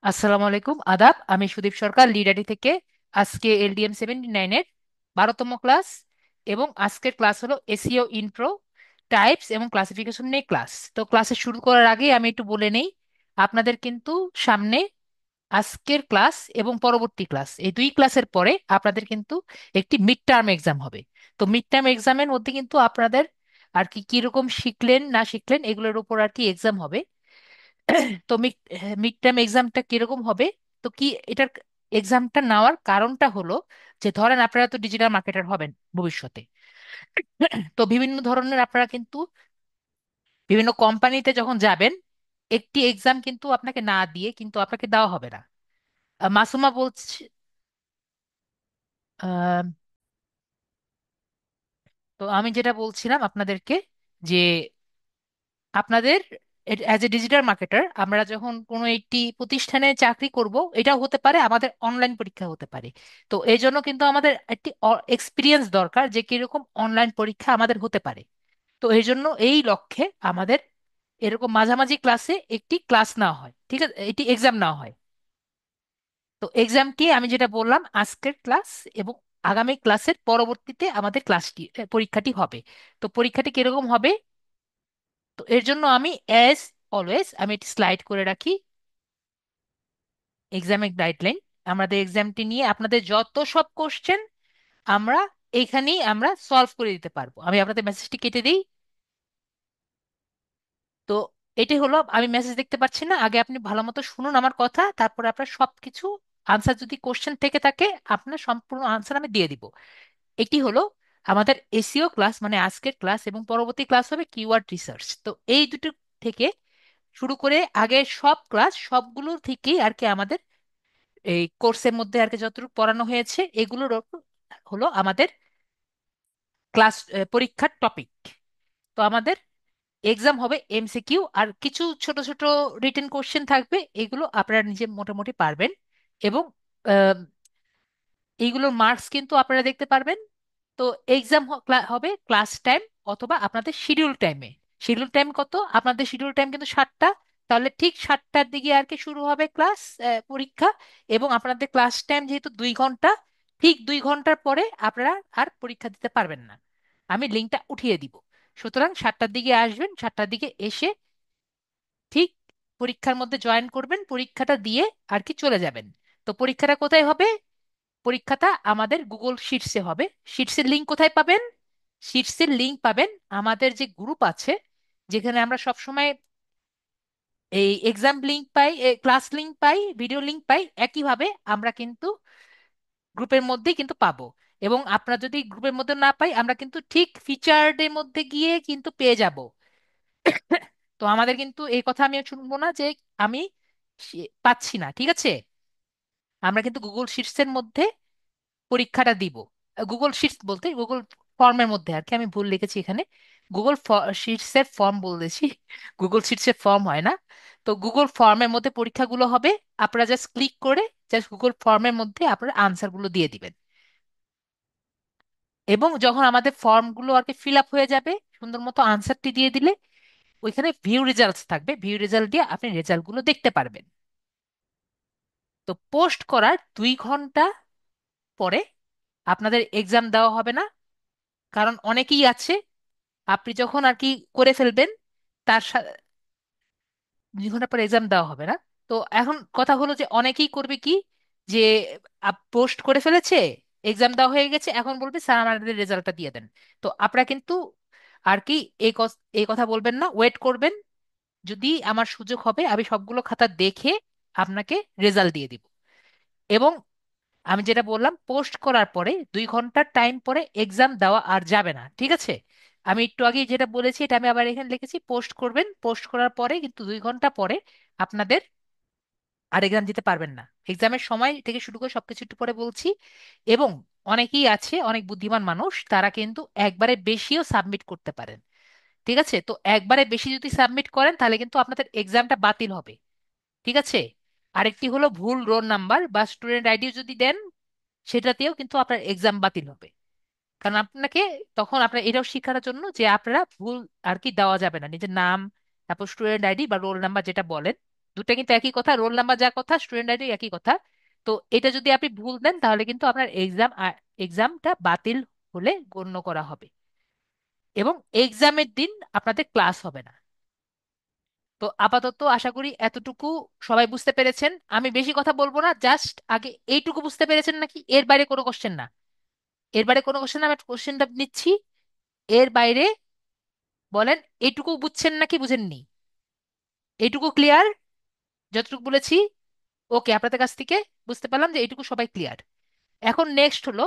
আসসালামু আলাইকুম, আদাব। আমি সুদীপ সরকার, লিডারি থেকে। আজকে LDM 79-এর 12তম ক্লাস, এবং আজকের ক্লাস হলো এসইও ইন্ট্রো, টাইপস এবং ক্লাসিফিকেশন নিয়ে ক্লাস। তো ক্লাসে শুরু করার আগে আমি একটু বলে নেই, আপনাদের কিন্তু সামনে আজকের ক্লাস এবং পরবর্তী ক্লাস, এই দুই ক্লাসের পরে আপনাদের কিন্তু একটি মিড টার্ম এক্সাম হবে। তো মিড টার্ম এক্সামের মধ্যে কিন্তু আপনাদের আর কি কিরকম শিখলেন না শিখলেন এগুলোর উপর আর কি এক্সাম হবে। তো মিড টার্ম এক্সামটা কিরকম হবে, তো কি এটার এক্সামটা নেওয়ার কারণটা হলো যে ধরেন আপনারা তো ডিজিটাল মার্কেটার হবেন ভবিষ্যতে। তো বিভিন্ন ধরনের আপনারা কিন্তু বিভিন্ন কোম্পানিতে যখন যাবেন, একটি এক্সাম কিন্তু আপনাকে না দিয়ে কিন্তু আপনাকে দেওয়া হবে না। মাসুমা বলছি, আহ, তো আমি যেটা বলছিলাম আপনাদেরকে যে আপনাদের অ্যাজ এ ডিজিটাল মার্কেটার আমরা যখন কোনো একটি প্রতিষ্ঠানে চাকরি করব, এটাও হতে পারে, আমাদের অনলাইন পরীক্ষা হতে পারে। তো এই জন্য কিন্তু আমাদের একটি এক্সপিরিয়েন্স দরকার যে কিরকম অনলাইন পরীক্ষা আমাদের হতে পারে। তো এই জন্য এই লক্ষ্যে আমাদের এরকম মাঝামাঝি ক্লাসে একটি ক্লাস নেওয়া হয়, ঠিক আছে, এটি এক্সাম নেওয়া হয়। তো এক্সামটি আমি যেটা বললাম আজকের ক্লাস এবং আগামী ক্লাসের পরবর্তীতে আমাদের ক্লাসটি পরীক্ষাটি হবে। তো পরীক্ষাটি কিরকম হবে, তো এর জন্য আমি অ্যাজ অলওয়েজ আমি একটি স্লাইড করে রাখি এক্সামের গাইডলাইন। আমাদের এক্সামটি নিয়ে আপনাদের যত সব কোশ্চেন আমরা এখানেই আমরা সলভ করে দিতে পারবো। আমি আপনাদের মেসেজটি কেটে দিই। তো এটি হলো, আমি মেসেজ দেখতে পাচ্ছি না, আগে আপনি ভালো মতো শুনুন আমার কথা, তারপরে আপনার সবকিছু আনসার যদি কোশ্চেন থেকে থাকে আপনার সম্পূর্ণ আনসার আমি দিয়ে দিব। এটি হলো আমাদের এসইও ক্লাস, মানে আজকের ক্লাস, এবং পরবর্তী ক্লাস হবে কিওয়ার্ড রিসার্চ। তো এই দুটো থেকে শুরু করে আগের সব ক্লাস সবগুলো থেকেই আর কি আমাদের এই কোর্সের মধ্যে আর কি যতটুকু পড়ানো হয়েছে এগুলোর ওপর হলো আমাদের ক্লাস পরীক্ষার টপিক। তো আমাদের এক্সাম হবে MCQ, আর কিছু ছোট ছোট রিটেন কোশ্চেন থাকবে, এগুলো আপনারা নিজে মোটামুটি পারবেন। এবং এইগুলোর মার্কস কিন্তু আপনারা দেখতে পারবেন। তো এক্সাম হবে ক্লাস টাইম অথবা আপনাদের শিডিউল টাইমে। শিডিউল টাইম কত, আপনাদের শিডিউল টাইম কিন্তু 7টা, তাহলে ঠিক 7টার দিকে আর কি শুরু হবে ক্লাস পরীক্ষা। এবং আপনাদের ক্লাস টাইম যেহেতু 2 ঘন্টা, ঠিক 2 ঘন্টার পরে আপনারা আর পরীক্ষা দিতে পারবেন না, আমি লিঙ্কটা উঠিয়ে দিব। সুতরাং 7টার দিকে আসবেন, 7টার দিকে এসে ঠিক পরীক্ষার মধ্যে জয়েন করবেন, পরীক্ষাটা দিয়ে আর কি চলে যাবেন। তো পরীক্ষাটা কোথায় হবে, পরীক্ষাটা আমাদের গুগল শিটসে হবে। শিটসের লিংক কোথায় পাবেন, শিটসের লিংক পাবেন আমাদের যে গ্রুপ আছে, যেখানে আমরা সব সময় এই এক্সাম লিংক পাই, ক্লাস লিংক পাই, ভিডিও লিংক পাই, একইভাবে আমরা কিন্তু গ্রুপের মধ্যেই কিন্তু পাবো। এবং আপনারা যদি গ্রুপের মধ্যে না পাই, আমরা কিন্তু ঠিক ফিচার্ডের মধ্যে গিয়ে কিন্তু পেয়ে যাব। তো আমাদের কিন্তু এই কথা আমি শুনবো না যে আমি পাচ্ছি না, ঠিক আছে। আমরা কিন্তু গুগল শিটসের মধ্যে পরীক্ষাটা দিব। গুগল শিটস বলতে গুগল ফর্মের মধ্যে আর কি, আমি ভুল লিখেছি এখানে, গুগল শিটস এর ফর্ম বলেছি, গুগল শিটস এর ফর্ম হয় না। তো গুগল ফর্মের মধ্যে পরীক্ষাগুলো হবে, আপনারা জাস্ট ক্লিক করে জাস্ট গুগল ফর্মের মধ্যে আপনারা আনসারগুলো দিয়ে দিবেন। এবং যখন আমাদের ফর্মগুলো আর কি ফিল আপ হয়ে যাবে, সুন্দর মতো আনসারটি দিয়ে দিলে ওইখানে ভিউ রেজাল্টস থাকবে, ভিউ রেজাল্ট দিয়ে আপনি রেজাল্টগুলো দেখতে পারবেন। তো পোস্ট করার 2 ঘন্টা পরে আপনাদের এক্সাম দেওয়া হবে না, কারণ অনেকেই আছে আপনি যখন আর কি করে ফেলবেন তার 2 ঘন্টা পর এক্সাম দেওয়া হবে না। তো এখন কথা হলো যে অনেকেই করবে কি, যে পোস্ট করে ফেলেছে, এক্সাম দেওয়া হয়ে গেছে, এখন বলবে স্যার আমাদের রেজাল্টটা দিয়ে দেন। তো আপনারা কিন্তু আর কি এই কথা বলবেন না, ওয়েট করবেন। যদি আমার সুযোগ হবে আমি সবগুলো খাতা দেখে আপনাকে রেজাল্ট দিয়ে দিব। এবং আমি যেটা বললাম, পোস্ট করার পরে 2 ঘন্টার টাইম পরে এক্সাম দেওয়া আর যাবে না, ঠিক আছে। আমি একটু আগে যেটা বলেছি এটা আমি আবার এখানে লিখেছি, পোস্ট করবেন, পোস্ট করার পরে কিন্তু 2 ঘন্টা পরে আপনাদের আর এক্সাম দিতে পারবেন না। এক্সামের সময় থেকে শুরু করে সবকিছু একটু পরে বলছি। এবং অনেকেই আছে, অনেক বুদ্ধিমান মানুষ, তারা কিন্তু একবারে বেশিও সাবমিট করতে পারেন, ঠিক আছে। তো একবারে বেশি যদি সাবমিট করেন তাহলে কিন্তু আপনাদের এক্সামটা বাতিল হবে, ঠিক আছে। আরেকটি হলো ভুল রোল নাম্বার বা স্টুডেন্ট আইডি যদি দেন, সেটাতেও কিন্তু আপনার এক্সাম বাতিল হবে। কারণ আপনাকে তখন আপনার এটাও শেখার জন্য যে আপনারা ভুল আর কি দেওয়া যাবে না, নিজের নাম, তারপর স্টুডেন্ট আইডি বা রোল নাম্বার যেটা বলেন, দুটা কিন্তু একই কথা, রোল নাম্বার যা কথা স্টুডেন্ট আইডি একই কথা। তো এটা যদি আপনি ভুল দেন তাহলে কিন্তু আপনার এক্সামটা বাতিল হলে গণ্য করা হবে, এবং এক্সামের দিন আপনাদের ক্লাস হবে না। তো আপাতত আশা করি এতটুকু সবাই বুঝতে পেরেছেন। আমি বেশি কথা বলবো না, জাস্ট আগে এইটুকু বুঝতে পেরেছেন নাকি, এর বাইরে কোনো কোশ্চেন না। এর বাইরে কোনো কোশ্চেন, আমি কোশ্চেনটা নিচ্ছি। এর বাইরে বলেন, এইটুকু বুঝছেন নাকি বুঝেননি? এইটুকু ক্লিয়ার? যতটুকু বলেছি ওকে আপনাদের কাছ থেকে বুঝতে পারলাম যে এইটুকু সবাই ক্লিয়ার। এখন নেক্সট হলো,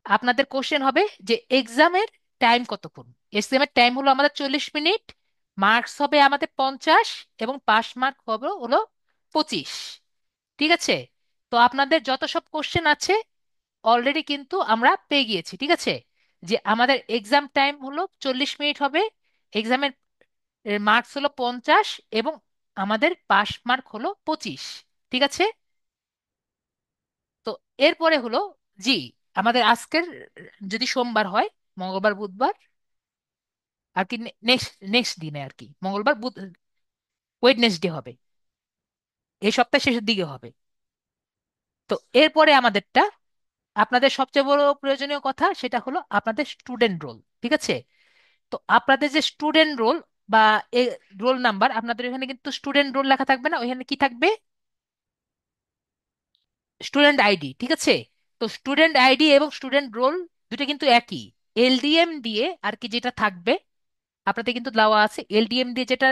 আপনাদের কোশ্চেন হবে যে এক্সামের টাইম কতক্ষণ। এক্সামের টাইম হলো আমাদের 40 মিনিট, মার্কস হবে আমাদের 50, এবং পাস মার্ক হবে হলো 25। ঠিক আছে? তো আপনাদের যত সব কোশ্চেন আছে অলরেডি কিন্তু আমরা পেয়ে গিয়েছি। ঠিক আছে? যে আমাদের এক্সাম টাইম হলো 40 মিনিট হবে, এক্সামের মার্কস হলো 50, এবং আমাদের পাস মার্ক হলো 25। ঠিক আছে? তো এরপরে হলো, জি, আমাদের আজকের যদি সোমবার হয়, মঙ্গলবার বুধবার আর কি, নেক্সট নেক্সট দিনে আর কি, মঙ্গলবার বুধ ওয়েডনেসডে হবে, এই সপ্তাহের শেষের দিকে হবে। তো এরপরে আমাদেরটা, আপনাদের সবচেয়ে বড় প্রয়োজনীয় কথা সেটা হলো আপনাদের স্টুডেন্ট রোল। ঠিক আছে? তো আপনাদের যে স্টুডেন্ট রোল বা রোল নাম্বার, আপনাদের এখানে কিন্তু স্টুডেন্ট রোল লেখা থাকবে না, ওইখানে কি থাকবে? Student ID. ঠিক আছে? তো স্টুডেন্ট আইডি এবং স্টুডেন্ট রোল দুটো কিন্তু একই। এলডিএম দিয়ে আর কি যেটা থাকবে, আপনাদের কিন্তু দেওয়া আছে এলডিএম দিয়ে যেটা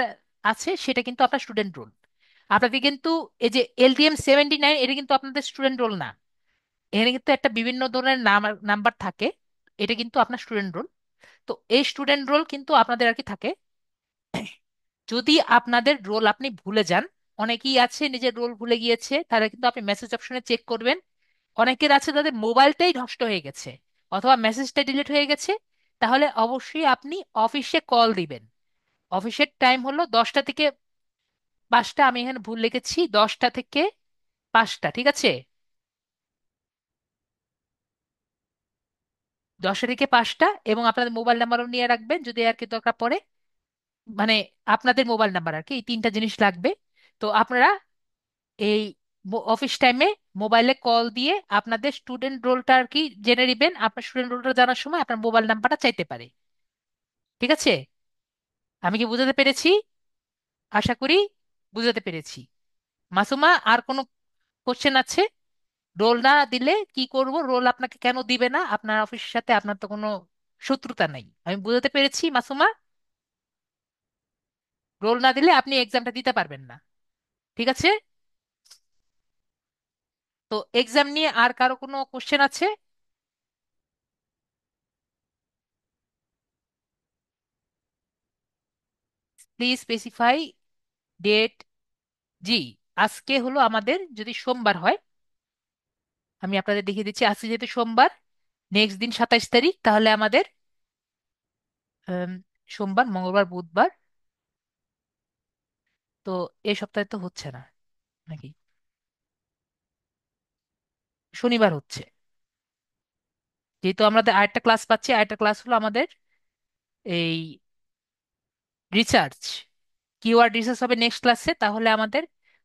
আছে সেটা কিন্তু আপনার স্টুডেন্ট রোল। আপনাদের কিন্তু এই যে LDM 79, এটা কিন্তু আপনাদের স্টুডেন্ট রোল না। এখানে কিন্তু একটা বিভিন্ন ধরনের নাম্বার থাকে, এটা কিন্তু আপনার স্টুডেন্ট রোল। তো এই স্টুডেন্ট রোল কিন্তু আপনাদের আর কি থাকে। যদি আপনাদের রোল আপনি ভুলে যান, অনেকেই আছে নিজের রোল ভুলে গিয়েছে, তারা কিন্তু আপনি মেসেজ অপশনে চেক করবেন। অনেকের আছে তাদের মোবাইলটাই নষ্ট হয়ে গেছে অথবা মেসেজটা ডিলিট হয়ে গেছে, তাহলে অবশ্যই আপনি অফিসে কল দিবেন। অফিসের টাইম হলো 10টা থেকে 5টা, আমি এখানে ভুল লিখেছি, 10টা থেকে 5টা। ঠিক আছে? 10টা থেকে 5টা, এবং আপনাদের মোবাইল নাম্বারও নিয়ে রাখবেন যদি আর কি দরকার পড়ে। মানে আপনাদের মোবাইল নাম্বার আর কি, এই তিনটা জিনিস লাগবে। তো আপনারা এই অফিস টাইমে মোবাইলে কল দিয়ে আপনাদের স্টুডেন্ট রোলটা আর কি জেনে নেবেন। আপনার স্টুডেন্ট রোলটা জানার সময় আপনার মোবাইল নাম্বারটা চাইতে পারে। ঠিক আছে? আমি কি বুঝাতে পেরেছি? আশা করি বুঝাতে পেরেছি। মাসুমা, আর কোনো কোশ্চেন আছে? রোল না দিলে কি করব? রোল আপনাকে কেন দিবে না? আপনার অফিসের সাথে আপনার তো কোনো শত্রুতা নাই, আমি বুঝাতে পেরেছি মাসুমা। রোল না দিলে আপনি এক্সামটা দিতে পারবেন না। ঠিক আছে? তো এক্সাম নিয়ে আর কারো কোনো কোশ্চেন আছে? Please specify date. জি, আজকে হলো আমাদের, যদি সোমবার হয়, আমি আপনাদের দেখিয়ে দিচ্ছি, আজকে যেহেতু সোমবার, নেক্সট দিন 27 তারিখ, তাহলে আমাদের উম, সোমবার মঙ্গলবার বুধবার, তো এই সপ্তাহে তো হচ্ছে না নাকি? শনিবার হচ্ছে। যেহেতু আমাদের আরেকটা ক্লাস পাচ্ছি, আরেকটা ক্লাস হলো আমাদের এই রিসার্চ, কিওয়ার্ড রিসার্চ হবে নেক্সট ক্লাসে, তাহলে আমাদের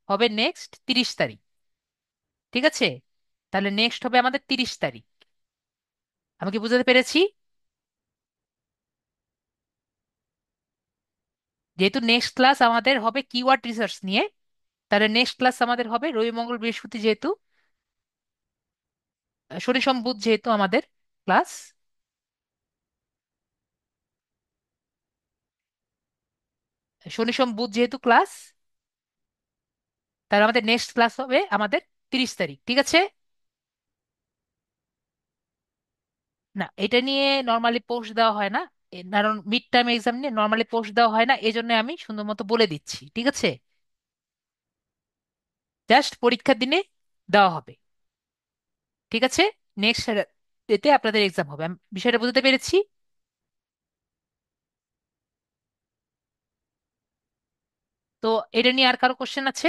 হবে নেক্সট 30 তারিখ। ঠিক আছে? তাহলে নেক্সট হবে আমাদের 30 তারিখ। আমি কি বুঝাতে পেরেছি? যেহেতু নেক্সট ক্লাস আমাদের হবে কিওয়ার্ড রিসার্চ নিয়ে, তাহলে নেক্সট ক্লাস আমাদের হবে রবি মঙ্গল বৃহস্পতি, যেহেতু শনি সোম বুধ যেহেতু আমাদের ক্লাস, শনি সোম বুধ যেহেতু ক্লাস, তাহলে আমাদের নেক্সট ক্লাস হবে আমাদের 30 তারিখ। ঠিক আছে? না, এটা নিয়ে নর্মালি পোস্ট দেওয়া হয় না, কারণ মিড টার্ম এক্সাম নিয়ে নর্মালি পোস্ট দেওয়া হয় না, এই জন্য আমি সুন্দর মতো বলে দিচ্ছি। ঠিক আছে? জাস্ট পরীক্ষার দিনে দেওয়া হবে। ঠিক আছে? নেক্সট ডেতে আপনাদের এক্সাম হবে। আমি বিষয়টা বুঝতে পেরেছি। তো এটা নিয়ে আর কারো কোশ্চেন আছে?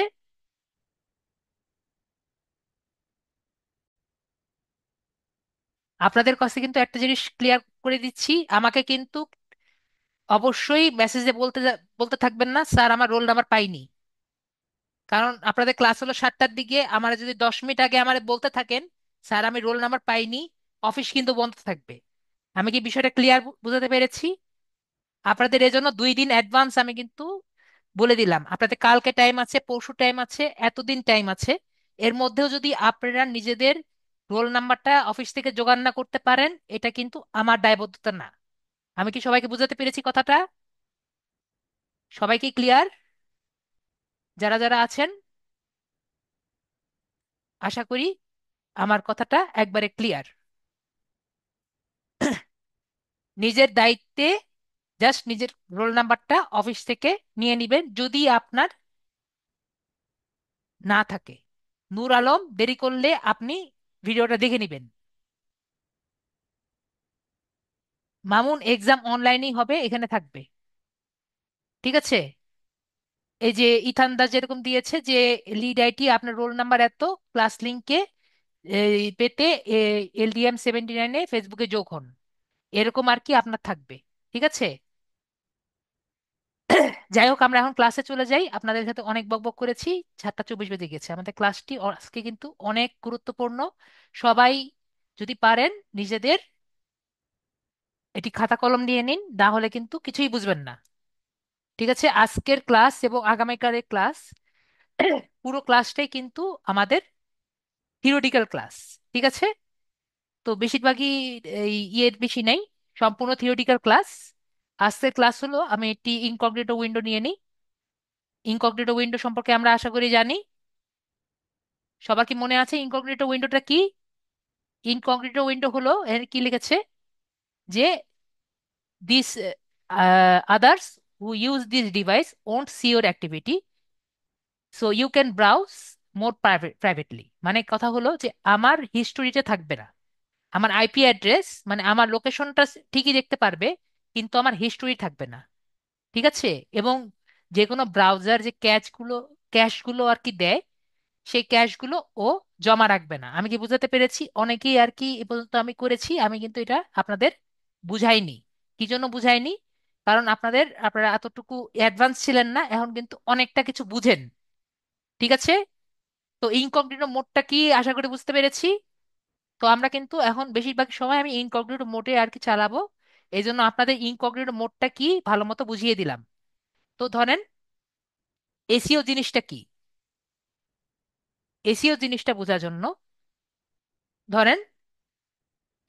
আপনাদের কাছে কিন্তু একটা জিনিস ক্লিয়ার করে দিচ্ছি, আমাকে কিন্তু অবশ্যই মেসেজে বলতে বলতে থাকবেন না, স্যার আমার রোল নাম্বার পাইনি। কারণ আপনাদের ক্লাস হলো 7টার দিকে, আমার যদি 10 মিনিট আগে আমার বলতে থাকেন স্যার আমি রোল নাম্বার পাইনি, অফিস কিন্তু বন্ধ থাকবে। আমি কি বিষয়টা ক্লিয়ার বুঝাতে পেরেছি? আপনাদের এজন্য 2 দিন অ্যাডভান্স আমি কিন্তু বলে দিলাম, আপনাদের কালকে টাইম আছে, পরশু টাইম আছে, এতদিন টাইম আছে। এর মধ্যেও যদি আপনারা নিজেদের রোল নাম্বারটা অফিস থেকে জোগাড় না করতে পারেন, এটা কিন্তু আমার দায়বদ্ধতা না। আমি কি সবাইকে বুঝাতে পেরেছি কথাটা? সবাই কি ক্লিয়ার? যারা যারা আছেন, আশা করি আমার কথাটা একবারে ক্লিয়ার। নিজের দায়িত্বে জাস্ট নিজের রোল নাম্বারটা অফিস থেকে নিয়ে নিবেন যদি আপনার না থাকে। নূর আলম, দেরি করলে আপনি ভিডিওটা দেখে নেবেন। মামুন, এক্সাম অনলাইনেই হবে, এখানে থাকবে। ঠিক আছে? এই যে ইথান দাস যেরকম দিয়েছে যে লিড আইটি আপনার রোল নাম্বার এত, ক্লাস লিঙ্কে পেতে LDM79-এ ফেসবুকে যোগ হন, এরকম আর কি আপনার থাকবে। ঠিক আছে? যাই হোক, আমরা এখন ক্লাসে চলে যাই, আপনাদের সাথে অনেক বকবক করেছি। 7টা 24 বেজে গেছে, আমাদের ক্লাসটি আজকে কিন্তু অনেক গুরুত্বপূর্ণ। সবাই যদি পারেন নিজেদের এটি খাতা কলম নিয়ে নিন, না হলে কিন্তু কিছুই বুঝবেন না। ঠিক আছে? আজকের ক্লাস এবং আগামীকালের ক্লাস, পুরো ক্লাসটাই কিন্তু আমাদের থিওরিটিক্যাল ক্লাস। ঠিক আছে? তো বেশিরভাগই এই ইয়ের বেশি নেই, সম্পূর্ণ থিওরিটিক্যাল ক্লাস। আজকের ক্লাস হলো, আমি একটি ইনকগনিটো উইন্ডো নিয়ে নিই। ইনকগনিটো উইন্ডো সম্পর্কে আমরা আশা করি জানি। সবার কি মনে আছে ইনকগনিটো উইন্ডোটা কি? ইনকগনিটো উইন্ডো হলো, এর কি লিখেছে যে this others who use this device won't see your activity, so you can browse more privately. মানে কথা হলো যে আমার হিস্টোরিতে থাকবে না, আমার আইপি অ্যাড্রেস মানে আমার লোকেশনটা ঠিকই দেখতে পারবে, কিন্তু আমার হিস্টোরি থাকবে না। ঠিক আছে? এবং যে কোনো ব্রাউজার যে ক্যাশগুলো আর কি দেয়, সেই ক্যাশগুলো ও জমা রাখবে না। আমি কি বুঝাতে পেরেছি? অনেকেই আর কি এ পর্যন্ত আমি করেছি, আমি কিন্তু এটা আপনাদের বুঝাইনি। কি জন্য বুঝাইনি? কারণ আপনারা এতটুকু অ্যাডভান্স ছিলেন না, এখন কিন্তু অনেকটা কিছু বুঝেন। ঠিক আছে? তো ইনকগনিটো মোডটা কি আশা করি বুঝতে পেরেছি। তো আমরা কিন্তু এখন বেশিরভাগ সময় আমি ইনকগনিটো মোডে আর কি চালাবো, এই জন্য আপনাদের ইনকগনিটো মোডটা কি ভালো মতো বুঝিয়ে দিলাম। তো ধরেন এসিও জিনিসটা কি, এসিও জিনিসটা বোঝার জন্য ধরেন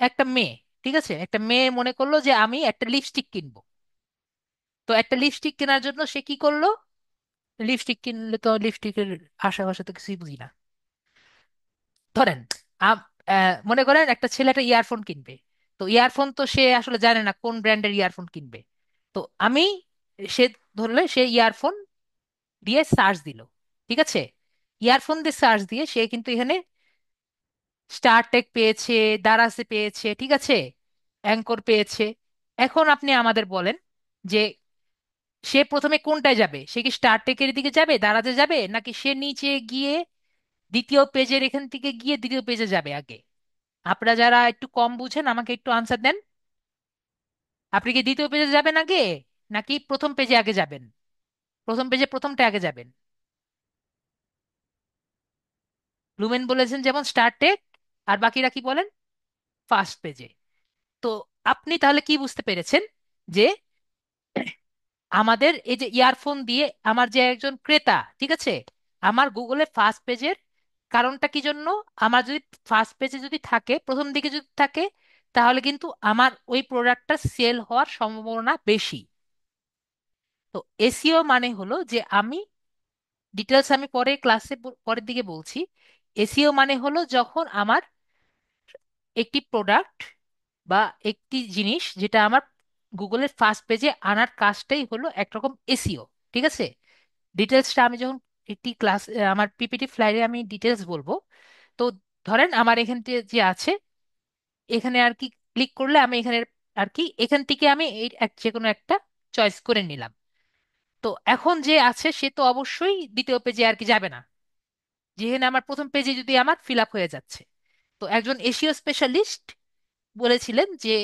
একটা মেয়ে, ঠিক আছে, একটা মেয়ে মনে করলো যে আমি একটা লিপস্টিক কিনবো। তো একটা লিপস্টিক কেনার জন্য সে কি করলো? লিপস্টিক কিনলে তো লিপস্টিকের আশেপাশে তো কিছুই বুঝি না। ধরেন মনে করেন একটা ছেলে একটা ইয়ারফোন কিনবে। তো ইয়ারফোন তো সে আসলে জানে না কোন ব্র্যান্ডের ইয়ারফোন কিনবে। তো আমি, সে ধরলে সে ইয়ারফোন দিয়ে সার্চ দিল। ঠিক আছে? ইয়ারফোন দিয়ে সার্চ দিয়ে সে কিন্তু এখানে স্টারটেক পেয়েছে, দারাজে পেয়েছে, ঠিক আছে, অ্যাঙ্কর পেয়েছে। এখন আপনি আমাদের বলেন যে সে প্রথমে কোনটায় যাবে? সে কি স্টারটেকের দিকে যাবে, দারাজে যাবে, নাকি সে নিচে গিয়ে দ্বিতীয় পেজের এখান থেকে গিয়ে দ্বিতীয় পেজে যাবে আগে? আপনারা যারা একটু কম বুঝেন আমাকে একটু আনসার দেন। আপনি কি দ্বিতীয় পেজে যাবেন আগে, নাকি প্রথম পেজে আগে যাবেন? প্রথম পেজে প্রথমটা আগে যাবেন। লুমেন বলেছেন যেমন স্টারটেক, আর বাকিরা কি বলেন? ফার্স্ট পেজে। তো আপনি তাহলে কি বুঝতে পেরেছেন যে আমাদের এই যে ইয়ারফোন দিয়ে আমার যে একজন ক্রেতা, ঠিক আছে, আমার গুগলে ফার্স্ট পেজের কারণটা কি জন্য? আমার যদি ফার্স্ট পেজে যদি থাকে, প্রথম দিকে যদি থাকে, তাহলে কিন্তু আমার ওই প্রোডাক্টটা সেল হওয়ার সম্ভাবনা বেশি। তো এসইও মানে হলো যে আমি, ডিটেলস আমি পরে ক্লাসে পরের দিকে বলছি। এসইও মানে হলো যখন আমার একটি প্রোডাক্ট বা একটি জিনিস যেটা আমার গুগলের ফার্স্ট পেজে আনার কাজটাই হলো একরকম এসইও। ঠিক আছে? ডিটেলসটা আমি যখন একটি ক্লাস, আমার পিপিটি স্লাইডে আমি ডিটেলস বলবো। তো ধরেন আমার এখান থেকে যে আছে, এখানে আর কি ক্লিক করলে আমি এখানে আর কি এখান থেকে আমি এই যে কোনো একটা চয়েস করে নিলাম। তো এখন যে আছে সে তো অবশ্যই দ্বিতীয় পেজে আর কি যাবে না, যেখানে আমার প্রথম পেজে যদি আমার ফিল আপ হয়ে যাচ্ছে। তো একজন এশীয় স্পেশালিস্ট বলেছিলেন যে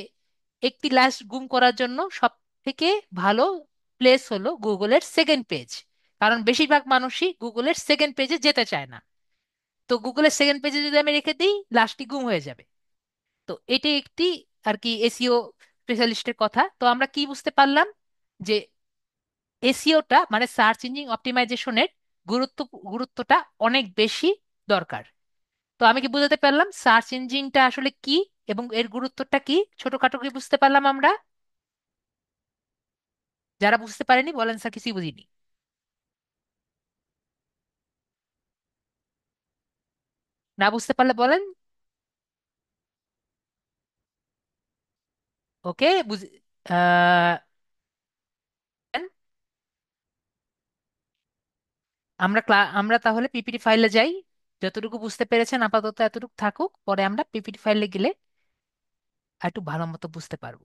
একটি লাশ গুম করার জন্য সব থেকে ভালো প্লেস হলো গুগলের সেকেন্ড পেজ, কারণ বেশিরভাগ মানুষই গুগলের সেকেন্ড পেজে যেতে চায় না। তো গুগলের সেকেন্ড পেজে যদি আমি রেখে দিই, লাস্টটি গুম হয়ে যাবে। তো এটি একটি আর কি এসইও স্পেশালিস্টের কথা। তো আমরা কি বুঝতে পারলাম যে এসইওটা মানে সার্চ ইঞ্জিন অপটিমাইজেশনের গুরুত্ব গুরুত্বটা অনেক বেশি দরকার। তো আমি কি বুঝাতে পারলাম সার্চ ইঞ্জিনটা আসলে কি এবং এর গুরুত্বটা কি? ছোটখাটো কি বুঝতে পারলাম আমরা? যারা বুঝতে পারেনি বলেন স্যার কিছুই বুঝিনি। না বুঝতে পারলে বলেন। ওকে বুঝ আহ, আমরা তাহলে পিপিটি ফাইলে যাই। যতটুকু বুঝতে পেরেছেন আপাতত এতটুকু থাকুক, পরে আমরা পিপিটি ফাইলে গেলে আর একটু ভালো মতো বুঝতে পারবো।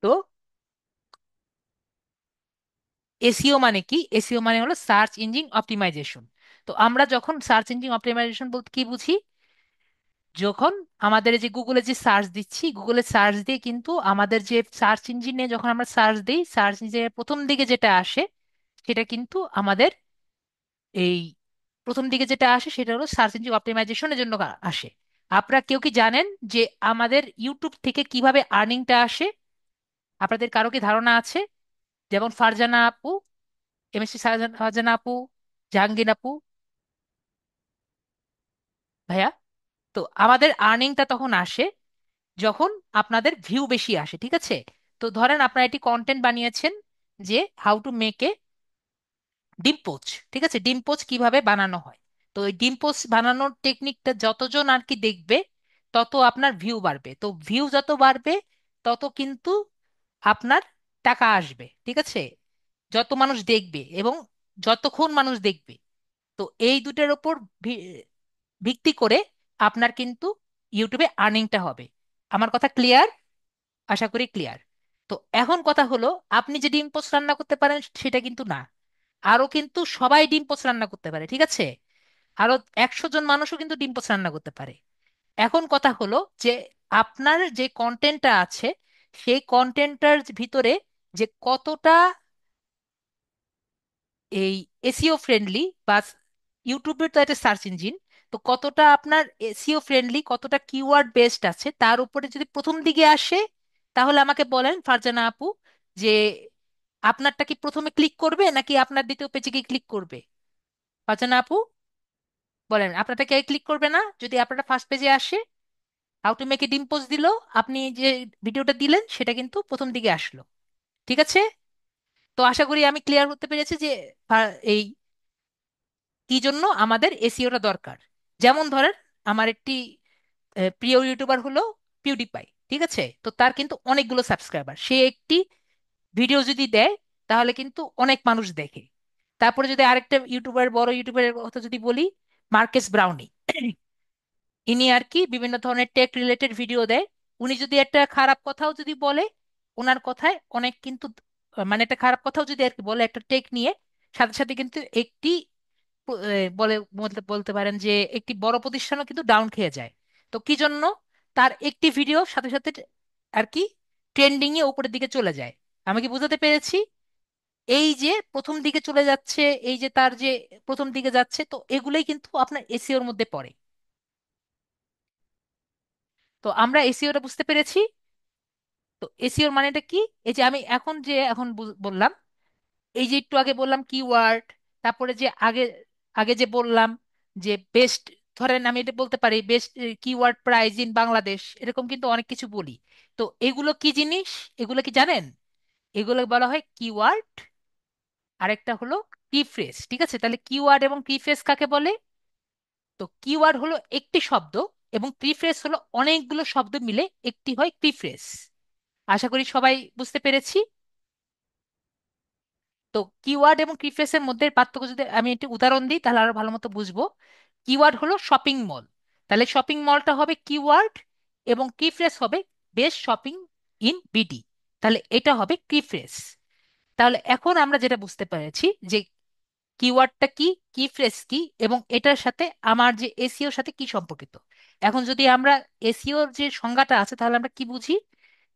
তো এসইও মানে কি? এসইও মানে হলো সার্চ ইঞ্জিন অপটিমাইজেশন। তো আমরা যখন সার্চ ইঞ্জিন অপটিমাইজেশন বলতে কি বুঝি? যখন আমাদের এই যে গুগলে যে সার্চ দিচ্ছি, গুগলে সার্চ দিয়ে কিন্তু আমাদের যে সার্চ ইঞ্জিনে যখন আমরা সার্চ দিই, সার্চ ইঞ্জিনের প্রথম দিকে যেটা আসে সেটা কিন্তু আমাদের এই প্রথম দিকে যেটা আসে সেটা হলো সার্চ ইঞ্জিন অপটিমাইজেশনের জন্য আসে। আপনারা কেউ কি জানেন যে আমাদের ইউটিউব থেকে কিভাবে আর্নিংটা আসে? আপনাদের কারো কি ধারণা আছে? যেমন ফারজানা আপু, এমএসসি ফারজানা আপু, জাহাঙ্গীর আপু, ভাইয়া। তো আমাদের আর্নিংটা তখন আসে যখন আপনাদের ভিউ বেশি আসে, ঠিক আছে? তো ধরেন আপনারা এটি কন্টেন্ট বানিয়েছেন যে হাউ টু মেক এ ডিম পোচ, ঠিক আছে? ডিম পোচ কিভাবে বানানো হয়। তো এই ডিম পোচ বানানোর টেকনিকটা যতজন আর কি দেখবে, তত আপনার ভিউ বাড়বে। তো ভিউ যত বাড়বে তত কিন্তু আপনার টাকা আসবে, ঠিক আছে? যত মানুষ দেখবে এবং যতক্ষণ মানুষ দেখবে, তো এই দুটোর ওপর ভি- ভিত্তি করে আপনার কিন্তু ইউটিউবে আর্নিংটা হবে। আমার কথা ক্লিয়ার? আশা করি ক্লিয়ার। তো এখন কথা হলো, আপনি যে ডিম পোচ রান্না করতে পারেন সেটা কিন্তু না, আরো কিন্তু সবাই ডিম পোচ রান্না করতে পারে, ঠিক আছে? আরো 100 জন মানুষও কিন্তু ডিম পোচ রান্না করতে পারে। এখন কথা হলো যে আপনার যে কন্টেন্টটা আছে সেই কন্টেন্টটার ভিতরে যে কতটা এই এসইও ফ্রেন্ডলি, বা ইউটিউবের তো একটা সার্চ ইঞ্জিন, তো কতটা আপনার এসইও ফ্রেন্ডলি, কতটা কিওয়ার্ড বেসড আছে তার উপরে যদি প্রথম দিকে আসে, তাহলে আমাকে বলেন ফারজানা আপু যে আপনারটা কি প্রথমে ক্লিক করবে নাকি আপনার দ্বিতীয় পেজে গিয়ে ক্লিক করবে? ফারজানা আপু বলেন, আপনারটা কে ক্লিক করবে না যদি আপনারটা ফার্স্ট পেজে আসে? হাউ টু মেক এ ডিম পোস্ট দিল, আপনি যে ভিডিওটা দিলেন সেটা কিন্তু প্রথম দিকে আসলো, ঠিক আছে? তো আশা করি আমি ক্লিয়ার করতে পেরেছি যে এই কি জন্য আমাদের এসইওটা দরকার। যেমন ধরেন আমার একটি প্রিয় ইউটিউবার হলো পিউডিপাই, ঠিক আছে? তো তার কিন্তু অনেকগুলো সাবস্ক্রাইবার, সে একটি ভিডিও যদি দেয় তাহলে কিন্তু অনেক মানুষ দেখে। তারপরে যদি আরেকটা ইউটিউবার, বড় ইউটিউবারের কথা যদি বলি, মার্কেস ব্রাউনি, ইনি আর কি বিভিন্ন ধরনের টেক রিলেটেড ভিডিও দেয়। উনি যদি একটা খারাপ কথাও যদি বলে, ওনার কথায় অনেক কিন্তু মানে একটা খারাপ কথাও যদি আর কি বলে একটা টেক নিয়ে, সাথে সাথে কিন্তু একটি বলে বলতে বলতে পারেন যে একটি বড় প্রতিষ্ঠানও কিন্তু ডাউন খেয়ে যায়। তো কি জন্য? তার একটি ভিডিও সাথে সাথে আর কি ট্রেন্ডিং এ উপরের দিকে চলে যায়। আমি কি বুঝাতে পেরেছি? এই যে প্রথম দিকে চলে যাচ্ছে, এই যে তার যে প্রথম দিকে যাচ্ছে, তো এগুলোই কিন্তু আপনার এসইওর মধ্যে পড়ে। তো আমরা এসইওটা বুঝতে পেরেছি। তো এসইওর মানেটা কি? এই যে আমি এখন যে এখন বললাম, এই যে একটু আগে বললাম কিওয়ার্ড, তারপরে যে আগে আগে যে বললাম যে বেস্ট, ধরেন আমি এটা বলতে পারি best keyword prize in Bangladesh, এরকম কিন্তু অনেক কিছু বলি। তো এগুলো কি জিনিস? এগুলো কি জানেন? এগুলো বলা হয় কিওয়ার্ড, আরেকটা হলো কি ফ্রেজ, ঠিক আছে? তাহলে কিওয়ার্ড এবং কি ফ্রেজ কাকে বলে? তো কিওয়ার্ড হলো একটি শব্দ এবং প্রিফ্রেস হলো অনেকগুলো শব্দ মিলে একটি হয় প্রিফ্রেস। আশা করি সবাই বুঝতে পেরেছি। তো কিওয়ার্ড এবং প্রিফ্রেসের মধ্যে পার্থক্য যদি আমি একটি উদাহরণ দিই তাহলে আরো ভালো মতো বুঝবো। কিওয়ার্ড হলো শপিং মল, তাহলে শপিং মলটা হবে কিওয়ার্ড, এবং প্রিফ্রেস হবে বেস্ট শপিং ইন বিডি, তাহলে এটা হবে প্রিফ্রেস। তাহলে এখন আমরা যেটা বুঝতে পেরেছি যে কিওয়ার্ডটা কি, কি ফ্রেজ কি, এবং এটার সাথে আমার যে এসইওর সাথে কি সম্পর্কিত। এখন যদি আমরা এসইওর যে সংজ্ঞাটা আছে তাহলে আমরা কি বুঝি?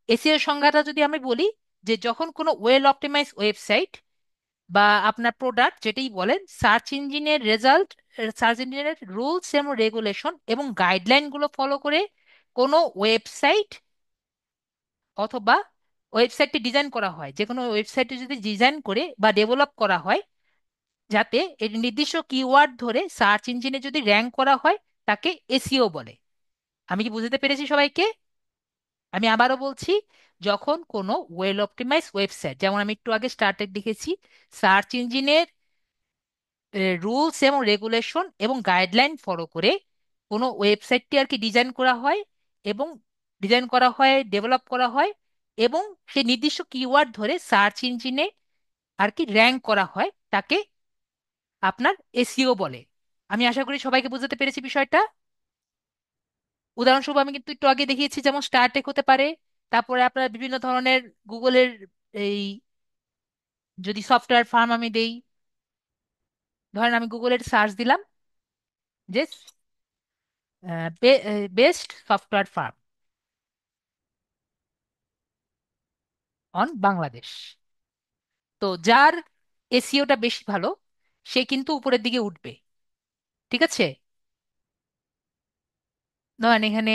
এসইওর সংজ্ঞাটা যদি আমি বলি, যে যখন কোনো ওয়েল অপটিমাইজ ওয়েবসাইট বা আপনার প্রোডাক্ট যেটাই বলেন, সার্চ ইঞ্জিনের রেজাল্ট, সার্চ ইঞ্জিনের রুলস এবং রেগুলেশন এবং গাইডলাইন গুলো ফলো করে কোনো ওয়েবসাইট অথবা ওয়েবসাইটটি ডিজাইন করা হয়, যে কোনো ওয়েবসাইটে যদি ডিজাইন করে বা ডেভেলপ করা হয় যাতে এর নির্দিষ্ট কিওয়ার্ড ধরে সার্চ ইঞ্জিনে যদি র্যাঙ্ক করা হয়, তাকে এসইও বলে। আমি কি বুঝতে পেরেছি সবাইকে? আমি আবারও বলছি, যখন কোনো ওয়েল অপটিমাইজ ওয়েবসাইট, যেমন আমি একটু আগে স্টার্টে লিখেছি, সার্চ ইঞ্জিনের রুলস এবং রেগুলেশন এবং গাইডলাইন ফলো করে কোনো ওয়েবসাইটটি আর কি ডিজাইন করা হয়, এবং ডিজাইন করা হয়, ডেভেলপ করা হয়, এবং সেই নির্দিষ্ট কিওয়ার্ড ধরে সার্চ ইঞ্জিনে আর কি র্যাঙ্ক করা হয়, তাকে আপনার এসইও বলে। আমি আশা করি সবাইকে বুঝতে পেরেছি বিষয়টা। উদাহরণস্বরূপ আমি কিন্তু একটু আগে দেখিয়েছি, যেমন স্টারটেক হতে পারে, তারপরে আপনার বিভিন্ন ধরনের গুগলের এই, যদি সফটওয়্যার ফার্ম আমি দেই, ধরেন আমি গুগলের সার্চ দিলাম যে best software firm on Bangladesh, তো যার এসইওটা বেশি ভালো সে কিন্তু উপরের দিকে উঠবে। ঠিক আছে? ধরেন এখানে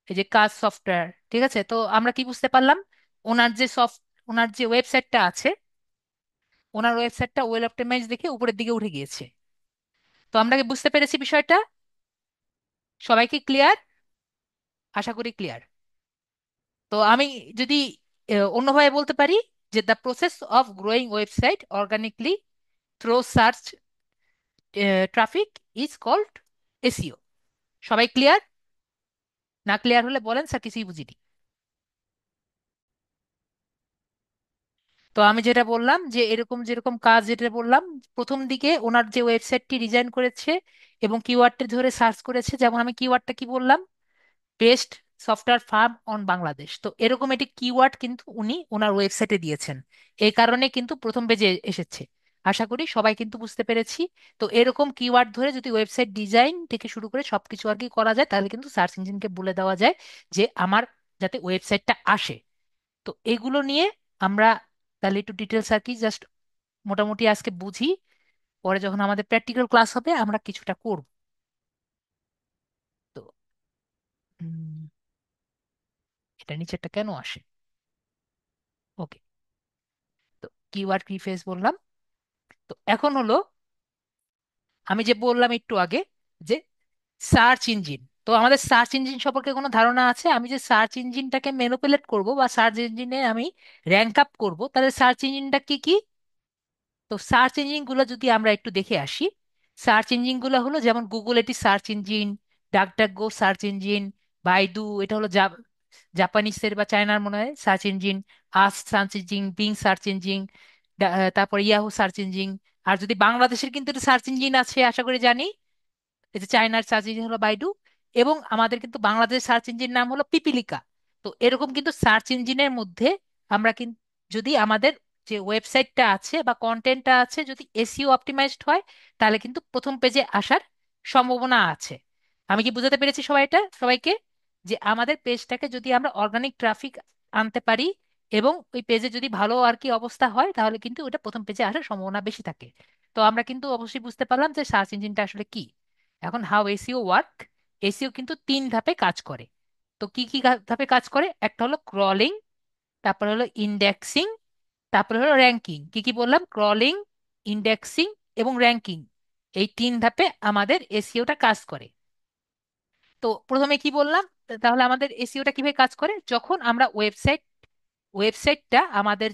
এই যে কাজ সফটওয়্যার, ঠিক আছে, তো আমরা কি বুঝতে পারলাম? ওনার যে ওনার যে ওয়েবসাইটটা আছে, ওনার ওয়েবসাইটটা ওয়েল অপটিমাইজ দেখে উপরের দিকে উঠে গিয়েছে। তো আমরা কি বুঝতে পেরেছি বিষয়টা? সবাই কি ক্লিয়ার? আশা করি ক্লিয়ার। তো আমি যদি অন্যভাবে বলতে পারি, যে the process of growing website organically through search traffic is called SEO. সবাই ক্লিয়ার? না ক্লিয়ার হলে বলেন, স্যার কিছুই বুঝিনি। তো আমি যেটা বললাম, যে এরকম যেরকম কাজ যেটা বললাম, প্রথম দিকে ওনার যে ওয়েবসাইটটি ডিজাইন করেছে এবং কিওয়ার্ডটা ধরে সার্চ করেছে, যেমন আমি কিওয়ার্ডটা কি বললাম, best software firm on Bangladesh, তো এরকম একটি কিওয়ার্ড কিন্তু উনি ওনার ওয়েবসাইটে দিয়েছেন, এই কারণে কিন্তু প্রথম পেজে এসেছে। আশা করি সবাই কিন্তু বুঝতে পেরেছি। তো এরকম কিওয়ার্ড ধরে যদি ওয়েবসাইট ডিজাইন থেকে শুরু করে সবকিছু আর কি করা যায়, তাহলে কিন্তু সার্চ ইঞ্জিনকে বলে দেওয়া যায় যে আমার যাতে ওয়েবসাইটটা আসে। তো এগুলো নিয়ে আমরা তাহলে একটু ডিটেলস আর কি জাস্ট মোটামুটি আজকে বুঝি, পরে যখন আমাদের প্র্যাকটিক্যাল ক্লাস হবে আমরা কিছুটা করব। তো এটা নিচেরটা কেন আসে? ওকে। তো কিওয়ার্ড প্রিফেস বললাম। তো এখন হলো, আমি যে বললাম একটু আগে, যে সার্চ ইঞ্জিন, তো আমাদের সার্চ ইঞ্জিন সম্পর্কে কোনো ধারণা আছে? আমি যে সার্চ ইঞ্জিনটাকে ম্যানিপুলেট করব বা সার্চ ইঞ্জিনে আমি র্যাঙ্ক আপ করব, তাহলে সার্চ ইঞ্জিনটা কি কি? তো সার্চ ইঞ্জিন গুলো যদি আমরা একটু দেখে আসি, সার্চ ইঞ্জিন গুলো হলো, যেমন গুগল এটি search engine, DuckDuckGo search engine, Baidu এটা হলো জাপানিসের বা চায়নার মনে হয় search engine, Ask search engine, Bing search engine, তারপর ইয়াহু সার্চ ইঞ্জিন। আর যদি বাংলাদেশের কিন্তু সার্চ ইঞ্জিন আছে আশা করি জানি, এই যে চায়নার সার্চ ইঞ্জিন হলো বাইডু, এবং আমাদের কিন্তু বাংলাদেশ সার্চ ইঞ্জিন নাম হলো পিপিলিকা। তো এরকম কিন্তু সার্চ ইঞ্জিনের মধ্যে আমরা কিন্তু, যদি আমাদের যে ওয়েবসাইটটা আছে বা কন্টেন্টটা আছে যদি এসইও অপটিমাইজড হয়, তাহলে কিন্তু প্রথম পেজে আসার সম্ভাবনা আছে। আমি কি বুঝাতে পেরেছি সবাইকে, যে আমাদের পেজটাকে যদি আমরা অর্গানিক ট্রাফিক আনতে পারি এবং ওই পেজে যদি ভালো আর কি অবস্থা হয়, তাহলে কিন্তু ওটা প্রথম পেজে আসার সম্ভাবনা বেশি থাকে। তো আমরা কিন্তু অবশ্যই বুঝতে পারলাম যে সার্চ ইঞ্জিনটা আসলে কি। এখন হাউ এসইও ওয়ার্ক, এসইও কিন্তু তিন ধাপে কাজ করে। তো কি কি ধাপে কাজ করে? একটা হলো ক্রলিং, তারপর হলো ইন্ডেক্সিং, তারপরে হলো র্যাঙ্কিং। কি কি বললাম? ক্রলিং, ইন্ডেক্সিং এবং র্যাঙ্কিং, এই তিন ধাপে আমাদের এসইওটা কাজ করে। তো প্রথমে কি বললাম, তাহলে আমাদের এসইওটা কিভাবে কাজ করে? যখন আমরা ওয়েবসাইটটা আমাদের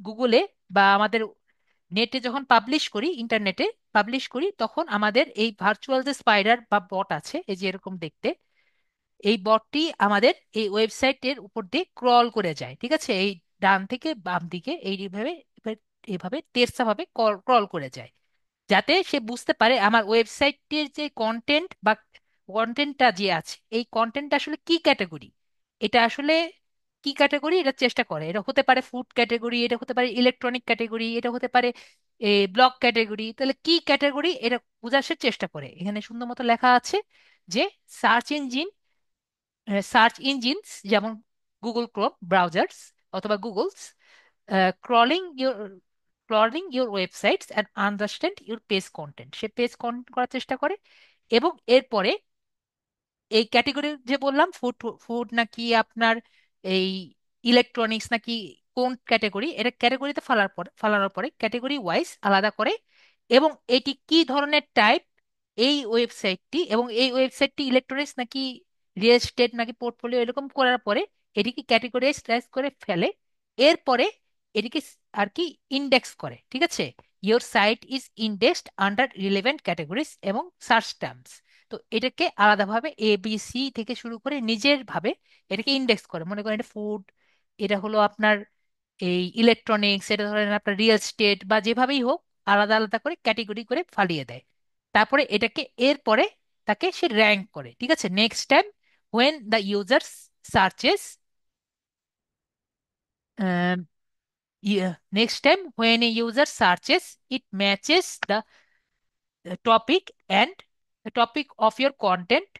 গুগলে বা আমাদের নেটে যখন পাবলিশ করি, ইন্টারনেটে পাবলিশ করি, তখন আমাদের এই ভার্চুয়াল যে স্পাইডার বা বট আছে, এই যে এরকম দেখতে, এই বটটি আমাদের এই ওয়েবসাইটের উপর দিয়ে ক্রল করে যায়। ঠিক আছে? এই ডান থেকে বাম দিকে এইভাবে এভাবে তেরছা ভাবে ক্রল করে যায়, যাতে সে বুঝতে পারে আমার ওয়েবসাইটের যে কন্টেন্ট বা কন্টেন্টটা যে আছে, এই কন্টেন্টটা আসলে কি ক্যাটাগরি, এটা আসলে কি ক্যাটাগরি এটা চেষ্টা করে। এটা হতে পারে ফুড ক্যাটাগরি, এটা হতে পারে ইলেকট্রনিক ক্যাটাগরি, এটা হতে পারে ব্লক ক্যাটাগরি। তাহলে কি ক্যাটাগরি এটা বোঝার সে চেষ্টা করে। এখানে সুন্দর মতো লেখা আছে যে সার্চ ইঞ্জিন, সার্চ ইঞ্জিনস যেমন গুগল ক্রোম ব্রাউজার্স অথবা Google's crawling your websites and understand your page content, say page content করার চেষ্টা করে। এবং এরপরে এই ক্যাটেগরি যে বললাম, ফুড ফুড নাকি আপনার এই ইলেকট্রনিক্স নাকি কোন ক্যাটেগরি, এটা ক্যাটেগরিতে ফালানোর পরে ক্যাটেগরি ওয়াইজ আলাদা করে। এবং এটি কি ধরনের টাইপ এই ওয়েবসাইটটি, এবং এই ওয়েবসাইটটি ইলেকট্রনিক্স নাকি রিয়েল এস্টেট নাকি পোর্টফোলিও এরকম করার পরে এটিকে ক্যাটেগরাইজ করে ফেলে। এরপরে এটিকে আর কি ইন্ডেক্স করে। ঠিক আছে, your site is indexed under relevant categories এবং সার্চ টার্মস। তো এটাকে আলাদাভাবে ABC থেকে শুরু করে নিজের ভাবে এটাকে ইন্ডেক্স করে। মনে করেন এটা ফুড, এটা হলো আপনার এই ইলেকট্রনিক্স, এটা ধরেন আপনার রিয়েল স্টেট, বা যেভাবেই হোক আলাদা আলাদা করে ক্যাটেগরি করে ফালিয়ে দেয়। তারপরে এটাকে এরপরে তাকে সে র্যাঙ্ক করে। ঠিক আছে, next time when the user searches, next time when a user searches it matches topic and the topic of your content,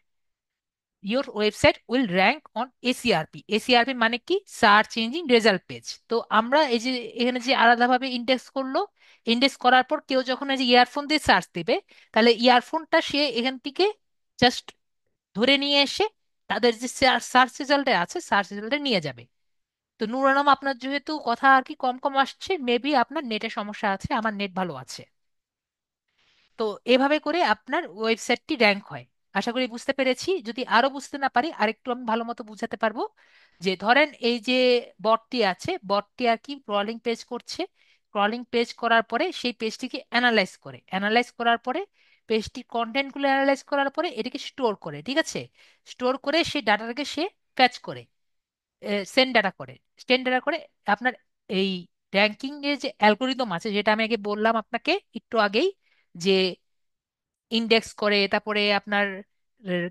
your website will rank on ACRP। ACRP মানে কি? Search engine result page. তো আমরা এই যে এখানে যে আলাদাভাবে index করলো, ইন্ডেক্স করার পর কেউ যখন এই যে ইয়ারফোন দিয়ে সার্চ দিবে, তাহলে ইয়ারফোনটা সে এখান থেকে জাস্ট ধরে নিয়ে এসে তাদের যে সার্চ রেজাল্টে আছে সার্চ রেজাল্টে নিয়ে যাবে। তো নুরানাম, আপনার যেহেতু কথা আর কি কম কম আসছে, মেবি আপনার নেটের সমস্যা আছে, আমার নেট ভালো আছে। তো এভাবে করে আপনার ওয়েবসাইটটি র্যাঙ্ক হয়। আশা করি বুঝতে পেরেছি। যদি আরো বুঝতে না পারি আরেকটু আমি ভালো মতো বুঝাতে পারবো। যে ধরেন এই যে বটটি আছে, বটটি আর কি ক্রলিং পেজ করছে। ক্রলিং পেজ করার পরে সেই পেজটিকে অ্যানালাইজ করে, অ্যানালাইজ করার পরে পেজটির কন্টেন্টগুলো অ্যানালাইজ করার পরে এটাকে স্টোর করে। ঠিক আছে, স্টোর করে সেই ডাটাটাকে সে ফ্যাচ করে, সেন্ড ডাটা করে, সেন্ড ডাটা করে আপনার এই র্যাঙ্কিং এর যে অ্যালগোরিদম আছে, যেটা আমি আগে বললাম আপনাকে একটু আগেই, যে ইন্ডেক্স করে, তারপরে আপনার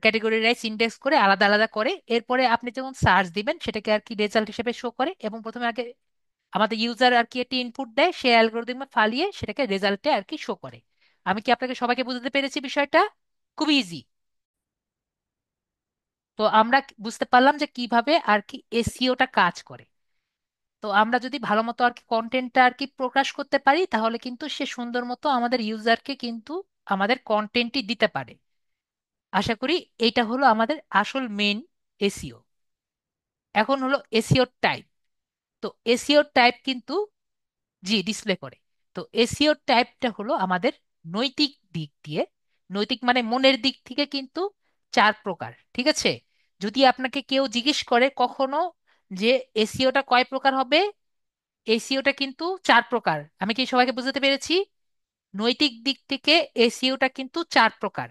ক্যাটেগরি রাইজ ইন্ডেক্স করে আলাদা আলাদা করে, এরপরে আপনি যখন সার্চ দিবেন সেটাকে আর কি রেজাল্ট হিসেবে শো করে। এবং প্রথমে আগে আমাদের ইউজার আর কি একটি ইনপুট দেয়, সে অ্যালগোরিদমে ফালিয়ে সেটাকে রেজাল্টে আর কি শো করে। আমি কি আপনাকে সবাইকে বুঝতে পেরেছি বিষয়টা? খুব ইজি। তো আমরা বুঝতে পারলাম যে কিভাবে আর কি এসইওটা কাজ করে। তো আমরা যদি ভালো মতো আর কি কন্টেন্টটা আর কি প্রকাশ করতে পারি, তাহলে কিন্তু সে সুন্দর মতো আমাদের ইউজারকে কিন্তু আমাদের কন্টেন্টই দিতে পারে। আশা করি এইটা হলো আমাদের আসল মেন এসইও। এখন হলো এসইও টাইপ। তো এসইও টাইপ কিন্তু, জি, ডিসপ্লে করে। তো এসইও টাইপটা হলো আমাদের নৈতিক দিক দিয়ে, নৈতিক মানে মনের দিক থেকে কিন্তু চার প্রকার। ঠিক আছে, যদি আপনাকে কেউ জিজ্ঞেস করে কখনো যে এসইওটা কয় প্রকার হবে, এসইওটা কিন্তু চার প্রকার। আমি কি সবাইকে বুঝাতে পেরেছি? নৈতিক দিক থেকে এসইওটা কিন্তু চার প্রকার।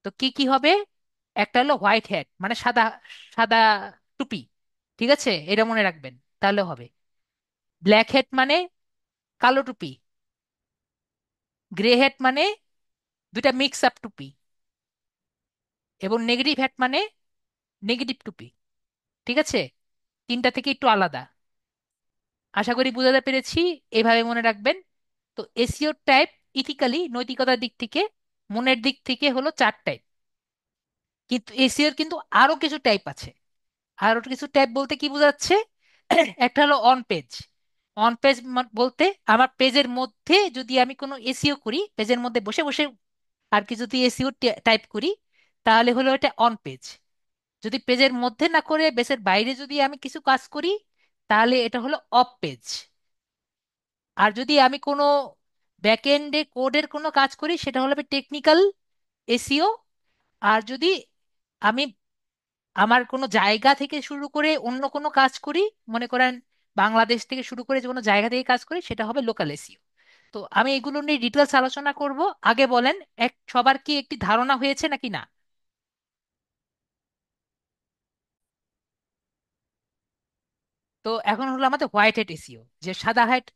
তো কি কি হবে? একটা হলো হোয়াইট হ্যাট, মানে সাদা, সাদা টুপি। ঠিক আছে, এটা মনে রাখবেন, তাহলে হবে। ব্ল্যাক হ্যাট মানে কালো টুপি। গ্রে হ্যাট মানে দুইটা মিক্স আপ টুপি। এবং নেগেটিভ হ্যাট মানে নেগেটিভ টুপি। ঠিক আছে, তিনটা থেকে একটু আলাদা। আশা করি বুঝাতে পেরেছি, এভাবে মনে রাখবেন। তো এসইও টাইপ ইথিক্যালি নৈতিকতার দিক থেকে, মনের দিক থেকে হলো চার টাইপ। কিন্তু এসইওর কিন্তু আরো কিছু টাইপ আছে। আরো কিছু টাইপ বলতে কি বোঝাচ্ছে? একটা হলো অন পেজ। অন পেজ বলতে আমার পেজের মধ্যে যদি আমি কোনো এসইও করি, পেজের মধ্যে বসে বসে আর কি যদি এসইও টাইপ করি, তাহলে হলো এটা অন পেজ। যদি পেজের মধ্যে না করে পেজের বাইরে যদি আমি কিছু কাজ করি, তাহলে এটা হলো অফ পেজ। আর যদি আমি কোনো ব্যাকএন্ডে কোডের কোনো কাজ করি, সেটা হলো টেকনিক্যাল এসইও। আর যদি আমি আমার কোনো জায়গা থেকে শুরু করে অন্য কোনো কাজ করি, মনে করেন বাংলাদেশ থেকে শুরু করে যে কোনো জায়গা থেকে কাজ করি, সেটা হবে লোকাল এসইও। তো আমি এগুলো নিয়ে ডিটেলস আলোচনা করব। আগে বলেন, সবার কি একটি ধারণা হয়েছে নাকি না? তো এখন হলো আমাদের হোয়াইট হ্যাট এসইও, যে সাদা হ্যাট,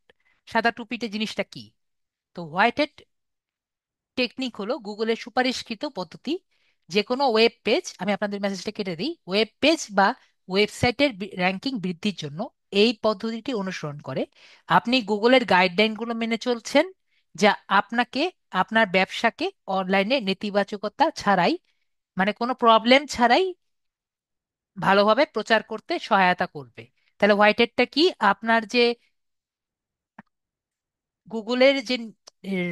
সাদা টুপিতে জিনিসটা কি। তো হোয়াইট হ্যাট টেকনিক হলো গুগলের সুপারিশকৃত পদ্ধতি। যে কোনো ওয়েব পেজ, আমি আপনাদের মেসেজটা কেটে দিই, ওয়েব পেজ বা ওয়েবসাইটের র্যাঙ্কিং বৃদ্ধির জন্য এই পদ্ধতিটি অনুসরণ করে। আপনি গুগলের গাইডলাইনগুলো মেনে চলছেন, যা আপনাকে আপনার ব্যবসাকে অনলাইনে নেতিবাচকতা ছাড়াই, মানে কোনো প্রবলেম ছাড়াই ভালোভাবে প্রচার করতে সহায়তা করবে। তাহলে হোয়াইট হ্যাটটা কি? আপনার যে গুগলের যে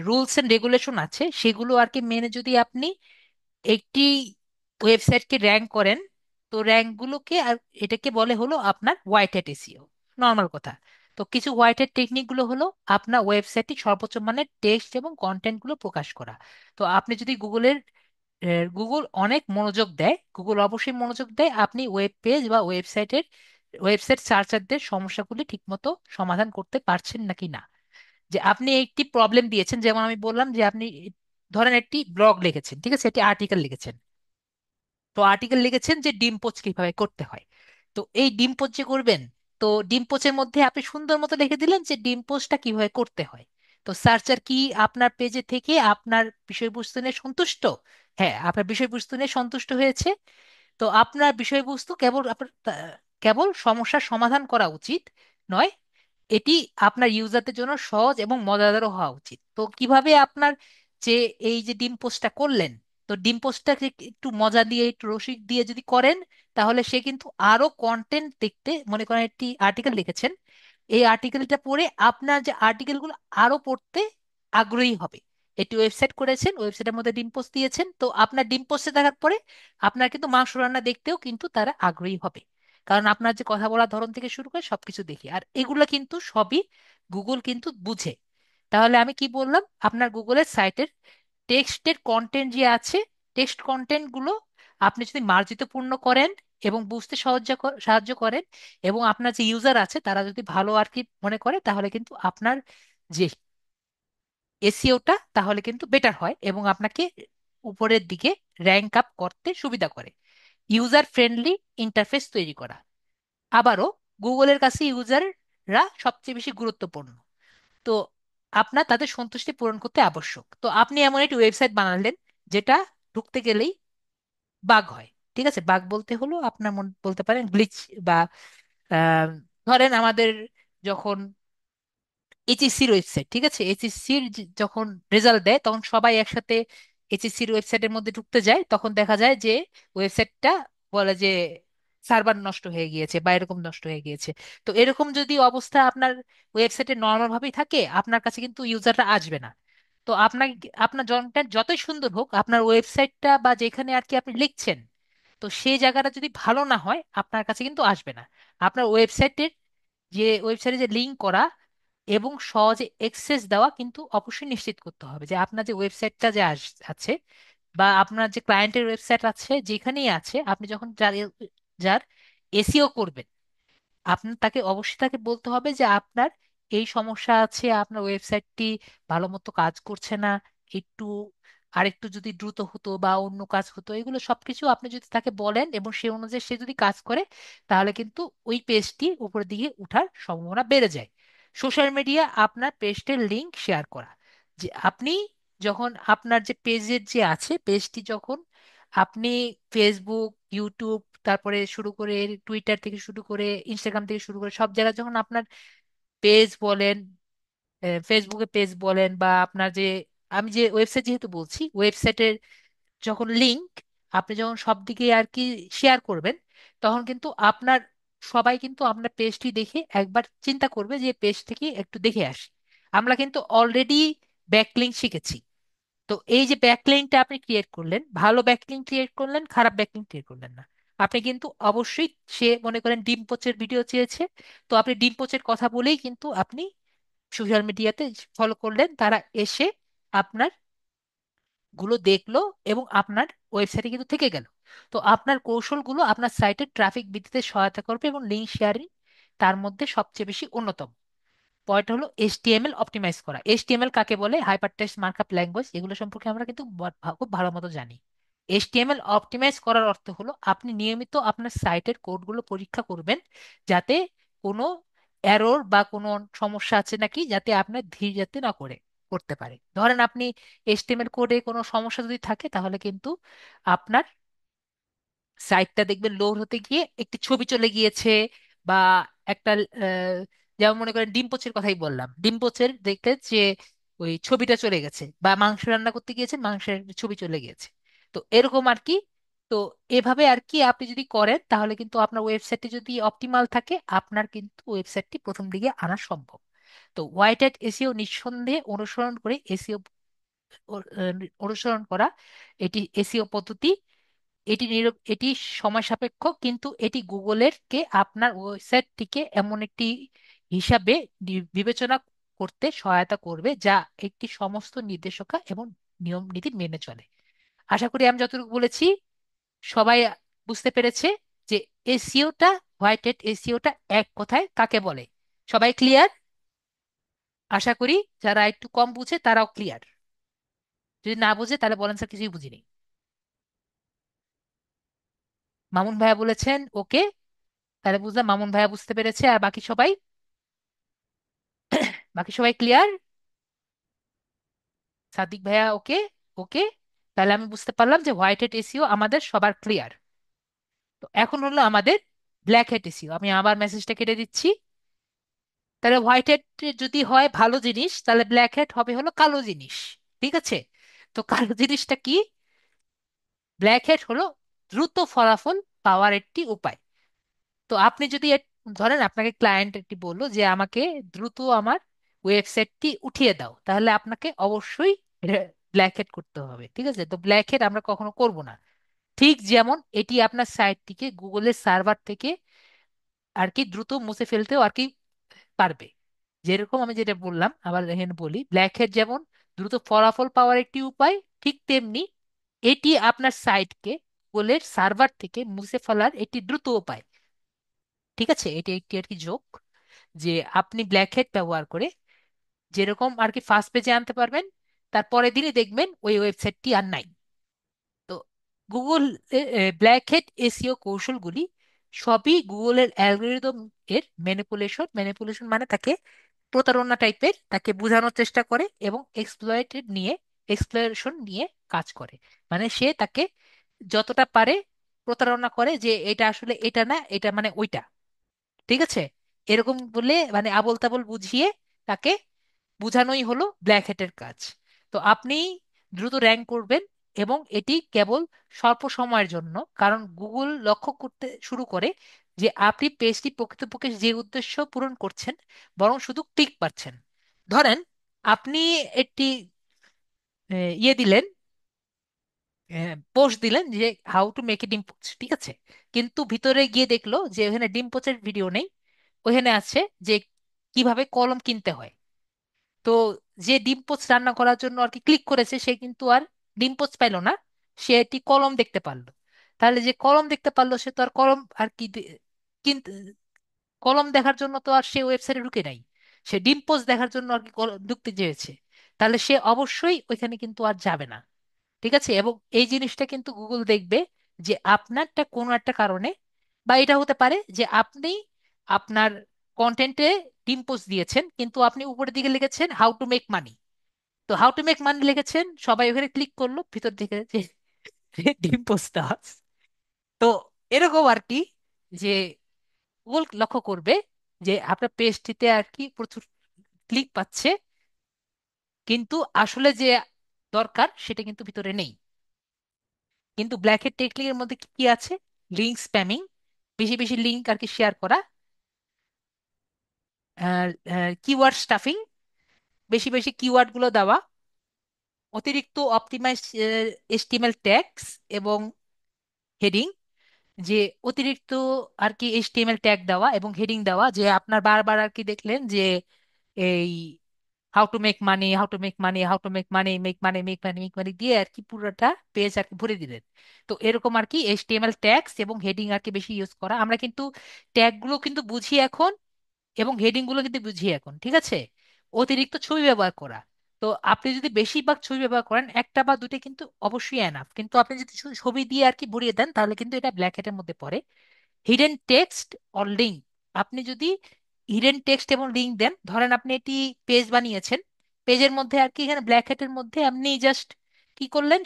রুলস এন্ড রেগুলেশন আছে সেগুলো আর কি মেনে যদি আপনি একটি ওয়েবসাইটকে র্যাঙ্ক করেন, তো র্যাঙ্কগুলোকে আর এটাকে বলে হলো আপনার হোয়াইট হ্যাট এসইও, নর্মাল কথা। তো কিছু হোয়াইট হ্যাট টেকনিক গুলো হলো আপনার ওয়েবসাইটটি সর্বোচ্চ মানের টেক্সট এবং কন্টেন্ট গুলো প্রকাশ করা। তো আপনি যদি গুগল অনেক মনোযোগ দেয়, গুগল অবশ্যই মনোযোগ দেয় আপনি ওয়েব পেজ বা ওয়েবসাইট সার্চারদের সমস্যাগুলি ঠিকমতো সমাধান করতে পারছেন নাকি না। যে আপনি একটি প্রবলেম দিয়েছেন, যেমন আমি বললাম যে আপনি ধরেন একটি ব্লগ লিখেছেন, ঠিক আছে, একটি আর্টিকেল লিখেছেন। তো আর্টিকেল লিখেছেন যে ডিম পোচ কিভাবে করতে হয়। তো এই ডিম পোচ যে করবেন, তো ডিম পোচের মধ্যে আপনি সুন্দর মতো লিখে দিলেন যে ডিম পোচটা কিভাবে করতে হয়। তো সার্চার কি আপনার পেজে থেকে আপনার বিষয়বস্তু নিয়ে সন্তুষ্ট? হ্যাঁ, আপনার বিষয়বস্তু নিয়ে সন্তুষ্ট হয়েছে। তো আপনার বিষয়বস্তু কেবল কেবল সমস্যার সমাধান করা উচিত নয়, এটি আপনার ইউজারদের জন্য সহজ এবং মজাদারও হওয়া উচিত। তো কিভাবে আপনার যে এই যে ডিম পোস্টটা করলেন, তো ডিম পোস্টটাকে একটু মজা দিয়ে একটু রসিক দিয়ে যদি করেন, তাহলে সে কিন্তু আরো কন্টেন্ট দেখতে, মনে করেন একটি আর্টিকেল লিখেছেন, এই আর্টিকেলটা পড়ে আপনার যে আর্টিকেলগুলো আরো পড়তে আগ্রহী হবে। একটি ওয়েবসাইট করেছেন, ওয়েবসাইটের মধ্যে ডিম পোস্ট দিয়েছেন, তো আপনার ডিম পোস্টে দেখার পরে আপনার কিন্তু মাংস রান্না দেখতেও কিন্তু তারা আগ্রহী হবে, কারণ আপনার যে কথা বলার ধরন থেকে শুরু করে সবকিছু দেখি। আর এগুলো কিন্তু সবই গুগল কিন্তু বুঝে। তাহলে আমি কি বললাম, আপনার গুগলের সাইটের টেক্সটের কন্টেন্ট যে আছে, টেক্সট কন্টেন্ট গুলো আপনি যদি মার্জিতপূর্ণ করেন এবং বুঝতে সাহায্য করেন, এবং আপনার যে ইউজার আছে তারা যদি ভালো আর কি মনে করে, তাহলে কিন্তু আপনার যে এসিওটা তাহলে কিন্তু বেটার হয় এবং আপনাকে উপরের দিকে র্যাঙ্ক আপ করতে সুবিধা করে। ইউজার ফ্রেন্ডলি ইন্টারফেস তৈরি করা, আবারও গুগলের কাছে ইউজাররা সবচেয়ে বেশি গুরুত্বপূর্ণ। তো আপনার তাদের সন্তুষ্টি পূরণ করতে আবশ্যক। তো আপনি এমন একটি ওয়েবসাইট বানালেন যেটা ঢুকতে গেলেই বাগ হয়। ঠিক আছে, বাগ বলতে হলো আপনার বলতে পারেন গ্লিচ, বা আহ, ধরেন আমাদের যখন এইচএসসির ওয়েবসাইট, ঠিক আছে, এইচএসসির যখন রেজাল্ট দেয় তখন সবাই একসাথে এইচএসসির ওয়েবসাইটের মধ্যে ঢুকতে যায়, তখন দেখা যায় যে ওয়েবসাইটটা বলে যে সার্ভার নষ্ট হয়ে গিয়েছে বা এরকম নষ্ট হয়ে গিয়েছে। তো এরকম যদি অবস্থা আপনার ওয়েবসাইটে নর্মাল ভাবেই থাকে, আপনার কাছে কিন্তু ইউজাররা আসবে না। তো আপনার জনটা যতই সুন্দর হোক, আপনার ওয়েবসাইটটা বা যেখানে আর কি আপনি লিখছেন, তো সেই জায়গাটা যদি ভালো না হয় আপনার কাছে কিন্তু আসবে না। আপনার ওয়েবসাইটে যে লিঙ্ক করা এবং সহজে অ্যাক্সেস দেওয়া কিন্তু অবশ্যই নিশ্চিত করতে হবে যে আপনার যে ওয়েবসাইটটা যে আছে, বা আপনার যে ক্লায়েন্টের ওয়েবসাইট আছে যেখানেই আছে, আপনি যখন যার যার এসিও করবেন, আপনার তাকে অবশ্যই তাকে বলতে হবে যে আপনার এই সমস্যা আছে, আপনার ওয়েবসাইটটি ভালো মতো কাজ করছে না, একটু আরেকটু যদি দ্রুত হতো বা অন্য কাজ হতো, এগুলো সবকিছু আপনি যদি তাকে বলেন এবং সে অনুযায়ী সে যদি কাজ করে, তাহলে কিন্তু ওই পেজটি উপরের দিকে উঠার সম্ভাবনা বেড়ে যায়। সোশ্যাল মিডিয়া আপনার পেজটির লিংক শেয়ার করা, যে আপনি যখন আপনার যে পেজের যে আছে পেজটি যখন আপনি ফেসবুক, ইউটিউব, তারপরে শুরু করে টুইটার থেকে শুরু করে ইনস্টাগ্রাম থেকে শুরু করে সব জায়গায় যখন আপনার পেজ বলেন, ফেসবুকে পেজ বলেন, বা আপনার যে, আমি যে ওয়েবসাইট যেহেতু বলছি, ওয়েবসাইটের যখন লিংক আপনি যখন সব দিকে আর কি শেয়ার করবেন, তখন কিন্তু সবাই কিন্তু আপনার পেজটি দেখে একবার চিন্তা করবে যে পেজ থেকে একটু দেখে আসি। আমরা কিন্তু অলরেডি ব্যাকলিংক শিখেছি। তো এই যে ব্যাকলিংকটা আপনি ক্রিয়েট করলেন, ভালো ব্যাকলিংক ক্রিয়েট করলেন, খারাপ ব্যাকলিংক ক্রিয়েট করলেন না, আপনি কিন্তু অবশ্যই, সে মনে করেন ডিম পোচের ভিডিও চেয়েছে, তো আপনি ডিম পোচের কথা বলেই কিন্তু আপনি সোশ্যাল মিডিয়াতে ফলো করলেন, তারা এসে আপনার গুলো দেখলো এবং আপনার ওয়েবসাইটে কিন্তু থেকে গেল। তো আপনার কৌশলগুলো আপনার সাইটে ট্রাফিক বৃদ্ধিতে সহায়তা করবে এবং লিঙ্ক শেয়ারিং তার মধ্যে সবচেয়ে বেশি অন্যতম। পয়েন্ট হলো এইচটিএমএল অপটিমাইজ করা। এইচটিএমএল কাকে বলে? হাইপার টেক্সট মার্কআপ ল্যাঙ্গুয়েজ, এগুলো সম্পর্কে আমরা কিন্তু খুব ভালো মতো জানি। এইচটিএমএল অপটিমাইজ করার অর্থ হলো আপনি নিয়মিত আপনার সাইটের কোডগুলো পরীক্ষা করবেন, যাতে কোনো এরর বা কোনো সমস্যা আছে নাকি, যাতে আপনার ধীর যাতে না করতে পারে। ধরেন আপনি এইচটিএমএল কোডে কোনো সমস্যা যদি থাকে, তাহলে কিন্তু আপনার সাইটটা দেখবেন লোড হতে গিয়ে একটি ছবি চলে গিয়েছে, বা একটা আহ, যেমন মনে করেন ডিম পোচের কথাই বললাম, ডিম পোচের দেখতে যে ওই ছবিটা চলে গেছে, বা মাংস রান্না করতে গিয়েছেন মাংসের একটা ছবি চলে গিয়েছে। তো এরকম আর কি। তো এভাবে আর কি আপনি যদি করেন তাহলে কিন্তু আপনার ওয়েবসাইটটি যদি অপটিমাল থাকে, আপনার কিন্তু ওয়েবসাইটটি প্রথম দিকে আনা সম্ভব। তো হোয়াইট হ্যাট এসিও নিঃসন্দেহে অনুসরণ করে এসিও অনুসরণ করা, এটি এসিও পদ্ধতি। এটি সময় সাপেক্ষ, কিন্তু এটি গুগলের কে আপনার ওয়েবসাইটটিকে এমন একটি হিসাবে বিবেচনা করতে সহায়তা করবে যা একটি সমস্ত নির্দেশিকা এবং নিয়ম নীতি মেনে চলে। আশা করি আমি যতটুকু বলেছি সবাই বুঝতে পেরেছে যে এসিওটা, হোয়াইট হ্যাট এসিওটা এক কথায় কাকে বলে। সবাই ক্লিয়ার? আশা করি যারা একটু কম বুঝে তারাও ক্লিয়ার। যদি না বুঝে তাহলে বলেন স্যার কিছুই বুঝিনি। মামুন ভাইয়া বলেছেন ওকে, তাহলে বুঝলাম মামুন ভাইয়া বুঝতে পেরেছে। আর বাকি সবাই, বাকি সবাই ক্লিয়ার? সাদিক ভাইয়া ওকে? ওকে, তাহলে আমি বুঝতে পারলাম যে হোয়াইট হেড এসিও আমাদের সবার ক্লিয়ার। তো এখন হলো আমাদের ব্ল্যাক হেড এসিও। আমি আবার মেসেজটা কেটে দিচ্ছি। তাহলে হোয়াইট হেড যদি হয় ভালো জিনিস, তাহলে ব্ল্যাক হেড হবে হলো কালো জিনিস। ঠিক আছে? তো কালো জিনিসটা কি? ব্ল্যাক হেড হলো দ্রুত ফলাফল পাওয়ার একটি উপায়। তো আপনি যদি ধরেন আপনাকে ক্লায়েন্ট একটি বললো যে আমাকে দ্রুত আমার ওয়েবসাইটটি উঠিয়ে দাও, তাহলে আপনাকে অবশ্যই ব্ল্যাক হেড করতে হবে। ঠিক আছে? তো ব্ল্যাক হেড আমরা কখনো করব না। ঠিক যেমন এটি আপনার সাইটটিকে গুগলের সার্ভার থেকে আর কি দ্রুত মুছে ফেলতেও আর কি পারবে। যেরকম আমি যেটা বললাম আবার এখানে বলি, ব্ল্যাক হেড যেমন দ্রুত ফলাফল পাওয়ার একটি উপায়, ঠিক তেমনি এটি আপনার সাইটকে গুগলের সার্ভার থেকে মুছে ফেলার একটি দ্রুত উপায়। ঠিক আছে? এটি একটি আর কি যোগ, যে আপনি ব্ল্যাক হেড ব্যবহার করে যেরকম আর কি ফার্স্ট পেজে আনতে পারবেন, তার পরের দিনই দেখবেন ওই ওয়েবসাইটটি আর নাই। তো গুগল ব্ল্যাক হেড এসিও কৌশলগুলি সবই গুগলের অ্যালগোরিদম এর ম্যানিপুলেশন, ম্যানিপুলেশন মানে তাকে প্রতারণা টাইপের, তাকে বোঝানোর চেষ্টা করে এবং এক্সপ্লয়েটেড নিয়ে, এক্সপ্লয়েশন নিয়ে কাজ করে। মানে সে তাকে যতটা পারে প্রতারণা করে যে এটা আসলে এটা না, এটা মানে ওইটা। ঠিক আছে? এরকম বলে মানে আবোল তাবোল বুঝিয়ে তাকে বোঝানোই হলো ব্ল্যাক হ্যাটের কাজ। তো আপনি দ্রুত র্যাঙ্ক করবেন, এবং এটি কেবল স্বল্প সময়ের জন্য, কারণ গুগল লক্ষ্য করতে শুরু করে যে আপনি পেজটি প্রকৃতপক্ষে যে উদ্দেশ্য পূরণ করছেন বরং শুধু ক্লিক পাচ্ছেন। ধরেন আপনি একটি ইয়ে দিলেন, পোস্ট দিলেন যে হাউ টু মেক এ ডিম পোচ, ঠিক আছে? কিন্তু ভিতরে গিয়ে দেখলো যে ওখানে ডিম পোচের ভিডিও নেই, ওখানে আছে যে কিভাবে কলম কিনতে হয়। তো যে ডিম পোচ রান্না করার জন্য আর কি ক্লিক করেছে সে কিন্তু আর ডিম পোচ পাইলো না, সে একটি কলম দেখতে পারলো। তাহলে যে কলম দেখতে পারলো সে তো আর কলম আর কি কিন্তু কলম দেখার জন্য তো আর সে ওয়েবসাইটে ঢুকে নাই, সে ডিম পোচ দেখার জন্য আর কি ঢুকতে চেয়েছে। তাহলে সে অবশ্যই ওইখানে কিন্তু আর যাবে না। ঠিক আছে? এবং এই জিনিসটা কিন্তু গুগল দেখবে যে আপনারটা কোনো একটা কারণে, বা এটা হতে পারে যে আপনি আপনার কন্টেন্টে ডিম পোস্ট দিয়েছেন কিন্তু আপনি উপরের দিকে লিখেছেন হাউ টু মেক মানি। তো হাউ টু মেক মানি লিখেছেন, সবাই ওখানে ক্লিক করলো, ভিতর দিকে যে ডিম পোস্টটা আছে। তো এরকম আর কি, যে গুগল লক্ষ্য করবে যে আপনার পেজটিতে আর কি প্রচুর ক্লিক পাচ্ছে, কিন্তু আসলে যে দরকার সেটা কিন্তু ভিতরে নেই। কিন্তু ব্ল্যাক হেড টেকনিকের মধ্যে কি কি আছে? লিঙ্ক স্প্যামিং, বেশি বেশি লিঙ্ক আর কি শেয়ার করা, কিওয়ার্ড স্টাফিং, বেশি বেশি কিওয়ার্ড গুলো দেওয়া, অতিরিক্ত অপটিমাইজ এসটিএমএল ট্যাগস এবং হেডিং, যে অতিরিক্ত আর কি এইচটিএমএল ট্যাগ দেওয়া এবং হেডিং দেওয়া, যে আপনার বারবার আর কি দেখলেন যে এই how to make money, how to make money, how to make money, make money, make money, make money দিয়ে আর কি পুরোটা পেজ আর কি ভরে দিলেন। তো এরকম আর কি এইচটিএমএল ট্যাগস এবং হেডিং আর কি বেশি ইউজ করা। আমরা কিন্তু ট্যাগ গুলো কিন্তু বুঝি এখন, এবং হেডিং গুলো কিন্তু বুঝি এখন। ঠিক আছে? অতিরিক্ত ছবি ব্যবহার করা, তো আপনি যদি বেশিরভাগ ছবি ব্যবহার করেন, একটা বা দুটো কিন্তু অবশ্যই এনাফ, কিন্তু আপনি যদি শুধু ছবি দিয়ে আর কি ভরিয়ে দেন তাহলে কিন্তু এটা ব্ল্যাক হেটের মধ্যে পড়ে। হিডেন টেক্সট অর লিঙ্ক, আপনি যদি হিডেন টেক্সট এবং লিঙ্ক দেন, ধরেন আপনি এটি পেজ বানিয়েছেন, পেজের মধ্যে আর কি এখানে ব্ল্যাক হেটের মধ্যে আপনি জাস্ট কি করলেন,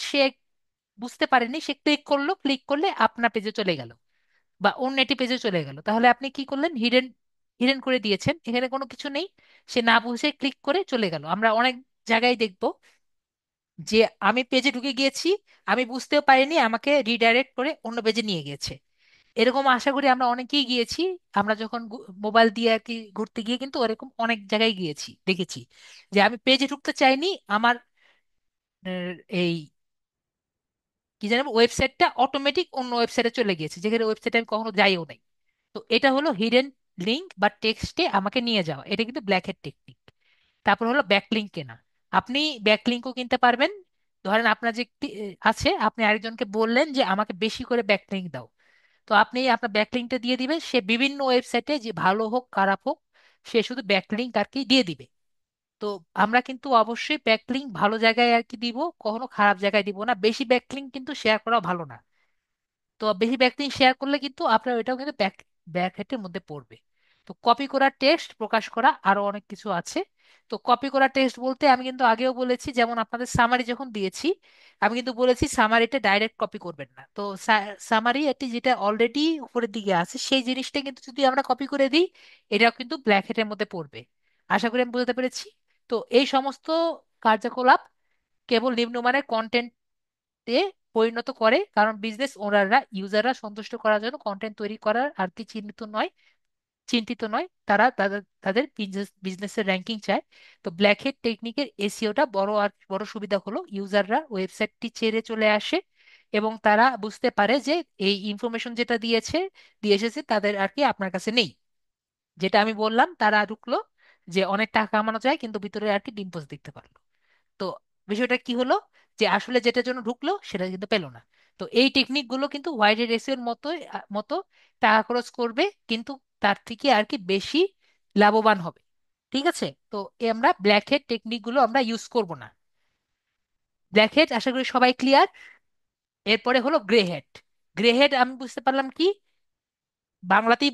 বুঝতে পারেনি, সে ক্লিক করলো, ক্লিক করলে আপনার পেজে চলে গেল বা অন্য একটি পেজে চলে গেল, তাহলে আপনি কি করলেন? হিডেন হিডেন করে দিয়েছেন, এখানে কোনো কিছু নেই, সে না বুঝে ক্লিক করে চলে গেল। আমরা অনেক জায়গায় দেখবো যে আমি পেজে ঢুকে গিয়েছি, আমি বুঝতেও পারিনি, আমাকে রিডাইরেক্ট করে অন্য পেজে নিয়ে গেছে। এরকম আশা করি আমরা অনেকেই গিয়েছি। আমরা যখন মোবাইল দিয়ে আর কি ঘুরতে গিয়ে কিন্তু এরকম অনেক জায়গায় গিয়েছি, দেখেছি যে আমি পেজে ঢুকতে চাইনি, আমার এই কি জানেন ওয়েবসাইটটা অটোমেটিক অন্য ওয়েবসাইটে চলে গিয়েছে, যেখানে ওয়েবসাইটে আমি কখনো যাইও নাই। তো এটা হলো হিডেন লিঙ্ক বা টেক্সটে আমাকে নিয়ে যাওয়া, এটা কিন্তু ব্ল্যাক হেড টেকনিক। তারপর হলো ব্যাকলিঙ্ক কেনা। আপনি ব্যাকলিঙ্কও কিনতে পারবেন। ধরেন আপনার যে একটি আছে, আপনি আরেকজনকে বললেন যে আমাকে বেশি করে ব্যাকলিঙ্ক দাও, তো আপনি আপনার ব্যাকলিঙ্কটা দিয়ে দিবেন, সে বিভিন্ন ওয়েবসাইটে যে ভালো হোক খারাপ হোক, সে শুধু ব্যাকলিঙ্ক আর কি দিয়ে দিবে। তো আমরা কিন্তু অবশ্যই ব্যাকলিঙ্ক ভালো জায়গায় আর কি দিব, কখনো খারাপ জায়গায় দিব না। বেশি ব্যাকলিঙ্ক কিন্তু শেয়ার করা ভালো না। তো বেশি ব্যাকলিঙ্ক শেয়ার করলে কিন্তু আপনার ওইটাও কিন্তু ব্যাক হেটের মধ্যে পড়বে। তো কপি করা টেক্সট প্রকাশ করা আরো অনেক কিছু আছে। তো কপি করা টেক্সট বলতে আমি কিন্তু আগেও বলেছি, যেমন আপনাদের সামারি যখন দিয়েছি, আমি কিন্তু বলেছি সামারিটা ডাইরেক্ট কপি করবেন না। তো সামারি এটি যেটা অলরেডি উপরের দিকে আছে, সেই জিনিসটা কিন্তু যদি আমরা কপি করে দিই, এটাও কিন্তু ব্ল্যাক হেটের মধ্যে পড়বে। আশা করি আমি বুঝতে পেরেছি। তো এই সমস্ত কার্যকলাপ কেবল নিম্নমানের কন্টেন্ট এ পরিণত করে, কারণ বিজনেস ওনাররা ইউজাররা সন্তুষ্ট করার জন্য কন্টেন্ট তৈরি করার আর কি চিন্তিত নয়, তারা তাদের তাদের বিজনেসের র্যাঙ্কিং চায়। তো ব্ল্যাক হেড টেকনিকের এসিওটা বড় সুবিধা হলো ইউজাররা ওয়েবসাইটটি ছেড়ে চলে আসে এবং তারা বুঝতে পারে যে এই ইনফরমেশন যেটা দিয়ে এসেছে তাদের আর কি আপনার কাছে নেই। যেটা আমি বললাম, তারা ঢুকলো যে অনেক টাকা কামানো যায়, কিন্তু ভিতরে আর কি ডিম পোস্ট দেখতে পারলো। তো বিষয়টা কি হলো, যে আসলে যেটার জন্য ঢুকলো সেটা কিন্তু পেলো না। তো এই টেকনিক গুলো কিন্তু ওয়াইড রেসিওর মতো টাকা খরচ করবে, কিন্তু তার থেকে আর কি বেশি লাভবান হবে। ঠিক আছে? তো আমরা ব্ল্যাক হেড টেকনিক গুলো আমরা ইউজ করব না। ব্ল্যাক হেড আশা করি সবাই ক্লিয়ার। এরপরে হলো গ্রে হেড। গ্রে হেড আমি বুঝতে পারলাম কি, বাংলাতেই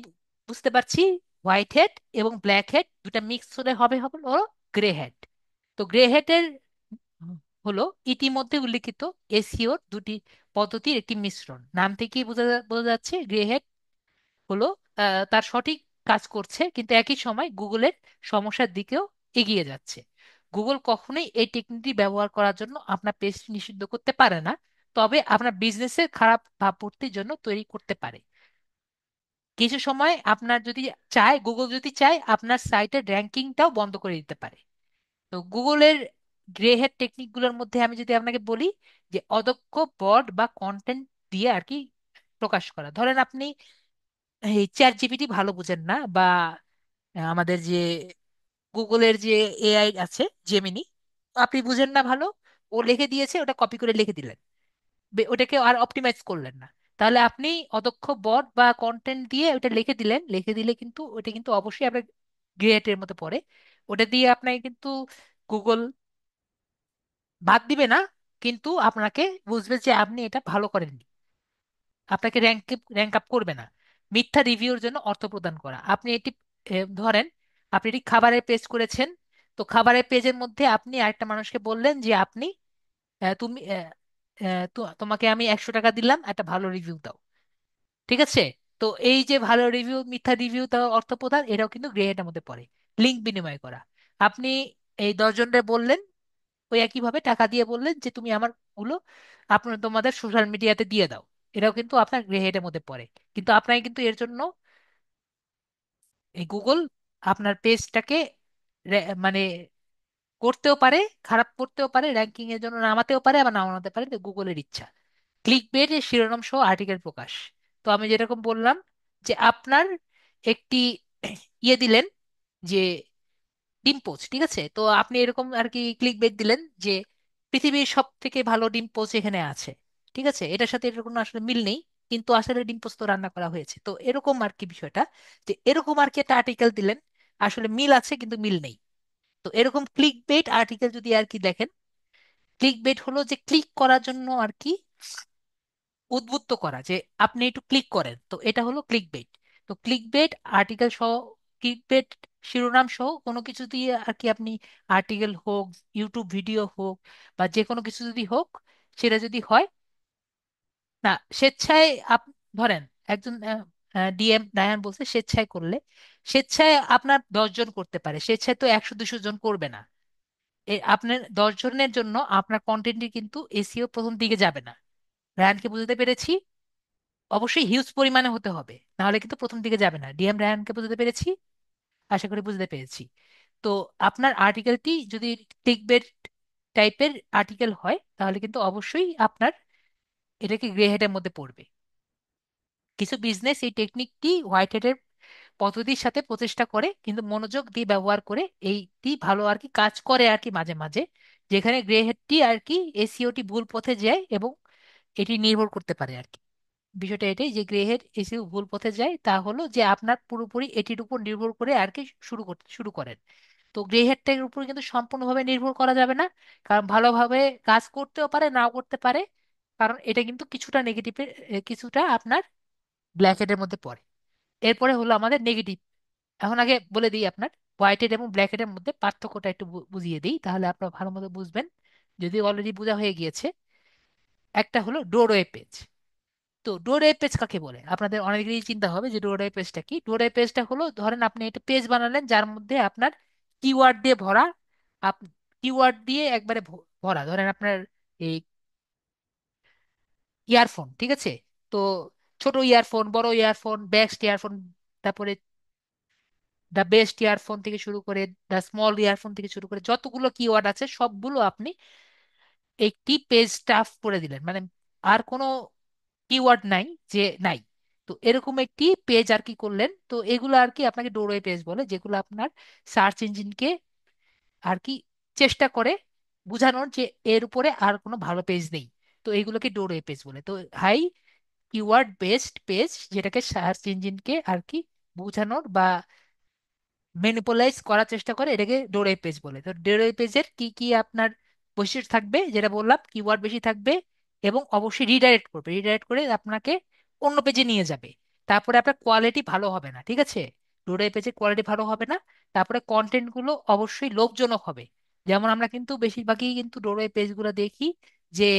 বুঝতে পারছি, হোয়াইট হেড এবং ব্ল্যাক হেড দুটা মিক্স হলে হবে হবে হলো গ্রে হেড। তো গ্রে হেডের হলো ইতিমধ্যে উল্লিখিত এসইওর দুটি পদ্ধতির একটি মিশ্রণ। নাম থেকেই বোঝা যাচ্ছে গ্রে হেড হলো তার সঠিক কাজ করছে, কিন্তু একই সময় গুগলের সমস্যার দিকেও এগিয়ে যাচ্ছে। গুগল কখনোই এই টেকনিকটি ব্যবহার করার জন্য আপনার পেজটি নিষিদ্ধ করতে পারে না, তবে আপনার বিজনেসের খারাপ ভাবমূর্তির জন্য তৈরি করতে পারে। কিছু সময় আপনার যদি চায়, গুগল যদি চায়, আপনার সাইটের র্যাঙ্কিংটাও বন্ধ করে দিতে পারে। তো গুগলের গ্রে হেড টেকনিক গুলোর মধ্যে আমি যদি আপনাকে বলি, যে অদক্ষ বট বা কন্টেন্ট দিয়ে আর কি প্রকাশ করা। ধরেন আপনি এই চ্যাট জিপিটি ভালো বুঝেন না, বা আমাদের যে গুগলের যে এআই আছে জেমিনি, আপনি বুঝেন না ভালো, ও লিখে দিয়েছে, ওটা কপি করে লিখে দিলেন, ওটাকে আর অপটিমাইজ করলেন না। তাহলে আপনি অদক্ষ বট বা কন্টেন্ট দিয়ে ওটা লিখে দিলেন, লিখে দিলে কিন্তু ওটা কিন্তু অবশ্যই আপনার গ্রেটের মধ্যে পড়ে। ওটা দিয়ে আপনাকে কিন্তু গুগল বাদ দিবে না, কিন্তু আপনাকে বুঝবে যে আপনি এটা ভালো করেননি, আপনাকে র্যাঙ্ক আপ করবে না। মিথ্যা রিভিউর জন্য অর্থ প্রদান করা। আপনি এটি ধরেন আপনি এটি খাবারের পেজ করেছেন, তো খাবারের পেজের মধ্যে আপনি আরেকটা মানুষকে বললেন যে আপনি তুমি তোমাকে আমি 100 টাকা দিলাম, একটা ভালো রিভিউ দাও। ঠিক আছে? তো এই যে ভালো রিভিউ মিথ্যা রিভিউ দেওয়া অর্থ প্রদান, এটাও কিন্তু গ্রে হেডের মধ্যে পড়ে। লিঙ্ক বিনিময় করা। আপনি এই 10 জনের বললেন, ওই একইভাবে টাকা দিয়ে বললেন যে তুমি আমার গুলো আপনার তোমাদের সোশ্যাল মিডিয়াতে দিয়ে দাও, এটাও কিন্তু আপনার গ্রে হেডের মধ্যে পড়ে। কিন্তু আপনাকে কিন্তু এর জন্য এই গুগল আপনার পেজটাকে মানে করতেও পারে, খারাপ করতেও পারে, র্যাঙ্কিং এর জন্য নামাতেও পারে, আবার নামাতে পারে, তো গুগলের ইচ্ছা। ক্লিক বেট এর শিরোনাম সহ আর্টিকেল প্রকাশ। তো আমি যেরকম বললাম যে আপনার একটি ইয়ে দিলেন, যে ডিম পোচ, ঠিক আছে, তো আপনি এরকম আর কি ক্লিক বেট দিলেন যে পৃথিবীর সব থেকে ভালো ডিম পোচ এখানে আছে। ঠিক আছে, এটার সাথে এটার কোনো আসলে মিল নেই, কিন্তু আসলে ডিম পোচ তো রান্না করা হয়েছে। তো এরকম আর কি বিষয়টা, যে এরকম আর কি একটা আর্টিকেল দিলেন, আসলে মিল আছে কিন্তু মিল নেই। তো এরকম ক্লিক বেট আর্টিকেল যদি আর কি দেখেন, ক্লিক বেট হলো যে ক্লিক করার জন্য আর কি উদ্বুদ্ধ করা, যে আপনি একটু ক্লিক করেন, তো এটা হলো ক্লিক বেট। তো ক্লিক বেট আর্টিকেল সহ, ক্লিক বেট শিরোনাম সহ কোনো কিছু দিয়ে আর কি আপনি আর্টিকেল হোক, ইউটিউব ভিডিও হোক, বা যে কোনো কিছু যদি হোক, সেটা যদি হয়, না, স্বেচ্ছায় ধরেন একজন ডিএম রায়হান বলছে স্বেচ্ছায় করলে, স্বেচ্ছায় আপনার 10 জন করতে পারে, স্বেচ্ছায় তো 100 200 জন করবে না। আপনার 10 জনের জন্য আপনার কন্টেন্টটি কিন্তু এসিও প্রথম দিকে যাবে না। রায়হানকে বুঝতে পেরেছি। অবশ্যই হিউজ পরিমাণে হতে হবে, নাহলে কিন্তু প্রথম দিকে যাবে না। ডিএম রায়হানকে বুঝতে পেরেছি, আশা করি বুঝতে পেরেছি। তো আপনার আর্টিকেলটি যদি ক্লিকবেট টাইপের আর্টিকেল হয়, তাহলে কিন্তু অবশ্যই আপনার এটাকে গ্রে হেডের মধ্যে পড়বে। কিছু বিজনেস এই টেকনিকটি হোয়াইট হেডের পদ্ধতির সাথে প্রচেষ্টা করে, কিন্তু মনোযোগ দিয়ে ব্যবহার করে এইটি ভালো আর কি কাজ করে আর কি মাঝে মাঝে। যেখানে গ্রে হেডটি আর কি এসিওটি ভুল পথে যায় এবং এটি নির্ভর করতে পারে আর কি। বিষয়টা এটাই যে গ্রে হেড এসিও ভুল পথে যায়, তা হলো যে আপনার পুরোপুরি এটির উপর নির্ভর করে আর কি শুরু করেন। তো গ্রে হেডটার উপর কিন্তু সম্পূর্ণভাবে নির্ভর করা যাবে না, কারণ ভালোভাবে কাজ করতেও পারে নাও করতে পারে। কারণ এটা কিন্তু কিছুটা নেগেটিভের, কিছুটা আপনার ব্ল্যাক হেডের মধ্যে পড়ে। এরপরে হলো আমাদের নেগেটিভ। এখন আগে বলে দিই আপনার হোয়াইট হেড এবং ব্ল্যাক হেডের মধ্যে পার্থক্যটা একটু বুঝিয়ে দিই, তাহলে আপনারা ভালো মতো বুঝবেন, যদি অলরেডি বোঝা হয়ে গিয়েছে। একটা হলো ডোরওয়ে পেজ। তো ডোরওয়ে পেজ কাকে বলে আপনাদের অনেকেরই চিন্তা হবে যে ডোরওয়ে পেজটা কি। ডোরওয়ে পেজটা হলো, ধরেন আপনি একটা পেজ বানালেন যার মধ্যে আপনার কিওয়ার্ড দিয়ে ভরা, আপ কিওয়ার্ড দিয়ে একবারে ভরা। ধরেন আপনার এই ইয়ারফোন, ঠিক আছে? তো ছোট ইয়ারফোন, বড় ইয়ারফোন, বেস্ট ইয়ারফোন, তারপরে দ্য বেস্ট ইয়ারফোন থেকে শুরু করে দ্য স্মল ইয়ারফোন থেকে শুরু করে যতগুলো কিওয়ার্ড আছে সবগুলো আপনি একটি পেজ স্টাফ করে দিলেন, মানে আর কোনো কিওয়ার্ড নাই যে নাই। তো এরকম একটি পেজ আর কি করলেন। তো এগুলো আর কি আপনাকে ডোরওয়ে পেজ বলে, যেগুলো আপনার সার্চ ইঞ্জিনকে আর কি চেষ্টা করে বোঝানোর যে এর উপরে আর কোনো ভালো পেজ নেই। তো এইগুলোকে ডোরওয়ে পেজ বলে। তো হাই কিওয়ার্ড বেসড পেজ, যেটাকে সার্চ ইঞ্জিনকে আর কি বোঝানোর বা ম্যানিপুলাইজ করার চেষ্টা করে, এটাকে ডোরে পেজ বলে। তো ডোরে পেজের কি কি আপনার বৈশিষ্ট্য থাকবে, যেটা বললাম কিওয়ার্ড বেশি থাকবে, এবং অবশ্যই রিডাইরেক্ট করবে, রিডাইরেক্ট করে আপনাকে অন্য পেজে নিয়ে যাবে। তারপরে আপনার কোয়ালিটি ভালো হবে না, ঠিক আছে? ডোরে পেজের কোয়ালিটি ভালো হবে না। তারপরে কন্টেন্ট গুলো অবশ্যই লোভজনক হবে। যেমন আমরা কিন্তু বেশিরভাগই কিন্তু ডোরে পেজগুলো দেখি যে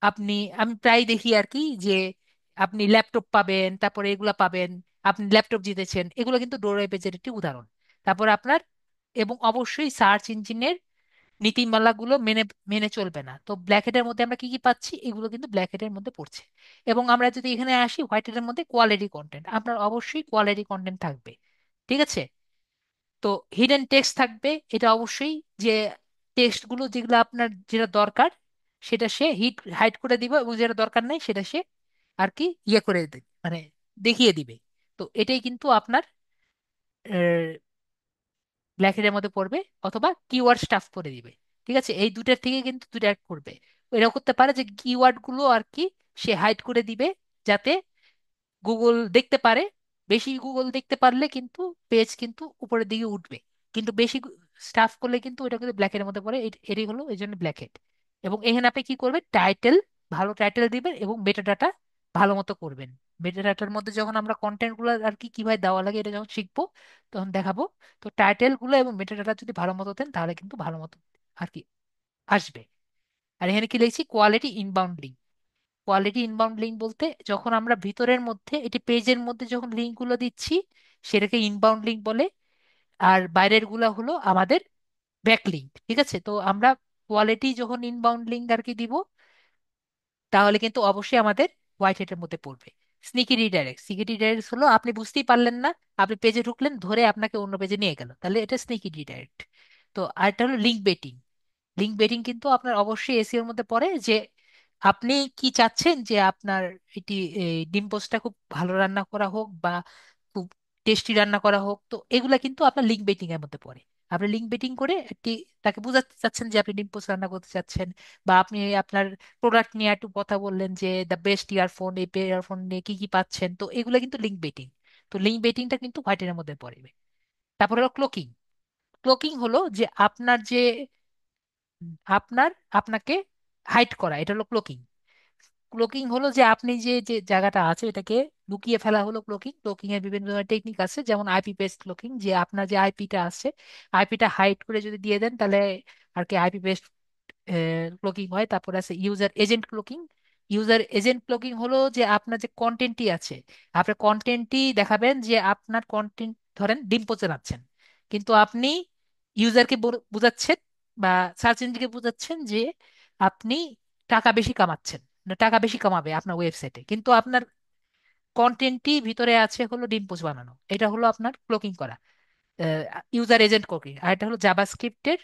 আপনি, আমি প্রায় দেখি আর কি যে আপনি ল্যাপটপ পাবেন, তারপরে এগুলা পাবেন, আপনি ল্যাপটপ জিতেছেন, এগুলো কিন্তু ডোরে পেজের একটি উদাহরণ। তারপর আপনার, এবং অবশ্যই সার্চ ইঞ্জিনের নীতিমালাগুলো মেনে মেনে চলবে না। তো ব্ল্যাক হেডের মধ্যে আমরা কি কি পাচ্ছি, এগুলো কিন্তু ব্ল্যাক হেডের মধ্যে পড়ছে। এবং আমরা যদি এখানে আসি হোয়াইট হেডের মধ্যে, কোয়ালিটি কন্টেন্ট, আপনার অবশ্যই কোয়ালিটি কন্টেন্ট থাকবে, ঠিক আছে? তো হিডেন টেক্সট থাকবে, এটা অবশ্যই যে টেক্সটগুলো যেগুলো আপনার যেটা দরকার সেটা সে হাইড করে দিবে, এবং যেটা দরকার নাই সেটা সে আর কি ইয়ে করে মানে দেখিয়ে দিবে। তো এটাই কিন্তু আপনার ব্ল্যাকের মধ্যে পড়বে, অথবা কিওয়ার্ড স্টাফ করে দিবে। ঠিক আছে, এই দুটার থেকে কিন্তু দুটা এক করবে। এরকম করতে পারে যে কিওয়ার্ড গুলো আর কি সে হাইড করে দিবে, যাতে গুগল দেখতে পারে। বেশি গুগল দেখতে পারলে কিন্তু পেজ কিন্তু উপরের দিকে উঠবে, কিন্তু বেশি স্টাফ করলে কিন্তু ওটা কিন্তু ব্ল্যাকের মধ্যে পড়ে। এটাই হলো এই জন্য ব্ল্যাকেট। এবং এখানে আপনি কি করবেন, টাইটেল, ভালো টাইটেল দিবেন এবং মেটা ডাটা ভালো মতো করবেন। মেটা ডাটার মধ্যে যখন আমরা কন্টেন্ট গুলো আর কি কিভাবে দেওয়া লাগে এটা যখন শিখবো তখন দেখাবো। তো টাইটেল গুলো এবং মেটা ডাটা যদি ভালো মতো দেন তাহলে কিন্তু ভালো মতো আর কি আসবে। আর এখানে কি লিখছি, quality inbound link. Quality inbound link বলতে যখন আমরা ভিতরের মধ্যে এটি পেজের মধ্যে যখন লিঙ্ক গুলো দিচ্ছি সেটাকে ইনবাউন্ড লিঙ্ক বলে। আর বাইরের গুলা হলো আমাদের ব্যাক লিঙ্ক, ঠিক আছে? তো আমরা কোয়ালিটি যখন ইনবাউন্ড লিঙ্ক আর কি দিব, তাহলে কিন্তু অবশ্যই আমাদের হোয়াইট হেডের মধ্যে পড়বে। স্নিকি রিডাইরেক্ট, স্নিকি রিডাইরেক্ট হলো আপনি বুঝতেই পারলেন না, আপনি পেজে ঢুকলেন ধরে আপনাকে অন্য পেজে নিয়ে গেল, তাহলে এটা স্নিকি রিডাইরেক্ট। তো আরেকটা হলো লিঙ্ক বেটিং। লিঙ্ক বেটিং কিন্তু আপনার অবশ্যই এসিওর মধ্যে পড়ে, যে আপনি কি চাচ্ছেন যে আপনার এটি এই ডিম পোস্টটা খুব ভালো রান্না করা হোক বা খুব টেস্টি রান্না করা হোক, তো এগুলা কিন্তু আপনার লিঙ্ক বেটিং এর মধ্যে পড়ে। আপনি লিঙ্ক বেটিং করে একটি তাকে বোঝাতে চাচ্ছেন যে আপনি ডিম পোস্ট রান্না করতে চাচ্ছেন, বা আপনি আপনার প্রোডাক্ট নিয়ে একটু কথা বললেন যে দ্য বেস্ট ইয়ারফোন, এই ইয়ারফোন নিয়ে কি কি পাচ্ছেন, তো এগুলো কিন্তু লিঙ্ক বেটিং। তো লিঙ্ক বেটিংটা কিন্তু হোয়াইটের মধ্যে পড়বে। তারপরে হলো ক্লোকিং। ক্লোকিং হলো যে আপনার যে আপনার আপনাকে হাইড করা, এটা হলো ক্লোকিং। ক্লোকিং হলো যে আপনি যে যে জায়গাটা আছে এটাকে লুকিয়ে ফেলা হলো ক্লোকিং। ক্লোকিং এর বিভিন্ন ধরনের টেকনিক আছে, যেমন আইপি বেসড ক্লোকিং, যে আপনার যে আইপিটা আছে আইপিটা হাইড করে যদি দিয়ে দেন তাহলে আর কি আইপি বেসড ক্লোকিং হয়। তারপর আছে user agent cloaking, user agent blocking হলো যে আপনার যে কন্টেন্টটি আছে, আপনার কন্টেন্টটি দেখাবেন যে আপনার কন্টেন্ট, ধরেন ডিম পচে রাখছেন, কিন্তু আপনি ইউজারকে বোঝাচ্ছেন বা সার্চ ইঞ্জিনকে বোঝাচ্ছেন যে আপনি টাকা বেশি কামাচ্ছেন, না টাকা বেশি কামাবে আপনার ওয়েবসাইটে, কিন্তু আপনার কন্টেন্টটি ভিতরে আছে হলো ডিম পোচ বানানো। এটা হলো আপনার ক্লোকিং করা, ইউজার এজেন্ট ক্লোকিং। আর এটা হলো জাভাস্ক্রিপ্টের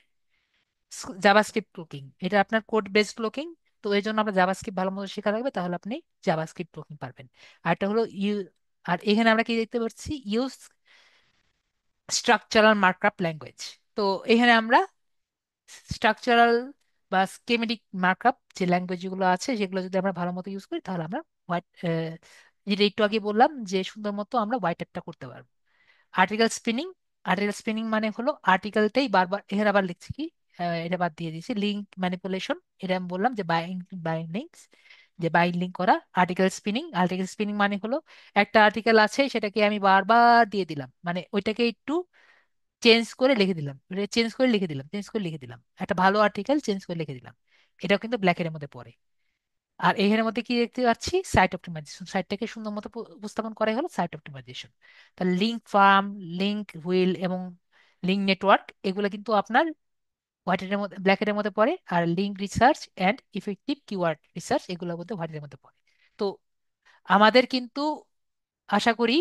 জাভাস্ক্রিপ্ট ক্লোকিং, এটা আপনার কোড বেসড ক্লোকিং। তো এই জন্য আপনার জাভাস্ক্রিপ্ট ভালো মতো শেখা লাগবে, তাহলে আপনি জাভাস্ক্রিপ্ট ক্লোকিং পারবেন। আর এটা হলো আর এখানে আমরা কি দেখতে পাচ্ছি, ইউজ স্ট্রাকচারাল মার্কআপ ল্যাঙ্গুয়েজ। তো এখানে আমরা স্ট্রাকচারাল বা স্কেমেটিক মার্কআপ যে ল্যাঙ্গুয়েজ গুলো আছে সেগুলো যদি আমরা ভালো মতো ইউজ করি, তাহলে আমরা হোয়াইট, যেটা একটু আগে বললাম যে সুন্দর মতো আমরা হোয়াইট হ্যাটটা করতে পারবো। আর্টিকেল স্পিনিং, আর্টিকেল স্পিনিং মানে হলো আর্টিকেলটাই বারবার, এখানে আবার লিখছি কি, এটা বাদ দিয়ে দিয়েছি, লিঙ্ক ম্যানিপুলেশন। এটা আমি বললাম যে বাইং বাইং লিঙ্কস, যে বাইং লিঙ্ক করা। আর্টিকেল স্পিনিং, আর্টিকেল স্পিনিং মানে হলো একটা আর্টিকেল আছে সেটাকে আমি বারবার দিয়ে দিলাম, মানে ওইটাকে একটু চেঞ্জ করে লিখে দিলাম, চেঞ্জ করে লিখে দিলাম, চেঞ্জ করে লিখে দিলাম, একটা ভালো আর্টিকেল চেঞ্জ করে লিখে দিলাম। এটাও কিন্তু ব্ল্যাকের মধ্যে পড়ে। আর এখানের মধ্যে কি দেখতে পাচ্ছি, সাইট অপটিমাইজেশন, সাইটটাকে সুন্দর মতো উপস্থাপন করাই হলো সাইট অপটিমাইজেশন। তাহলে লিঙ্ক ফার্ম, লিঙ্ক হুইল এবং লিঙ্ক নেটওয়ার্ক, এগুলো কিন্তু আপনার হোয়াইটের মধ্যে, ব্ল্যাকের মধ্যে পড়ে। আর link research and effective keyword research, এগুলোর মধ্যে হোয়াইটের মধ্যে পড়ে। তো আমাদের কিন্তু আশা করি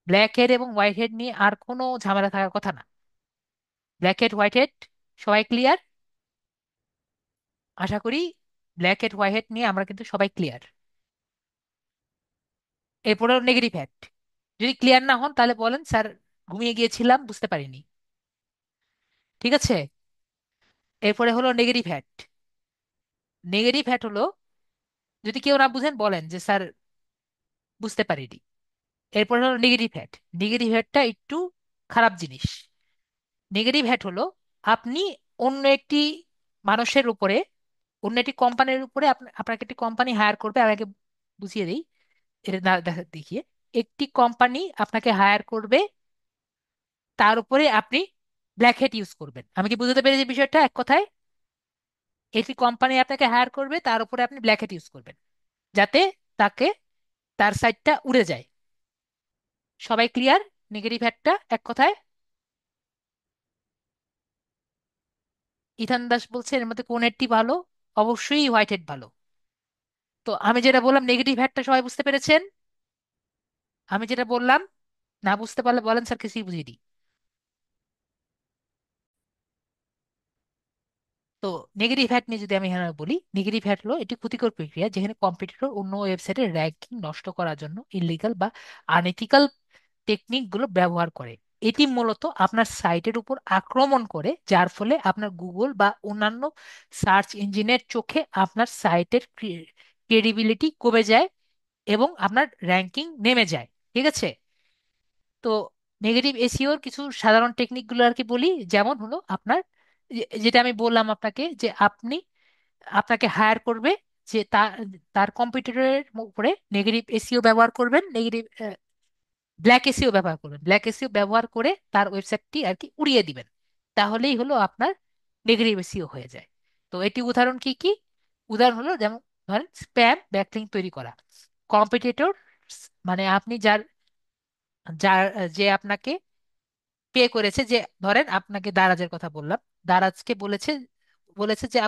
ব্ল্যাক হেড এবং হোয়াইট হেড নিয়ে আর কোনো ঝামেলা থাকার কথা না। ব্ল্যাক হেড হোয়াইট হেড সবাই ক্লিয়ার, আশা করি ব্ল্যাক হেড হোয়াইট হেড নিয়ে আমরা কিন্তু সবাই ক্লিয়ার। এরপরে নেগেটিভ হ্যাট, যদি ক্লিয়ার না হন তাহলে বলেন স্যার ঘুমিয়ে গিয়েছিলাম বুঝতে পারিনি। ঠিক আছে? এরপরে হলো নেগেটিভ হ্যাট। নেগেটিভ হ্যাট হলো, যদি কেউ না বুঝেন বলেন যে স্যার বুঝতে পারিনি। এরপরে হলো নেগেটিভ হ্যাট। নেগেটিভ হ্যাটটা একটু খারাপ জিনিস। নেগেটিভ হ্যাট হলো আপনি অন্য একটি মানুষের উপরে, অন্য একটি কোম্পানির উপরে, আপনাকে একটি কোম্পানি হায়ার করবে, আমি আগে বুঝিয়ে দিই, এটা না দেখিয়ে, একটি কোম্পানি আপনাকে হায়ার করবে, তার উপরে আপনি ব্ল্যাক হ্যাট ইউজ করবেন। আমি কি বুঝতে পেরেছি বিষয়টা এক কথায়? একটি কোম্পানি আপনাকে হায়ার করবে, তার উপরে আপনি ব্ল্যাক হ্যাট ইউজ করবেন, যাতে তাকে, তার সাইটটা উড়ে যায়। সবাই ক্লিয়ার? নেগেটিভ হ্যাটটা এক কথায়। ইথান দাস বলছে এর মধ্যে কোন হেডটি ভালো? অবশ্যই হোয়াইট হেড ভালো। তো আমি যেটা বললাম নেগেটিভ হ্যাটটা সবাই বুঝতে পেরেছেন? আমি যেটা বললাম, না বুঝতে পারলে বলেন স্যার কিছুই বুঝিয়ে দিই। তো নেগেটিভ হ্যাট নিয়ে যদি আমি এখানে বলি, নেগেটিভ হ্যাট হলো এটি ক্ষতিকর প্রক্রিয়া যেখানে কম্পিটিটর অন্য ওয়েবসাইটের র্যাঙ্কিং নষ্ট করার জন্য ইলিগাল বা আনএথিক্যাল টেকনিক গুলো ব্যবহার করে। এটি মূলত আপনার সাইটের উপর আক্রমণ করে, যার ফলে আপনার গুগল বা অন্যান্য সার্চ ইঞ্জিনের চোখে আপনার সাইটের ক্রেডিবিলিটি কমে যায় এবং আপনার র্যাঙ্কিং নেমে যায়। ঠিক আছে? তো নেগেটিভ এসইওর কিছু সাধারণ টেকনিকগুলো আর কি বলি, যেমন হলো আপনার যেটা আমি বললাম আপনাকে, যে আপনি, আপনাকে হায়ার করবে, যে তার তার কম্পিউটারের উপরে নেগেটিভ এসইও ব্যবহার করবেন, নেগেটিভ ব্ল্যাক এসইও ব্যবহার করবেন, ব্ল্যাক এসইও ব্যবহার করে তার ওয়েবসাইটটি আর কি উড়িয়ে দিবেন। তাহলেই হলো আপনার নেগেটিভ এসইও হয়ে যায়। তো এটি উদাহরণ কি কি? উদাহরণ হলো যেমন ধরেন স্প্যাম ব্যাকলিঙ্ক তৈরি করা। কম্পিটিটর, মানে আপনি যার, যার যে আপনাকে পে করেছে, যে ধরেন আপনাকে দারাজের কথা বললাম, দারাজকে বলেছে, বলেছে যে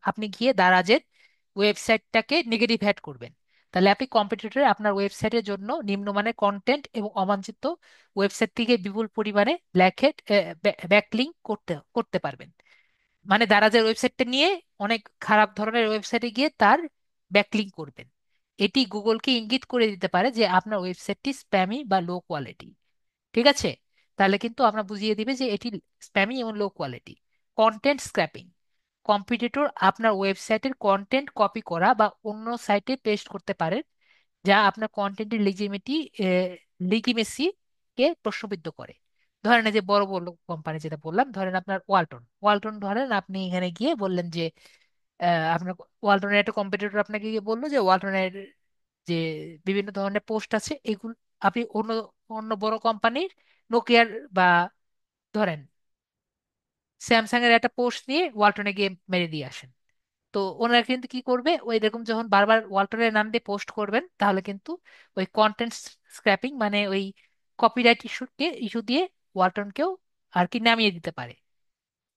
আপনি গিয়ে দারাজের ওয়েবসাইটটাকে নেগেটিভ হ্যাট করবেন। তাহলে আপনি কম্পিটিটরে আপনার ওয়েবসাইটের জন্য নিম্নমানের কন্টেন্ট এবং অবাঞ্ছিত ওয়েবসাইট থেকে বিপুল পরিমাণে ব্ল্যাক হেড ব্যাকলিঙ্ক করতে করতে পারবেন। মানে দারাজের ওয়েবসাইটটা নিয়ে অনেক খারাপ ধরনের ওয়েবসাইটে গিয়ে তার ব্যাকলিঙ্ক করবেন। এটি গুগলকে ইঙ্গিত করে দিতে পারে যে আপনার ওয়েবসাইটটি স্প্যামি বা লো কোয়ালিটি। ঠিক আছে? তাহলে কিন্তু আমরা বুঝিয়ে দিবে যে এটি স্প্যামি এবং low quality. Content scraping, competitor আপনার ওয়েবসাইটের কন্টেন্ট কপি করা বা অন্য সাইটে পেস্ট করতে পারে, যা আপনার কন্টেন্টের লিজিমেসি কে প্রশ্নবিদ্ধ করে। ধরেন এই যে বড় বড় কোম্পানি যেটা বললাম, ধরেন আপনার ওয়ালটন, ওয়ালটন ধরেন আপনি এখানে গিয়ে বললেন যে আপনার ওয়ালটনের একটা কম্পিটিটর আপনাকে গিয়ে বললো যে ওয়ালটনের যে বিভিন্ন ধরনের পোস্ট আছে এগুলো আপনি অন্য অন্য বড় কোম্পানির, নোকিয়ার বা ধরেন স্যামসাং এর একটা পোস্ট নিয়ে ওয়ালটনে গিয়ে মেরে দিয়ে আসেন। তো ওনারা কিন্তু কি করবে, ওই এরকম যখন বারবার ওয়ালটনের নাম দিয়ে পোস্ট করবেন, তাহলে কিন্তু ওই কন্টেন্ট স্ক্র্যাপিং মানে ওই কপিরাইট ইস্যু দিয়ে ওয়ালটনকেও আর কি নামিয়ে দিতে পারে।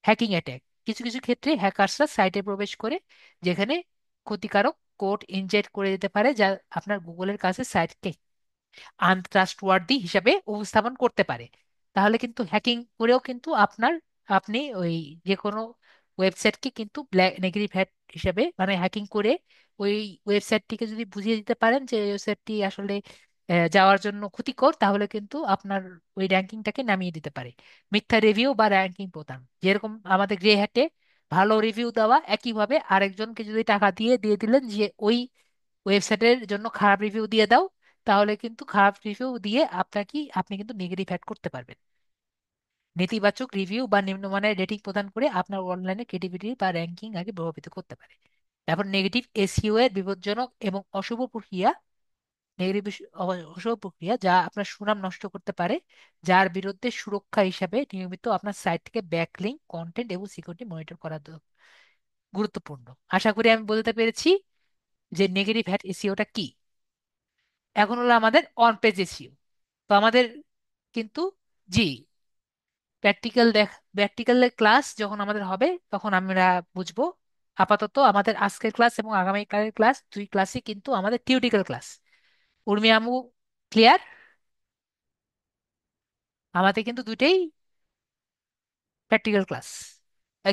হ্যাকিং অ্যাটাক, কিছু কিছু ক্ষেত্রে হ্যাকারসরা সাইটে প্রবেশ করে যেখানে ক্ষতিকারক কোড ইনজেক্ট করে দিতে পারে, যা আপনার গুগলের কাছে সাইটকে আনট্রাস্টওয়ার্দি হিসাবে উপস্থাপন করতে পারে। তাহলে কিন্তু হ্যাকিং করেও কিন্তু আপনি ওই যে কোনো ওয়েবসাইটকে কিন্তু ব্ল্যাক নেগেটিভ হ্যাট হিসাবে মানে হ্যাকিং করে ওই ওয়েবসাইটটিকে যদি বুঝিয়ে দিতে পারেন যে ওয়েবসাইটটি আসলে যাওয়ার জন্য ক্ষতিকর, তাহলে কিন্তু আপনার ওই র্যাঙ্কিংটাকে নামিয়ে দিতে পারে। মিথ্যা রিভিউ বা র্যাঙ্কিং প্রদান, যেরকম আমাদের গ্রে হ্যাটে ভালো রিভিউ দেওয়া, একইভাবে আরেকজনকে যদি টাকা দিয়ে দিলেন যে ওই ওয়েবসাইটের জন্য খারাপ রিভিউ দিয়ে দাও, তাহলে কিন্তু খারাপ রিভিউ দিয়ে আপনি কিন্তু নেগেটিভ অ্যাড করতে পারবেন। নেতিবাচক রিভিউ বা নিম্নমানের রেটিং প্রদান করে আপনার অনলাইনে ক্রেডিবিলিটি বা র্যাঙ্কিং আগে প্রভাবিত করতে পারে। তারপর নেগেটিভ এসইও এর বিপজ্জনক এবং অশুভ প্রক্রিয়া, নেগেটিভ অশুভ প্রক্রিয়া যা আপনার সুনাম নষ্ট করতে পারে, যার বিরুদ্ধে সুরক্ষা হিসাবে নিয়মিত আপনার সাইট থেকে ব্যাকলিংক কন্টেন্ট এবং সিকিউরিটি মনিটর করা গুরুত্বপূর্ণ। আশা করি আমি বলতে পেরেছি যে নেগেটিভ হ্যাট এসইওটা কি। এখন হলো আমাদের অন পেজ এসইও। তো আমাদের কিন্তু, জি, প্র্যাকটিক্যাল ক্লাস যখন আমাদের হবে তখন আমরা বুঝবো। আপাতত আমাদের আজকের ক্লাস এবং আগামীকালের ক্লাস, দুই ক্লাসই কিন্তু আমাদের থিওরিটিক্যাল ক্লাস। উর্মি আমু, ক্লিয়ার? আমাদের কিন্তু দুইটাই প্র্যাকটিক্যাল ক্লাস,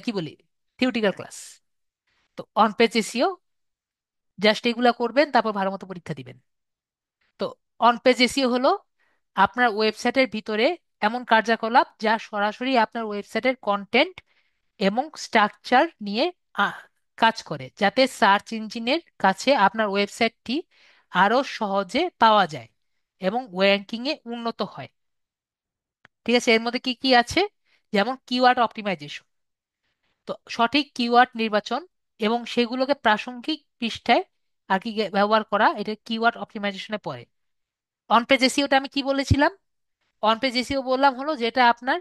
কি বলি, থিওরিটিক্যাল ক্লাস। তো অন পেজ এসইও জাস্ট এগুলা করবেন, তারপর ভালো মতো পরীক্ষা দিবেন। তো অন পেজ এসইও হলো আপনার ওয়েবসাইটের ভিতরে এমন কার্যকলাপ যা সরাসরি আপনার ওয়েবসাইটের কন্টেন্ট এবং স্ট্রাকচার নিয়ে আহ, কাজ করে, যাতে সার্চ ইঞ্জিনের কাছে আপনার ওয়েবসাইটটি আরো সহজে পাওয়া যায় এবং র্যাঙ্কিং এ উন্নত হয়। ঠিক আছে, এর মধ্যে কি কি আছে? যেমন কিওয়ার্ড অপটিমাইজেশন, তো সঠিক কিওয়ার্ড নির্বাচন এবং সেগুলোকে প্রাসঙ্গিক পৃষ্ঠায় আর কি ব্যবহার করা, এটা কিওয়ার্ড অপটিমাইজেশনে পড়ে। অন পেজ এসইওটা আমি কি বলেছিলাম? অন পেজ এসইও বললাম হলো যেটা আপনার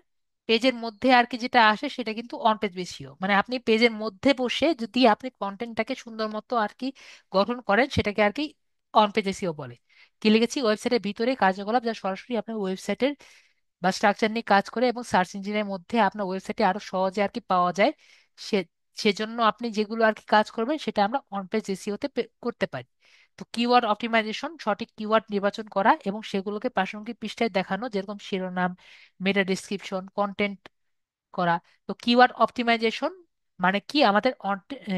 পেজের মধ্যে আর কি যেটা আসে সেটা কিন্তু অন পেজ এসইও, মানে আপনি পেজের মধ্যে বসে যদি আপনি কন্টেন্টটাকে সুন্দর মতো আর কি গঠন করেন, সেটাকে আর কি অন পেজ এসইও বলে। কি লিখেছি? ওয়েবসাইটের ভিতরে কার্যকলাপ যা সরাসরি আপনার ওয়েবসাইটের বা স্ট্রাকচার নিয়ে কাজ করে এবং সার্চ ইঞ্জিনের মধ্যে আপনার ওয়েবসাইটে আরো সহজে আর কি পাওয়া যায়। সে সেজন্য আপনি যেগুলো আর কি কাজ করবেন সেটা আমরা অন পেজ এসইওতে করতে পারি। তো কিওয়ার্ড অপটিমাইজেশন, সঠিক কিওয়ার্ড নির্বাচন করা এবং সেগুলোকে প্রাসঙ্গিক পৃষ্ঠায় দেখানো, যেরকম শিরোনাম, মেটা ডেসক্রিপশন, কন্টেন্ট করা। তো কিওয়ার্ড অপটিমাইজেশন মানে কি? আমাদের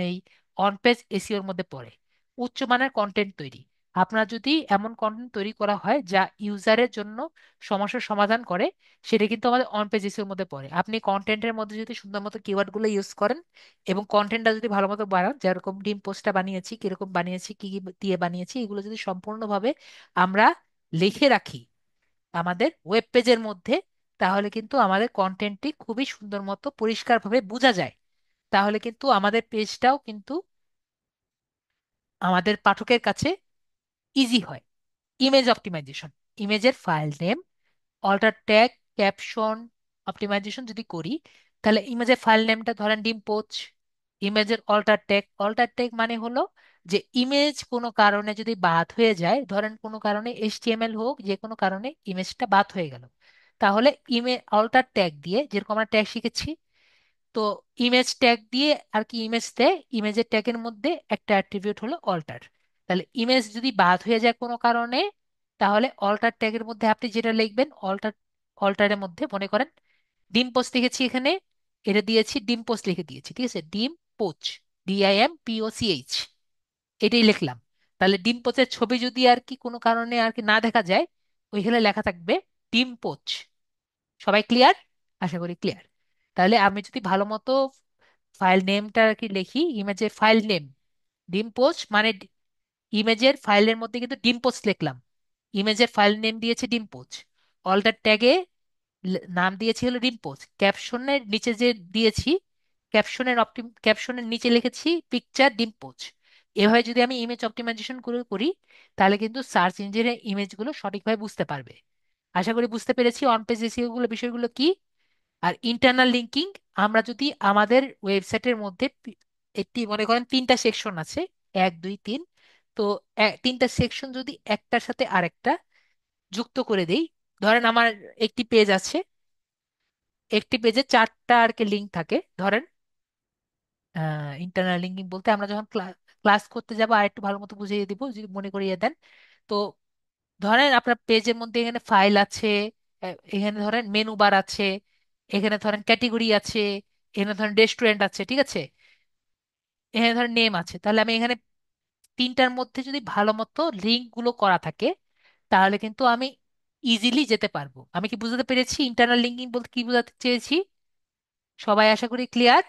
এই অন পেজ এসইওর মধ্যে পড়ে। উচ্চমানের কন্টেন্ট তৈরি, আপনার যদি এমন কন্টেন্ট তৈরি করা হয় যা ইউজারের জন্য সমস্যার সমাধান করে, সেটা কিন্তু আমাদের অন পেজ এসইওর মধ্যে পড়ে। আপনি কন্টেন্টের মধ্যে যদি সুন্দর মতো কিওয়ার্ড গুলো ইউজ করেন এবং কন্টেন্টটা যদি ভালো মতো বানান, যেরকম ডিম পোস্টটা বানিয়েছি, কিরকম বানিয়েছি, কি কি দিয়ে বানিয়েছি, এগুলো যদি সম্পূর্ণভাবে আমরা লিখে রাখি আমাদের ওয়েব পেজের মধ্যে, তাহলে কিন্তু আমাদের কন্টেন্টটি খুবই সুন্দর মতো পরিষ্কারভাবে বোঝা যায়। তাহলে কিন্তু আমাদের পেজটাও কিন্তু আমাদের পাঠকের কাছে ইজি হয়। ইমেজ অপটিমাইজেশন, ইমেজের file name, alter tag, caption optimization যদি করি, তাহলে ইমেজের ফাইল নেমটা ধরেন ডিম পোচ। ইমেজের অল্টার ট্যাগ মানে হলো যে ইমেজ কোনো কারণে যদি বাদ হয়ে যায়, ধরেন কোনো কারণে এইচটিএমএল হোক, যে কোনো কারণে ইমেজটা বাদ হয়ে গেল, তাহলে অল্টার ট্যাগ দিয়ে, যেরকম আমরা ট্যাগ শিখেছি, তো ইমেজ ট্যাগ দিয়ে আর কি ইমেজ দেয়। ইমেজের ট্যাগের মধ্যে একটা অ্যাট্রিবিউট হলো অল্টার। তাহলে ইমেজ যদি বাদ হয়ে যায় কোনো কারণে, তাহলে অল্টার ট্যাগের মধ্যে আপনি যেটা লিখবেন, অল্টারের মধ্যে মনে করেন ডিম পোস্ট লিখেছি এখানে, এটা দিয়েছি ডিম পোস্ট লিখে দিয়েছি, ঠিক আছে, ডিম পোচ, DIMPOCH, এটাই লিখলাম। তাহলে ডিম পোচের ছবি যদি আর কি কোনো কারণে আর কি না দেখা যায়, ওইখানে লেখা থাকবে ডিম পোচ। সবাই ক্লিয়ার? আশা করি ক্লিয়ার। তাহলে আমি যদি ভালো মতো ফাইল নেমটা আর কি লিখি, ইমেজের ফাইল নেম ডিম পোস্ট মানে ইমেজের ফাইলের মধ্যে কিন্তু ডিম পোস্ট লিখলাম, ইমেজের ফাইল নেম দিয়েছি ডিম পোস্ট, অল্টার ট্যাগে নাম দিয়েছি হলো ডিম পোস্ট, ক্যাপশনের নিচে যে দিয়েছি, ক্যাপশনের নিচে লিখেছি পিকচার ডিম পোস্ট। এভাবে যদি আমি ইমেজ অপটিমাইজেশন করে করি, তাহলে কিন্তু সার্চ ইঞ্জিনের ইমেজগুলো সঠিকভাবে বুঝতে পারবে। আশা করি বুঝতে পেরেছি অন পেজ এসইও গুলো বিষয়গুলো কি। আর ইন্টারনাল লিঙ্কিং, আমরা যদি আমাদের ওয়েবসাইটের মধ্যে একটি মনে করেন তিনটা সেকশন আছে, 1 2 3। তো তিনটা সেকশন যদি একটার সাথে আরেকটা যুক্ত করে দেই, ধরেন আমার একটি পেজ আছে, একটি পেজে 4টা আর কি লিঙ্ক থাকে ধরেন। ইন্টারনাল লিঙ্কিং বলতে আমরা যখন ক্লাস করতে যাবো আর একটু ভালো মতো বুঝিয়ে দিব যদি মনে করিয়ে দেন। তো ধরেন আপনার পেজের মধ্যে এখানে ফাইল আছে, এখানে ধরেন মেনু বার আছে, এখানে ধরেন ক্যাটেগরি আছে, এখানে ধরেন রেস্টুরেন্ট আছে, ঠিক আছে, এখানে ধরেন নেম আছে। তাহলে আমি এখানে তিনটার মধ্যে যদি ভালো মতো লিঙ্ক গুলো করা থাকে, তাহলে কিন্তু আমি ইজিলি যেতে পারবো। আমি কি বুঝতে পেরেছি ইন্টারনাল লিঙ্কিং বলতে কি বোঝাতে চেয়েছি? সবাই আশা করি ক্লিয়ার।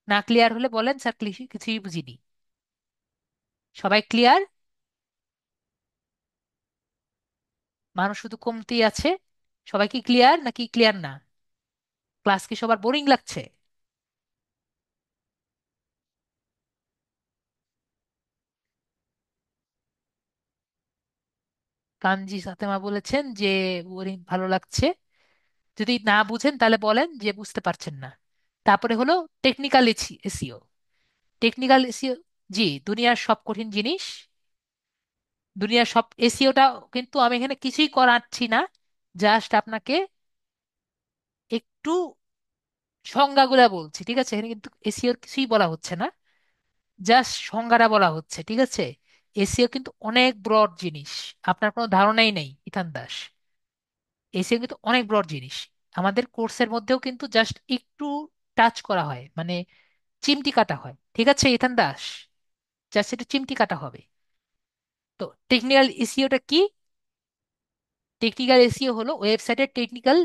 না ক্লিয়ার হলে বলেন স্যার, কিছুই বুঝিনি। সবাই ক্লিয়ার? মানুষ শুধু কমতেই আছে। সবাই কি ক্লিয়ার নাকি ক্লিয়ার না? ক্লাস কি সবার বোরিং লাগছে? কাঞ্জি সাতেমা বলেছেন যে বোরিং ভালো লাগছে। যদি না বুঝেন তাহলে বলেন যে বুঝতে পারছেন না। তারপরে হলো টেকনিক্যাল এসিও। টেকনিক্যাল এসিও, জি, দুনিয়ার সব কঠিন জিনিস। দুনিয়ার সব এসিওটা কিন্তু আমি এখানে কিছুই করাচ্ছি না, জাস্ট আপনাকে একটু সংজ্ঞাগুলা বলছি, ঠিক আছে? এখানে কিন্তু এসিওর কিছুই বলা হচ্ছে না, জাস্ট সংজ্ঞাটা বলা হচ্ছে, ঠিক আছে? এসিও কিন্তু অনেক ব্রড জিনিস, আপনার কোনো ধারণাই নেই ইথান দাস। এসিও কিন্তু অনেক ব্রড জিনিস। আমাদের কোর্সের মধ্যেও কিন্তু জাস্ট একটু টাচ করা হয়, মানে চিমটি কাটা হয়, ঠিক আছে ইথান দাস? জাস্ট একটু চিমটি কাটা হবে। তো টেকনিক্যাল এসিওটা কি? টেকনিক্যাল এসইও হলো ওয়েবসাইটের টেকনিক্যাল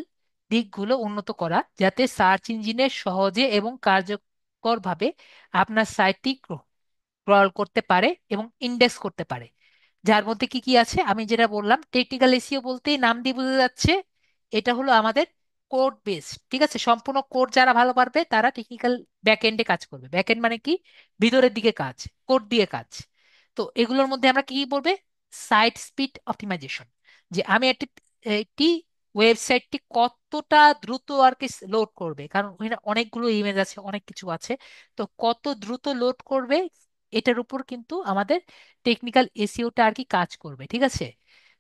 দিকগুলো উন্নত করা, যাতে সার্চ ইঞ্জিনের সহজে এবং কার্যকরভাবে আপনার সাইটটি ক্রল করতে পারে এবং ইন্ডেক্স করতে পারে। যার মধ্যে কি কি আছে আমি যেটা বললাম, টেকনিক্যাল এসইও বলতেই নাম দিয়ে বোঝা যাচ্ছে এটা হলো আমাদের কোড বেস, ঠিক আছে? সম্পূর্ণ কোড যারা ভালো পারবে তারা টেকনিক্যাল ব্যাকএন্ডে কাজ করবে। ব্যাকএন্ড মানে কি? ভিতরের দিকে কাজ, কোড দিয়ে কাজ। তো এগুলোর মধ্যে আমরা কি কি পড়বে? সাইট স্পিড অপটিমাইজেশন, যে আমি একটি একটি ওয়েবসাইটটি কতটা দ্রুত আর কি লোড করবে, কারণ ওখানে অনেকগুলো ইমেজ আছে, অনেক কিছু আছে। তো কত দ্রুত লোড করবে, এটার উপর কিন্তু আমাদের টেকনিক্যাল এসইওটা আর কি কাজ করবে, ঠিক আছে?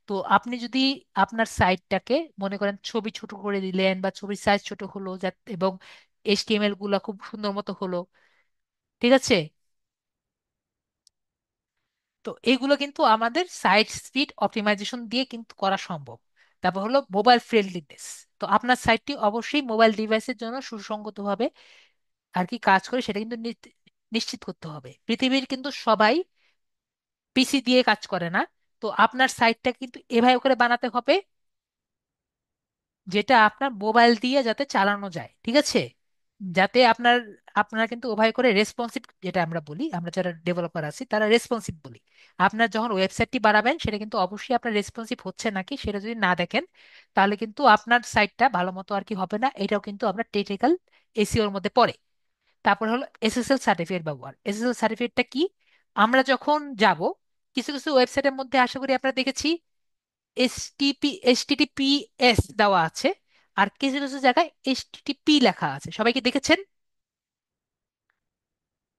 তো আপনি যদি আপনার সাইটটাকে মনে করেন ছবি ছোট করে দিলেন বা ছবির সাইজ ছোট হলো যাতে, এবং এইচটিএমএল গুলা খুব সুন্দর মতো হলো, ঠিক আছে? তো এইগুলো কিন্তু আমাদের সাইট স্পিড অপটিমাইজেশন দিয়ে কিন্তু করা সম্ভব। তারপর হলো মোবাইল ফ্রেন্ডলিনেস। তো আপনার সাইটটি অবশ্যই মোবাইল ডিভাইসের জন্য সুসংগতভাবে আর কি কাজ করে, সেটা কিন্তু নিশ্চিত করতে হবে। পৃথিবীর কিন্তু সবাই পিসি দিয়ে কাজ করে না। তো আপনার সাইটটা কিন্তু এভাবে করে বানাতে হবে যেটা আপনার মোবাইল দিয়ে যাতে চালানো যায়, ঠিক আছে? যাতে আপনার আপনার কিন্তু ওভাবে করে রেসপন্সিভ, যেটা আমরা বলি, আমরা যারা ডেভেলপার আছি তারা রেসপন্সিভ বলি। আপনার যখন ওয়েবসাইটটি বানাবেন সেটা কিন্তু অবশ্যই আপনার রেসপন্সিভ হচ্ছে নাকি সেটা যদি না দেখেন, তাহলে কিন্তু আপনার সাইটটা ভালো মতো আর কি হবে না। এটাও কিন্তু আমরা টেকনিক্যাল এসইওর মধ্যে পড়ে। তারপর হলো এসএসএল সার্টিফিকেট ব্যবহার। এসএসএল সার্টিফিকেটটা কি? আমরা যখন যাব, কিছু কিছু ওয়েবসাইটের মধ্যে আশা করি আমরা দেখেছি এইচটিটিপিএস দেওয়া আছে, আর কিছু কিছু জায়গায় এইচটিটিপি লেখা আছে। সবাই কি দেখেছেন?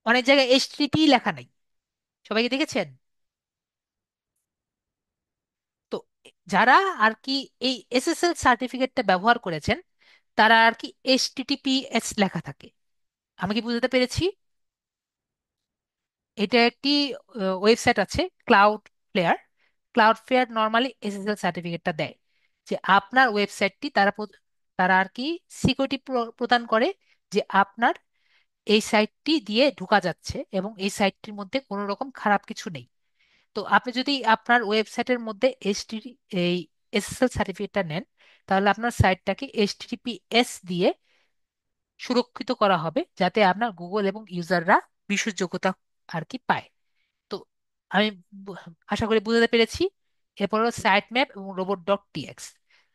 অনেক জায়গায় এইচটিটিপি লেখা নাই। সবাই কি দেখেছেন? তো যারা আর কি এই এসএসএল সার্টিফিকেটটা ব্যবহার করেছেন, তারা আর কি এইচটিটিপিএস লেখা থাকে। আমি কি বুঝতে পেরেছি? এটা একটি ওয়েবসাইট আছে, Cloudflare. Cloudflare normally SSL সার্টিফিকেটটা দেয়, যে আপনার ওয়েবসাইটটি তারা আর কি সিকিউরিটি প্রদান করে, যে আপনার এই সাইটটি দিয়ে ঢোকা যাচ্ছে এবং এই সাইটটির মধ্যে কোনো রকম খারাপ কিছু নেই। তো আপনি যদি আপনার ওয়েবসাইটের মধ্যে এই এসএসএল সার্টিফিকেটটা নেন, তাহলে আপনার সাইটটাকে এইচটিটিপিএস দিয়ে সুরক্ষিত করা হবে, যাতে আপনার গুগল এবং ইউজাররা বিশ্বাসযোগ্যতা আর কি পায়। তো আমি বু- আশা করি বুঝতে পেরেছি। এরপর হলো সাইট ম্যাপ এবং রোবট ডট টিএক্স।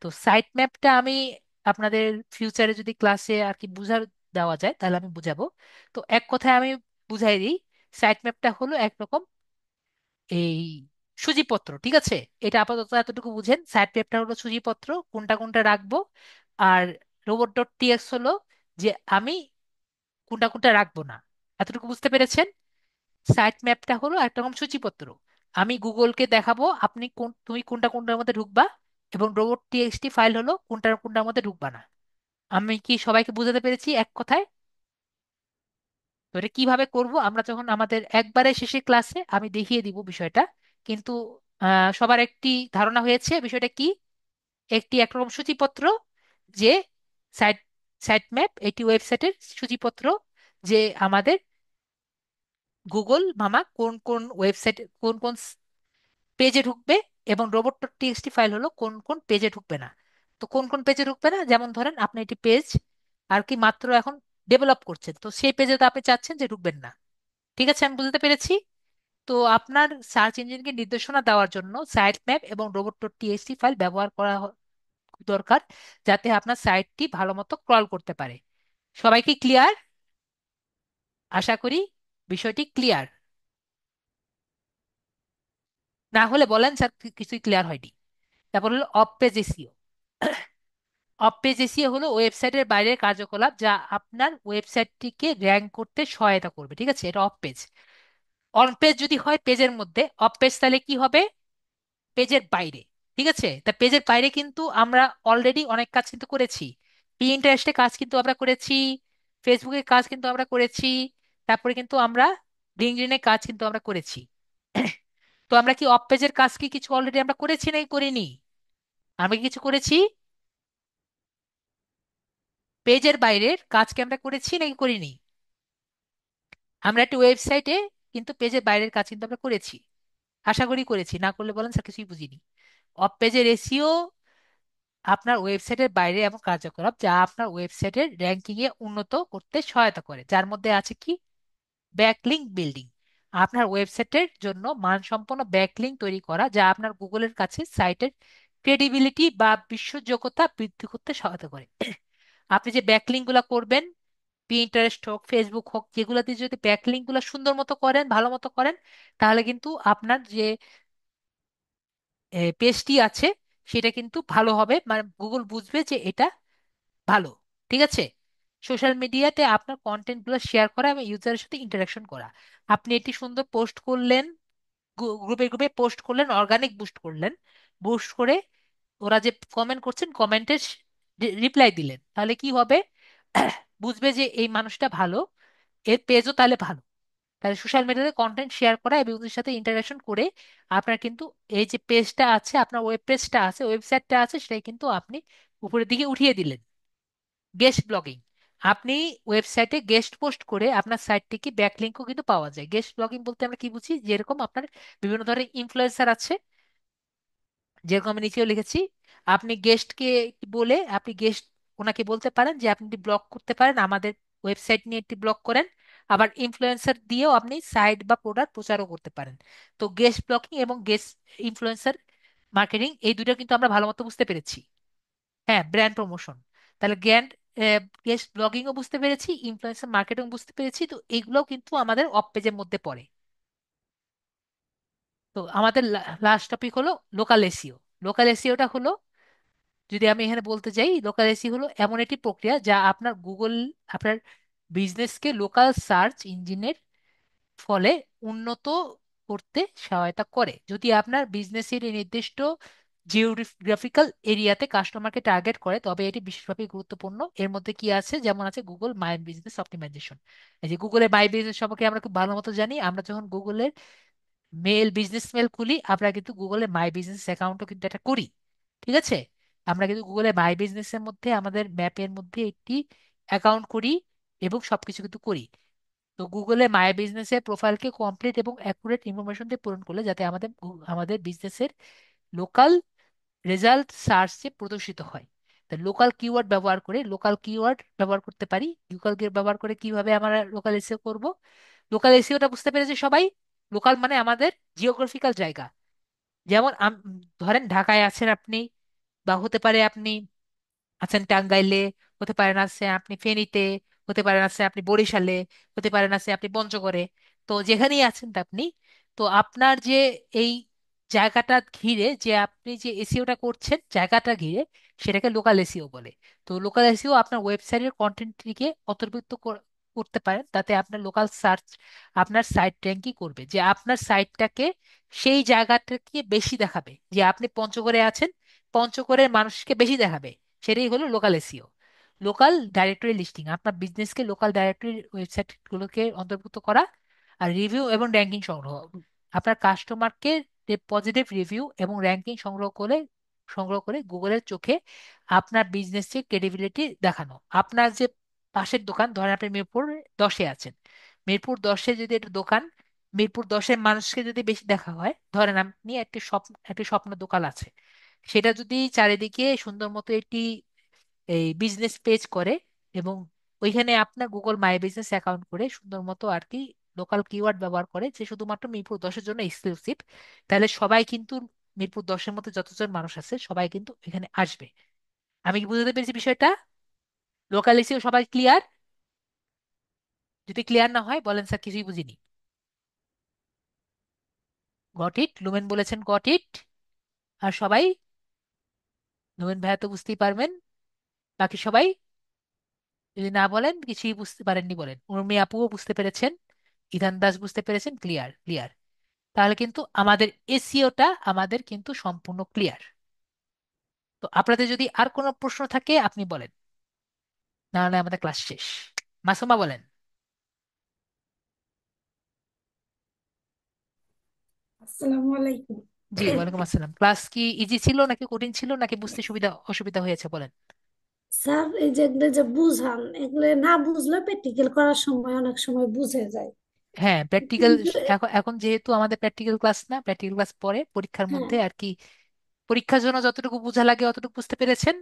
তো সাইট ম্যাপটা আমি আপনাদের ফিউচারে যদি ক্লাসে আর কি বুঝা দেওয়া যায় তাহলে আমি বুঝাবো। তো এক কথায় আমি বুঝাই দিই, সাইট ম্যাপটা হলো একরকম এই সূচিপত্র, ঠিক আছে? এটা আপাতত এতটুকু বুঝেন, সাইট ম্যাপটা হলো সূচিপত্র, কোনটা কোনটা রাখবো। আর রোবট ডট টিএক্স হলো যে আমি কোনটা কোনটা রাখবো না। এতটুকু বুঝতে পেরেছেন? সাইট ম্যাপটা হলো একটা রকম সূচিপত্র। আমি গুগলকে দেখাবো আপনি তুমি কোনটা কোনটার মধ্যে ঢুকবা, এবং রোবট টিএক্সটি ফাইল হলো কোনটার কোনটার মধ্যে ঢুকবা না। আমি কি সবাইকে বোঝাতে পেরেছি এক কথায়? তো এটা কিভাবে করব আমরা যখন আমাদের একবারে শেষে ক্লাসে আমি দেখিয়ে দিব বিষয়টা। কিন্তু সবার একটি ধারণা হয়েছে বিষয়টা কি। একটি একরকম সূচিপত্র, যে সাইট সাইট ম্যাপ এটি ওয়েবসাইটের সূচিপত্র, যে আমাদের গুগল মামা কোন কোন ওয়েবসাইট কোন কোন পেজে ঢুকবে, এবং রোবট ডট টিএক্সটি ফাইল হলো কোন কোন পেজে ঢুকবে না। তো কোন কোন পেজে ঢুকবে না, যেমন ধরেন আপনি একটি পেজ আর কি মাত্র এখন ডেভেলপ করছেন, তো সেই পেজে তো আপনি চাচ্ছেন যে ঢুকবেন না। ঠিক আছে, আমি বুঝতে পেরেছি। তো আপনার সার্চ ইঞ্জিনকে নির্দেশনা দেওয়ার জন্য সাইট ম্যাপ এবং রোবট ডট টিএক্সটি ফাইল ব্যবহার করা দরকার, যাতে আপনার সাইটটি ভালো মতো ক্রল করতে পারে। সবাই কি ক্লিয়ার? আশা করি বিষয়টি ক্লিয়ার। না হলে বলেন স্যার কিছুই ক্লিয়ার হয়নি। তারপর হলো of page SEO. Of page SEO হলো ওয়েবসাইটের বাইরের কার্যকলাপ যা আপনার ওয়েবসাইটটিকে র্যাঙ্ক করতে সহায়তা করবে। ঠিক আছে, এটা অফ পেজ। অন পেজ যদি হয় পেজের মধ্যে, অফ পেজ তাহলে কি হবে? পেজের বাইরে। ঠিক আছে, তা পেজের বাইরে কিন্তু আমরা অলরেডি অনেক কাজ কিন্তু করেছি। পিন্টারেস্টে কাজ কিন্তু আমরা করেছি, ফেসবুকে কাজ কিন্তু আমরা করেছি, তারপরে কিন্তু আমরা লিঙ্কডইনে কাজ কিন্তু আমরা করেছি। তো আমরা কি অফ পেজের কাজ কি কিছু অলরেডি আমরা করেছি নাকি করিনি? আমি কি কিছু করেছি? পেজের বাইরের কাজকে আমরা করেছি নাকি করিনি? আমরা একটা ওয়েবসাইটে কিন্তু পেজের বাইরের কাজ কিন্তু আমরা করেছি। আশা করি করেছি, না করলে বলেন স্যার কিছুই বুঝিনি। অফ পেজের এসিও আপনার ওয়েবসাইটের বাইরে এমন কার্যকলাপ যা আপনার ওয়েবসাইটের র্যাঙ্কিং এ উন্নত করতে সহায়তা করে, যার মধ্যে আছে কি? Backlink building. আপনার ওয়েবসাইটের জন্য মানসম্পন্ন ব্যাকলিংক তৈরি করা, যা আপনার গুগলের কাছে সাইটের ক্রেডিবিলিটি বা বিশ্বাসযোগ্যতা বৃদ্ধি করতে সহায়তা করে। আপনি যে ব্যাকলিংক গুলা করবেন, পিন্টারেস্ট হোক ফেসবুক হোক, যেগুলোতে যদি ব্যাকলিংক গুলা সুন্দর মতো করেন ভালো মতো করেন, তাহলে কিন্তু আপনার যে পেজটি আছে সেটা কিন্তু ভালো হবে, মানে গুগল বুঝবে যে এটা ভালো। ঠিক আছে, সোশ্যাল মিডিয়াতে আপনার কন্টেন্ট গুলো শেয়ার করা এবং ইউজারের সাথে ইন্টারাকশন করা। আপনি এটি সুন্দর পোস্ট করলেন, গ্রুপে গ্রুপে পোস্ট করলেন, অর্গানিক বুস্ট করলেন, বুস্ট করে ওরা যে কমেন্ট করছেন কমেন্টের রিপ্লাই দিলেন, তাহলে কি হবে? বুঝবে যে এই মানুষটা ভালো, এর পেজও তাহলে ভালো। তাহলে সোশ্যাল মিডিয়াতে কন্টেন্ট শেয়ার করা এবং ওদের সাথে ইন্টারাকশন করে আপনার কিন্তু এই যে পেজটা আছে, আপনার ওয়েব পেজটা আছে, ওয়েবসাইটটা আছে, সেটাই কিন্তু আপনি উপরের দিকে উঠিয়ে দিলেন। Guest blogging. আপনি ওয়েবসাইটে গেস্ট পোস্ট করে আপনার সাইটটিকে ব্যাকলিঙ্কও কিন্তু পাওয়া যায়। গেস্ট ব্লগিং বলতে আমরা কি বুঝি, যেরকম আপনার বিভিন্ন ধরনের ইনফ্লুয়েন্সার আছে, যেরকম আমি নিচেও লিখেছি, আপনি গেস্টকে বলে আপনি গেস্ট ওনাকে বলতে পারেন যে আপনি ব্লগ করতে পারেন, আমাদের ওয়েবসাইট নিয়ে একটি ব্লগ করেন। আবার ইনফ্লুয়েন্সার দিয়েও আপনি সাইট বা প্রোডাক্ট প্রচারও করতে পারেন। তো গেস্ট ব্লগিং এবং গেস্ট ইনফ্লুয়েন্সার মার্কেটিং এই দুটো কিন্তু আমরা ভালো মতো বুঝতে পেরেছি। হ্যাঁ, ব্র্যান্ড প্রমোশন। তাহলে গেস্ট ব্লগিংও বুঝতে পেরেছি, ইনফ্লুয়েন্সার মার্কেটিং বুঝতে পেরেছি, তো এগুলোও কিন্তু আমাদের অফ পেজের মধ্যে পড়ে। তো আমাদের লাস্ট টপিক হলো লোকাল এসিও। লোকাল এসিওটা হলো, যদি আমি এখানে বলতে যাই, লোকাল এসিও হলো এমন একটি প্রক্রিয়া যা আপনার গুগল আপনার বিজনেসকে লোকাল সার্চ ইঞ্জিনের ফলে উন্নত করতে সহায়তা করে। যদি আপনার বিজনেসের এই নির্দিষ্ট জিওগ্রাফিক্যাল এরিয়াতে কাস্টমারকে টার্গেট করে, তবে এটি বিশেষভাবে গুরুত্বপূর্ণ। এর মধ্যে কি আছে, যেমন আছে গুগল মাই বিজনেস অপটিমাইজেশন। এই যে গুগলের মাই বিজনেস সম্পর্কে আমরা খুব ভালো মতো জানি, আমরা যখন গুগলের বিজনেস মেল খুলি আমরা কিন্তু গুগলে মাই বিজনেস অ্যাকাউন্টও কিন্তু এটা করি। ঠিক আছে, আমরা কিন্তু গুগলে মাই বিজনেসের মধ্যে আমাদের ম্যাপের মধ্যে একটি অ্যাকাউন্ট করি এবং সবকিছু কিন্তু করি। তো গুগলে মাই বিজনেসের প্রোফাইলকে কমপ্লিট এবং অ্যাকুরেট ইনফরমেশন দিয়ে পূরণ করলে যাতে আমাদের বিজনেসের লোকাল রেজাল্ট সার্চে প্রদর্শিত হয়। তা লোকাল কিওয়ার্ড ব্যবহার করে, লোকাল কিওয়ার্ড ব্যবহার করতে পারি। লোকাল কিওয়ার্ড ব্যবহার করে কিভাবে আমরা লোকাল এসিও করব? লোকাল এসিওটা বুঝতে পেরেছে সবাই? লোকাল মানে আমাদের জিওগ্রাফিক্যাল জায়গা। যেমন ধরেন ঢাকায় আছেন আপনি, বা হতে পারে আপনি আছেন টাঙ্গাইলে, হতে পারেন আছে আপনি ফেনীতে, হতে পারেন আছে আপনি বরিশালে, হতে পারেন আছে আপনি পঞ্চগড়ে। তো যেখানেই আছেন তা আপনি, তো আপনার যে এই জায়গাটা ঘিরে যে আপনি যে এসিওটা করছেন জায়গাটা ঘিরে, সেটাকে লোকাল এসিও বলে। তো লোকাল এসিও আপনার ওয়েবসাইটের কন্টেন্টটিকে অন্তর্ভুক্ত করতে পারেন, তাতে আপনার লোকাল সার্চ আপনার সাইট র্যাঙ্কই করবে, যে আপনার সাইটটাকে সেই জায়গাটাকে বেশি দেখাবে, যে আপনি পঞ্চগড়ে আছেন, পঞ্চগড়ের মানুষকে বেশি দেখাবে। সেটাই হলো local SEO. Local directory listing, আপনার বিজনেসকে লোকাল ডাইরেক্টরি ওয়েবসাইটগুলোকে অন্তর্ভুক্ত করা। আর রিভিউ এবং র্যাঙ্কিং সংগ্রহ, আপনার কাস্টমারকে পজিটিভ রিভিউ এবং র্যাঙ্কিং সংগ্রহ করে গুগলের চোখে আপনার বিজনেসের ক্রেডিবিলিটি দেখানো। আপনার যে পাশের দোকান, ধরেন আপনি মিরপুর 10-এ আছেন, মিরপুর 10-এ যদি একটা দোকান, মিরপুর 10-এর মানুষকে যদি বেশি দেখা হয়, ধরেন আপনি একটি স্বপ্ন দোকান আছে, সেটা যদি চারিদিকে সুন্দর মতো একটি এই বিজনেস পেজ করে, এবং ওইখানে আপনার গুগল মাই বিজনেস অ্যাকাউন্ট করে সুন্দর মতো আর কি লোকাল কিওয়ার্ড ব্যবহার করে, যে শুধুমাত্র মিরপুর 10-এর জন্য এক্সক্লুসিভ, তাহলে সবাই কিন্তু মিরপুর 10-এর মধ্যে যতজন মানুষ আছে সবাই কিন্তু এখানে আসবে। আমি কি বুঝতে পেরেছি বিষয়টা? লোকাল এসিও সবাই ক্লিয়ার? যদি ক্লিয়ার না হয় বলেন স্যার কিছুই বুঝিনি। গট ইট, লুমেন বলেছেন গট ইট। আর সবাই? লুমেন ভাইয়া তো বুঝতেই পারবেন। বাকি সবাই যদি না বলেন কিছুই বুঝতে পারেননি বলেন। উর্মি আপুও বুঝতে পেরেছেন, ইধান দাস বুঝতে পেরেছেন, ক্লিয়ার ক্লিয়ার। তাহলে কিন্তু আমাদের এসিওটা আমাদের কিন্তু সম্পূর্ণ ক্লিয়ার। তো আপনাদের যদি আর কোনো প্রশ্ন থাকে আপনি বলেন, না হলে আমাদের ক্লাস শেষ। মাসুমা বলেন। আসসালামু আলাইকুম। জি ওয়ালাইকুম আসসালাম। ক্লাস কি ইজি ছিল নাকি কঠিন ছিল নাকি বুঝতে সুবিধা অসুবিধা হয়েছে বলেন? স্যার, এই যে এগুলো যে বুঝান, এগুলো না বুঝলে প্র্যাকটিক্যাল করার সময় অনেক সময় বুঝে যায়। হ্যাঁ প্র্যাকটিক্যাল। কিন্তু এখন এখন যেহেতু আমাদের প্র্যাকটিক্যাল ক্লাস না, প্র্যাকটিক্যাল ক্লাস পরে পরীক্ষার হ্যাঁ, মধ্যে আর কি, পরীক্ষার জন্য যতটুকু বোঝা লাগে অতটুকু বুঝতে পেরেছেন।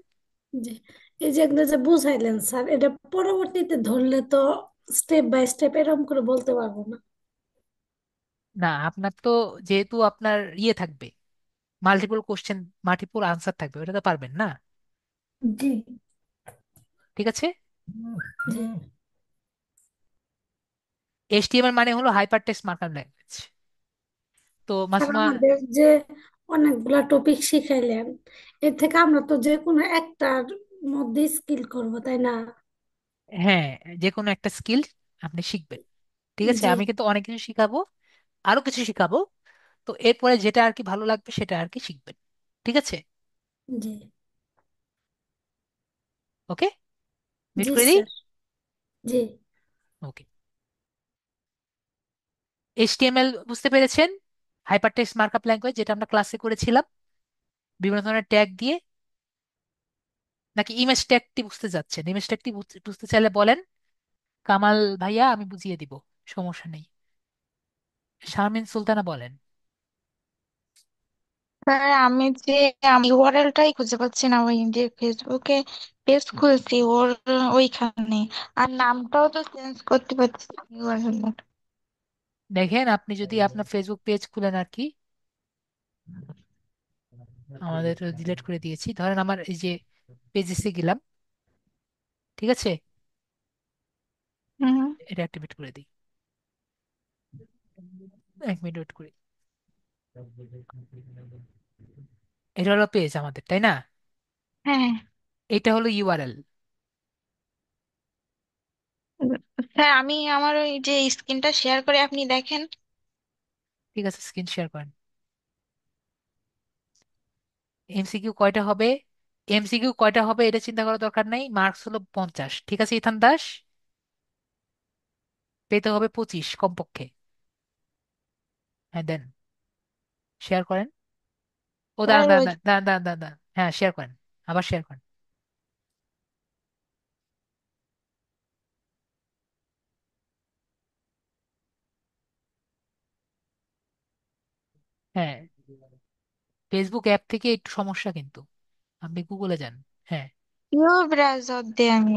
যে এই যে এগুলো যে বুঝাইলেন স্যার, এটা পরবর্তীতে ধরলে তো স্টেপ বাই স্টেপ এরকম করে বলতে পারবো না। না আপনার তো, যেহেতু আপনার ইয়ে থাকবে, মাল্টিপল কোশ্চেন, মাল্টিপল আনসার থাকবে, ওটা তো পারবেন না। জি। ঠিক আছে। জি এইচটিএমএল মানে হলো হাইপার টেক্সট মার্কআপ ল্যাঙ্গুয়েজ। তো স্যার, মাসুমা, আমাদের যে অনেকগুলা টপিক শিখাইলেন, এর থেকে আমরা তো যে কোনো একটার মধ্যে স্কিল করব, তাই না? হ্যাঁ যে কোনো একটা স্কিল আপনি শিখবেন। ঠিক আছে, জি। আমি কিন্তু অনেক কিছু শিখাবো, আরো কিছু শিখাবো। তো এরপরে যেটা আর কি ভালো লাগবে সেটা আর কি শিখবেন। ঠিক আছে। জি। ওকে, মিট জি করে দিই। স্যার। জি। ওকে। এইচটিএমএল বুঝতে পেরেছেন? হাইপার টেক্সট মার্কআপ ল্যাঙ্গুয়েজ, যেটা আমরা ক্লাসে করেছিলাম বিভিন্ন ধরনের ট্যাগ দিয়ে। নাকি ইমেজ ট্যাগটি বুঝতে যাচ্ছেন? ইমেজ ট্যাগটি বুঝতে চাইলে বলেন, কামাল ভাইয়া আমি বুঝিয়ে দিব, সমস্যা নেই। শারমিন সুলতানা বলেন। স্যার আমি ইউআরএলটাই খুঁজে পাচ্ছি না, ওই যে ফেসবুকে পেজ খুলছি ওর ওইখানে, আর নামটাও তো চেঞ্জ করতে পারছি ইউআরএল। দেখেন আপনি যদি আপনার ফেসবুক পেজ খুলেন আর কি, আমাদের ডিলিট করে দিয়েছি, ধরেন আমার এই যে পেজেসে গেলাম, ঠিক আছে, হুম। এটা অ্যাক্টিভেট করে দিই। 1 মিনিট ওয়েট করি। এটা হলো পেজ আমাদের, তাই না? হ্যাঁ। এটা হলো ইউআরএল। স্যার, আমি আমার ওই যে স্ক্রিনটা শেয়ার করে আপনি দেখেন। ঠিক আছে, স্ক্রিন শেয়ার করেন। এমসিকিউ কয়টা হবে? এমসিকিউ কয়টা হবে এটা চিন্তা করার দরকার নাই, মার্কস হলো 50। ঠিক আছে ইথান দাস, পেতে হবে 25 কমপক্ষে। হ্যাঁ দেন, শেয়ার করেন। ও স্যার দাঁড়ান ওই দাঁড়ান দাঁড়ান দাঁড়ান দাঁড়ান দাঁড়ান। হ্যাঁ শেয়ার করেন, আবার শেয়ার করেন। হ্যাঁ ফেসবুক অ্যাপ থেকে একটু সমস্যা কিন্তু, আপনি গুগলে যান। হ্যাঁ ব্রাউজার দিয়ে আমি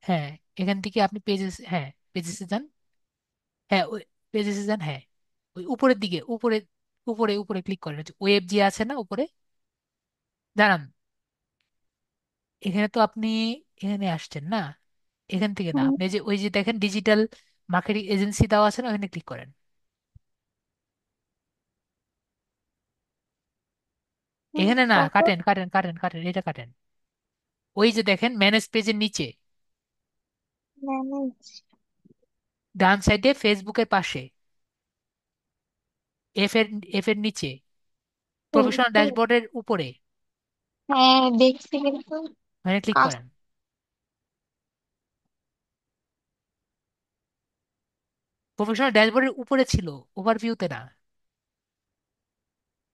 হ্যাঁ, এখান থেকে আপনি পেজেস, হ্যাঁ পেজেসে যান। হ্যাঁ ওই পেজেসে যান, হ্যাঁ ওই উপরের দিকে, উপরে উপরে উপরে ক্লিক করেন, ওয়েব যে আছে না উপরে, দাঁড়ান। এখানে তো আপনি এখানে আসছেন না, এখান থেকে না, আপনি যে ওই যে দেখেন ডিজিটাল মার্কেটিং এজেন্সি দেওয়া আছে না, ওখানে ক্লিক করেন। এখানে না, তারপর কাটেন কাটেন কাটেন কাটেন, এটা কাটেন। ওই যে দেখেন ম্যানেজ পেজের নিচে, ম্যানেজ। ডান সাইডে ফেসবুকের পাশে, এফ এর এফ এর নিচে, প্রফেশনাল ফেসবুক। ড্যাশবোর্ডের উপরে, হ্যাঁ দেখছি কিন্তু ওখানে ক্লিক কাজ করেন। প্রফেশনাল ড্যাশবোর্ডের উপরে ছিল, ওভারভিউতে না।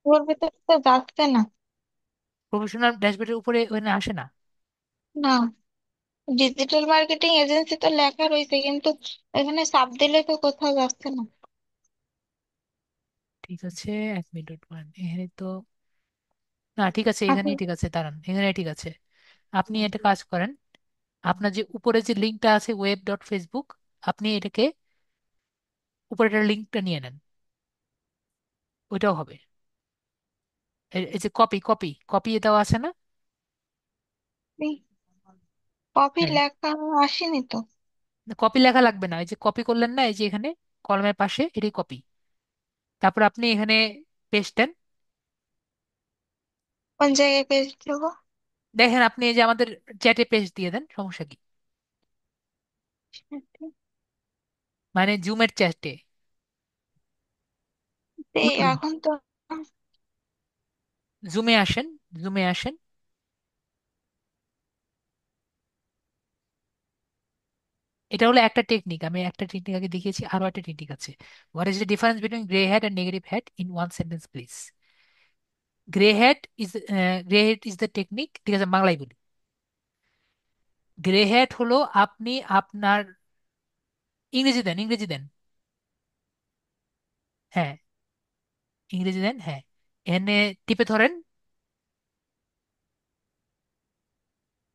ওর ভেতর তো যাচ্ছে না। প্রফেশনাল ড্যাশবোর্ডের উপরে ওখানে আসে না। না, ডিজিটাল মার্কেটিং এজেন্সি তো লেখা রয়েছে কিন্তু এখানে চাপ দিলে তো কোথাও যাচ্ছে না। ঠিক আছে, 1 মিনিট এখানে তো, না ঠিক আছে, আচ্ছা, এখানেই ঠিক আছে, দাঁড়ান, এখানে ঠিক আছে। আপনি একটা কাজ করেন, আপনার যে উপরে যে লিঙ্কটা আছে web.facebook, আপনি এটাকে উপরের লিঙ্কটা নিয়ে নেন, ওইটাও হবে। এই যে কপি কপি কপি এটাও আছে না? কপি হ্যাঁ, লেখা আসেনি তো। কপি লেখা লাগবে না, এই যে কপি করলেন না, এই যে এখানে কলমের পাশে, এটাই কপি। তারপর আপনি এখানে পেস্ট দেন। কোন জায়গায় পেজ দেবো? দেখেন আপনি এই যে আমাদের চ্যাটে পেস্ট দিয়ে দেন, সমস্যা কি? মানে জুমের চ্যাটে। এখন তো জুমে আসেন, জুমে আসেন। এটা হলো একটা টেকনিক, আমি একটা টেকনিক আগে দেখিয়েছি, আরো একটা টেকনিক আছে। What is the difference between grey head and negative head in one sentence please? Grey head is, grey head is the technique, ঠিক আছে বাংলায় বলি। গ্রে হেড হলো আপনি আপনার, ইংরেজি দেন, ইংরেজি দেন। হ্যাঁ, ইংরেজি দেন, হ্যাঁ। এনে টিপে ধরেন,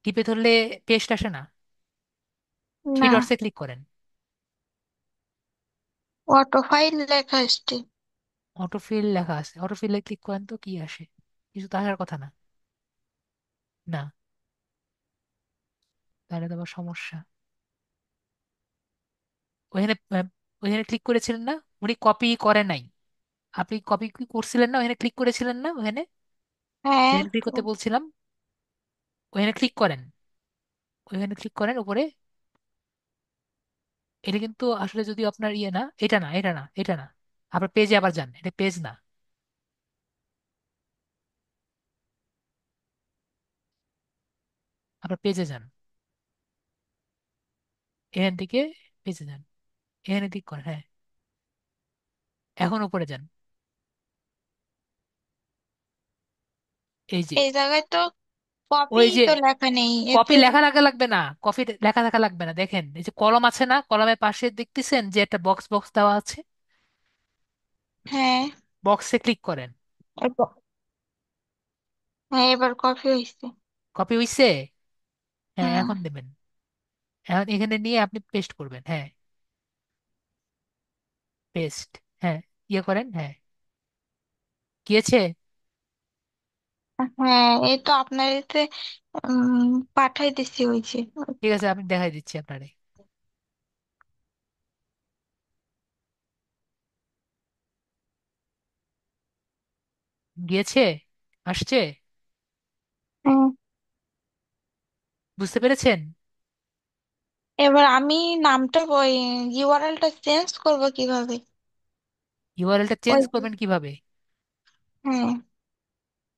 টিপে ধরলে পেস্ট আসে না, থ্রি না, ডটসে ক্লিক করেন। অটো ফাইল লেখা আসছে। অটোফিল লেখা আছে, অটোফিলে ক্লিক করেন তো কি আসে? কিছু তো আসার কথা না। না, তাহলে তো আবার সমস্যা। ওখানে ওখানে ক্লিক করেছিলেন না, উনি কপি করে নাই। আপনি কপি কি করছিলেন না, ওখানে ক্লিক করেছিলেন না, ওখানে হ্যাঁ, যেখানে ক্লিক করতে বলছিলাম, ওখানে ক্লিক করেন, ওখানে ক্লিক করেন উপরে। এটা কিন্তু আসলে যদি আপনার ইয়ে না, এটা না, এটা না, এটা না। আপনার পেজে আবার যান, এটা পেজ না, আপনার পেজে যান, এখান থেকে পেজে যান, এখানে ক্লিক করেন, হ্যাঁ। এখন উপরে যান, এই যে, এই জায়গায় তো কপি ওই যে তো লেখা নেই কপি এতে। লেখা লাগা লাগবে না, কপি লেখা থাকা লাগবে না, দেখেন এই যে কলম আছে না, কলমের পাশে দেখতেছেন যে একটা বক্স বক্স দেওয়া আছে, হ্যাঁ, বক্সে ক্লিক করেন। হ্যাঁ এবার কপি হয়েছে। কপি হইছে? হ্যাঁ, হুম। এখন দেবেন। এখন এখানে নিয়ে আপনি পেস্ট করবেন, হ্যাঁ, পেস্ট, হ্যাঁ, ইয়ে করেন, হ্যাঁ, গিয়েছে। হ্যাঁ এই তো আপনার এতে পাঠাই দিছি ওই যে। ঠিক আছে, আমি দেখাই দিচ্ছি আপনারে। গিয়েছে, আসছে, হুম। বুঝতে পেরেছেন? এবার আমি নামটা ওই ইউআরএলটা চেঞ্জ করব কিভাবে? ইউআরএলটা চেঞ্জ ওই। করবেন কিভাবে? হ্যাঁ।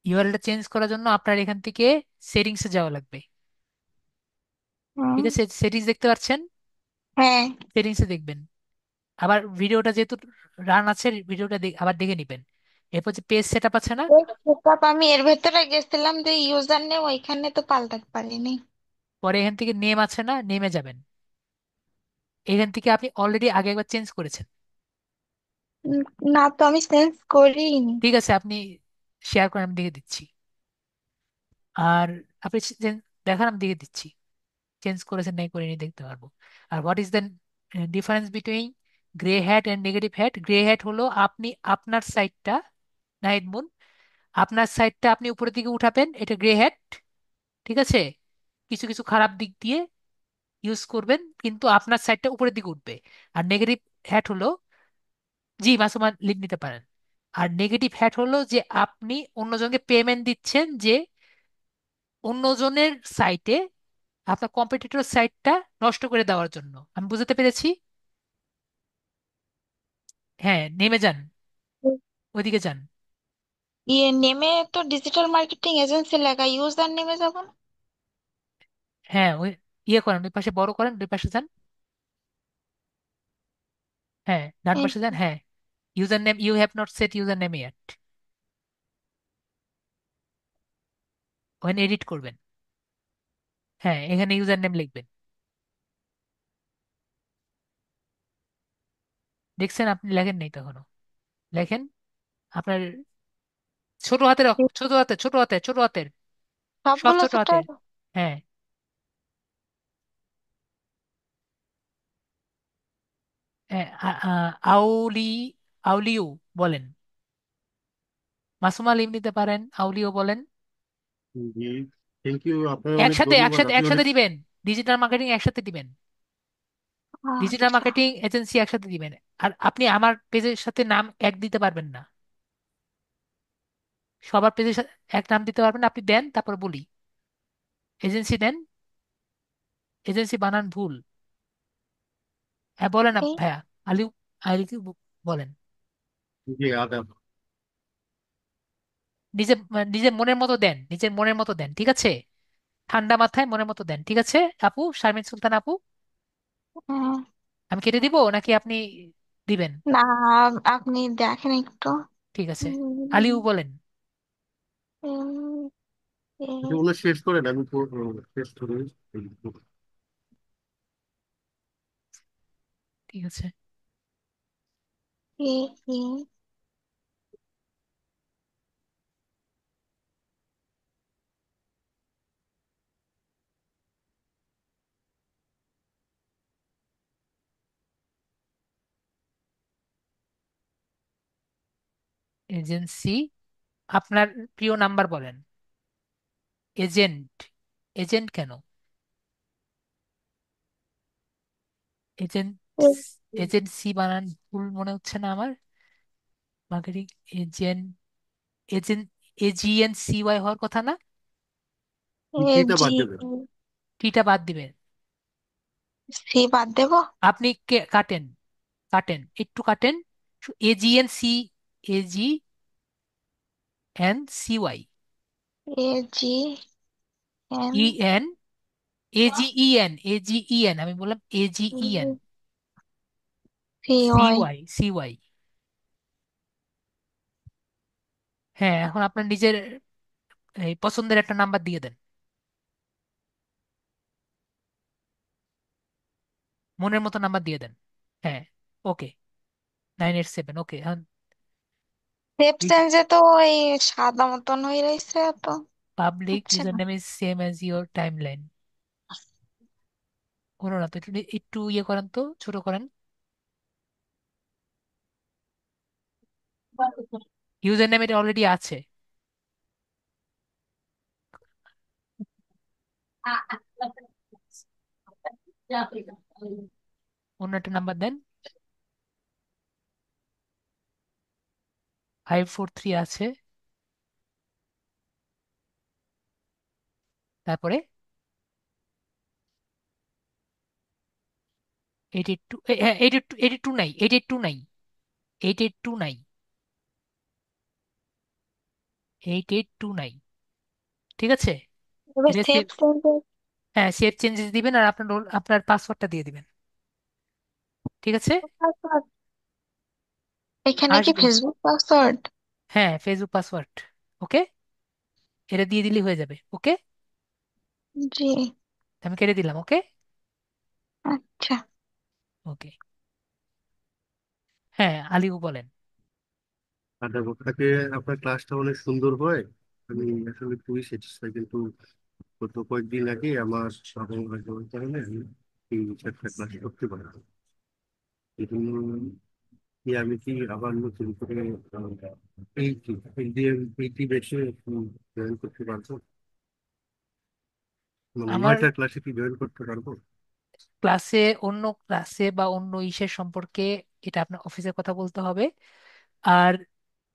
ইউআরএলটা চেঞ্জ করার জন্য আপনার এখান থেকে সেটিংসে যাওয়া লাগবে। হুম। ঠিক আছে, সেটিংস দেখতে পাচ্ছেন, হ্যাঁ। সেটিংসে দেখবেন। আবার ভিডিওটা যেহেতু রান আছে, ভিডিওটা আবার দেখে নিবেন। এরপর যে পেজ সেটআপ আছে না, এই সেটআপ আমি এর ভেতরে গেছিলাম যে ইউজার নেম ওইখানে তো পাল্টাতে পারিনি। পরে এখান থেকে নেম আছে না, নেমে যাবেন। এখান থেকে আপনি অলরেডি আগে একবার চেঞ্জ করেছেন। উম, না তো আমি চেঞ্জ করিনি। ঠিক আছে, আপনি শেয়ার করেন, আমি দেখে দিচ্ছি। আর আপনি দেখান, আমি দেখে দিচ্ছি চেঞ্জ করেছেন নাই করেনি, দেখতে পারবো। আর what is the difference between grey hat and negative hat? Grey hat হলো আপনি আপনার সাইডটা, নাহিদ মুন, আপনার সাইডটা আপনি উপরের দিকে উঠাবেন, এটা গ্রে হ্যাট। ঠিক আছে, কিছু কিছু খারাপ দিক দিয়ে ইউজ করবেন, কিন্তু আপনার সাইডটা উপরের দিকে উঠবে। আর নেগেটিভ হ্যাট হলো, জি মাসুমান লিড নিতে পারেন। আর নেগেটিভ হ্যাট হলো যে আপনি অন্যজনকে পেমেন্ট দিচ্ছেন, যে অন্যজনের সাইটে, আপনার কম্পিটিটর সাইটটা নষ্ট করে দেওয়ার জন্য। আমি বুঝতে পেরেছি? হ্যাঁ, নেমে যান, ওইদিকে যান। ইয়ে নেমে তো ডিজিটাল মার্কেটিং এজেন্সি লেখা, ইউজার নেমে যাব না? হ্যাঁ, ওই ইয়ে করেন, ওই পাশে বড় করেন, ওই পাশে যান। হ্যাঁ, ডান এই পাশে যান, হ্যাঁ। User name, you have not set user name yet. ওখানে এডিট করবেন। হ্যাঁ, এখানে ইউজার নেম লিখবেন। দেখছেন? আপনি লেখেন নাই তখনও। লেখেন আপনার ছোট হাতের ছোট হাতের ছোট হাতের ছোট হাতের, সব সবগুলো ছোট ছোট। হাতের। হ্যাঁ। হ্যাঁ, আউলি, আউলিও বলেন। মাসুমা লিম নিতে পারেন, আউলিও বলেন। জি, থ্যাংক ইউ, আপনার অনেক একসাথে ধন্যবাদ, একসাথে আপনি অনেক। একসাথে দিবেন। ডিজিটাল মার্কেটিং একসাথে দিবেন। ডিজিটাল আচ্ছা। মার্কেটিং এজেন্সি একসাথে দিবেন। আর আপনি আমার পেজের সাথে নাম এক দিতে পারবেন না। সবার পেজের সাথে এক নাম দিতে পারবেন না। আপনি দেন, তারপর বলি। এজেন্সি দেন। এজেন্সি বানান ভুল। হ্যাঁ, বলেন না এই ভাইয়া। আলিউ, আলিউ বলেন। জি, আদাব। নিজে নিজের মনের মতো দেন, নিজের মনের মতো দেন, ঠিক আছে? ঠান্ডা মাথায় মনের মতো দেন, ঠিক আছে? আপু শারমিন সুলতান আপু, উম, আমি কেটে দিব নাকি আপনি দিবেন? না, আপনি দেখেন একটু। ঠিক আছে। আলিউ উম, বলেন। উম, আচ্ছা, এ- ওগুলো শেষ করেন, আমি শেষ করি। ঠিক আছে। এ- এ- এজেন্সি, আপনার প্রিয় নাম্বার বলেন। এজেন্ট, এজেন্ট কেন? এজেন্ট, এজেন্সি বানান ভুল মনে হচ্ছে না আমার। Marketing agent, agent, AGN CY হওয়ার কথা না? টিটা জি, বাদ দেবেন। টিটা বাদ দিবেন। সি বাদ দেব। আপনি কাটেন, কাটেন একটু কাটেন। A G N C, A G N C Y, G N E N, A G E N, A G E N, আমি বললাম A G E N, C Y. C Y, C Y. হ্যাঁ, এখন আপনার নিজের এই পছন্দের একটা নাম্বার দিয়ে দেন, মনের মতো নাম্বার দিয়ে দেন। হ্যাঁ, ওকে। 987, ওকে। এখন সেফ সেন্সে তো ওই সাদা মতন হয়ে রয়েছে তো, পাবলিক হচ্ছে ইউজার না। Name is same as your time line. হলো না তো, একটু একটু ইয়ে করেন তো, ছোট করেন। ইউজার নেম এটা অলরেডি আছে। অন্য একটা নাম্বার দেন। 543 আছে। তারপরে 82, হ্যাঁ 82, 82 নাই, 82 নাই, 882 নাই, 882 নাই। ঠিক আছে। এবার এটা সেফ সেভ, সেন্সে হ্যাঁ সেভ চেঞ্জেস দিবেন, আর আপনার আপনার পাসওয়ার্ডটা দিয়ে দিবেন। ঠিক আছে। এখানে কি আসবে। Facebook password? হ্যাঁ, ফেসবুক পাসওয়ার্ড। ওকে, এটা দিয়ে দিলেই হয়ে যাবে। ওকে, জি। আমি কেটে দিলাম। ওকে। আচ্ছা। ওকে। হ্যাঁ, আলিও বলেন। আদাব, আপনাকে, আপনার ক্লাসটা অনেক সুন্দর হয়। আমি আসলে খুবই স্যাটিসফাই, কিন্তু গত কয়েকদিন আগে আমার স্বাভাবিক কারণে আমি এই একটা ক্লাস করতে পারি। এই জন্য কি আমি কি আবার নতুন করে এইটি এইটি বেশি জয়েন করতে পারবো? মানে আমার 9টা ক্লাসে কি জয়েন করতে পারবো? ক্লাসে, অন্য ক্লাসে বা অন্য ইসের সম্পর্কে এটা আপনার অফিসের কথা বলতে হবে। আর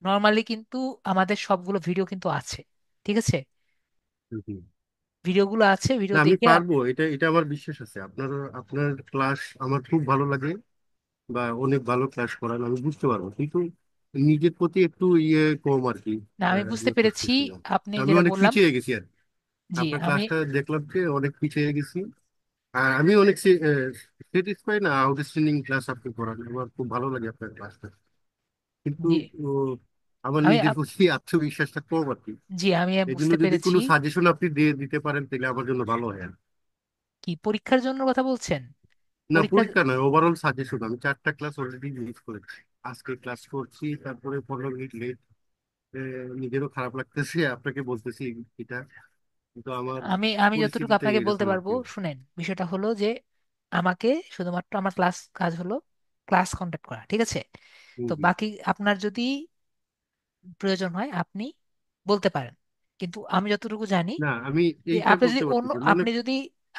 নর্মালি কিন্তু আমাদের সবগুলো ভিডিও কিন্তু আছে, ঠিক আছে? হুম। ভিডিওগুলো আছে, না, ভিডিও আমি দেখে পারবো, এটা এটা আমার বিশ্বাস আছে। আপনার আপনার ক্লাস আমার খুব ভালো লাগে। বা অনেক ভালো ক্লাস করান, আমি বুঝতে পারবো, কিন্তু নিজের প্রতি একটু কম আর কি। না, আমি বুঝতে ইয়ে পেরেছি করতেছি না। আপনি আমি যেটা অনেক বললাম। পিছিয়ে গেছি আর কি। জি, আপনার আমি ক্লাসটা দেখলাম যে অনেক পিছিয়ে গেছি। আর আমি অনেক স্যাটিসফাই না, আউটস্ট্যান্ডিং ক্লাস আপনি করান, আমার খুব ভালো লাগে আপনার ক্লাসটা। কিন্তু জি ও, আমার আমি নিজের আপ- প্রতি আত্মবিশ্বাসটা কম আর কি। জি আমি এই জন্য বুঝতে যদি পেরেছি। কোনো সাজেশন আপনি দিয়ে দিতে পারেন তাহলে আমার জন্য ভালো হয় আর কি। কি পরীক্ষার জন্য কথা বলছেন? না, পরীক্ষা, পরীক্ষা নয়, ওভারঅল সাজেশন। আমি 4টা ক্লাস অলরেডি মিস করেছি। আজকে ক্লাস করছি, তারপরে 15 মিনিট লেট। নিজেরও খারাপ লাগতেছে, আপনাকে বলতেছি এটা, কিন্তু আমার আমি আমি যতটুকু পরিস্থিতিটাই আপনাকে বলতে এরকম আর পারবো, কি। শুনেন, বিষয়টা হলো যে আমাকে শুধুমাত্র আমার ক্লাস কাজ হলো ক্লাস কন্ডাক্ট করা, ঠিক আছে? তো জি। বাকি আপনার যদি প্রয়োজন হয় আপনি বলতে পারেন, কিন্তু আমি যতটুকু জানি না, আমি যে এইটা আপনি যদি বলতে অন্য পারতেছি মনে।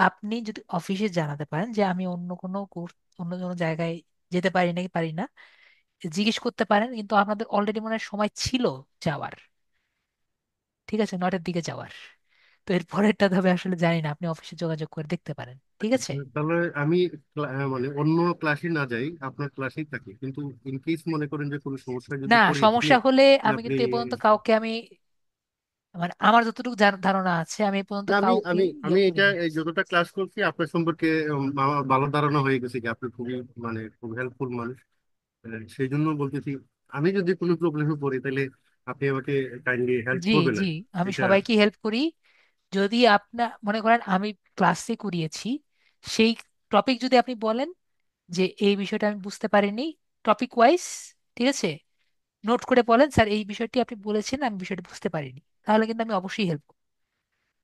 আপনি যদি অফিসে জানাতে পারেন যে আমি অন্য কোনো কোর্স, অন্য কোনো জায়গায় যেতে পারি নাকি পারি না, জিজ্ঞেস করতে পারেন। কিন্তু আপনাদের অলরেডি মনে হয় সময় ছিল যাওয়ার, ঠিক আছে, 9টার দিকে যাওয়ার। তো এর পরেরটা তবে আসলে জানি না, আপনি অফিসে যোগাযোগ করে দেখতে পারেন, ঠিক আছে? তাহলে আমি মানে অন্য ক্লাসে না যাই, আপনার ক্লাসেই থাকি, কিন্তু ইন কেস মনে করেন যে কোনো সমস্যা না, যদি পড়ি এখানে, সমস্যা হলে তাহলে আমি আপনি। কিন্তু এ পর্যন্ত কাউকে আমি, মানে আমার যতটুকু ধারণা আছে, আমি এ পর্যন্ত না, আমি কাউকে আমি ইয়ে আমি এটা করিনি। এই যতটা ক্লাস করছি আপনার সম্পর্কে আমার ভালো ধারণা হয়ে গেছে যে আপনি খুবই, মানে খুব হেল্পফুল মানুষ। সেই জন্য বলতেছি, আমি যদি কোনো প্রবলেমে পড়ি তাহলে আপনি আমাকে কাইন্ডলি হেল্প জি, করবেন জি, আর কি। আমি এটা। সবাইকে হেল্প করি। যদি আপনার মনে করেন আমি ক্লাসে করিয়েছি, সেই টপিক যদি আপনি বলেন যে এই বিষয়টা আমি বুঝতে পারিনি, টপিক ওয়াইজ, ঠিক আছে, নোট করে বলেন স্যার এই বিষয়টি আপনি বলেছেন আমি বিষয়টি বুঝতে পারিনি, তাহলে কিন্তু আমি অবশ্যই হেল্প করব,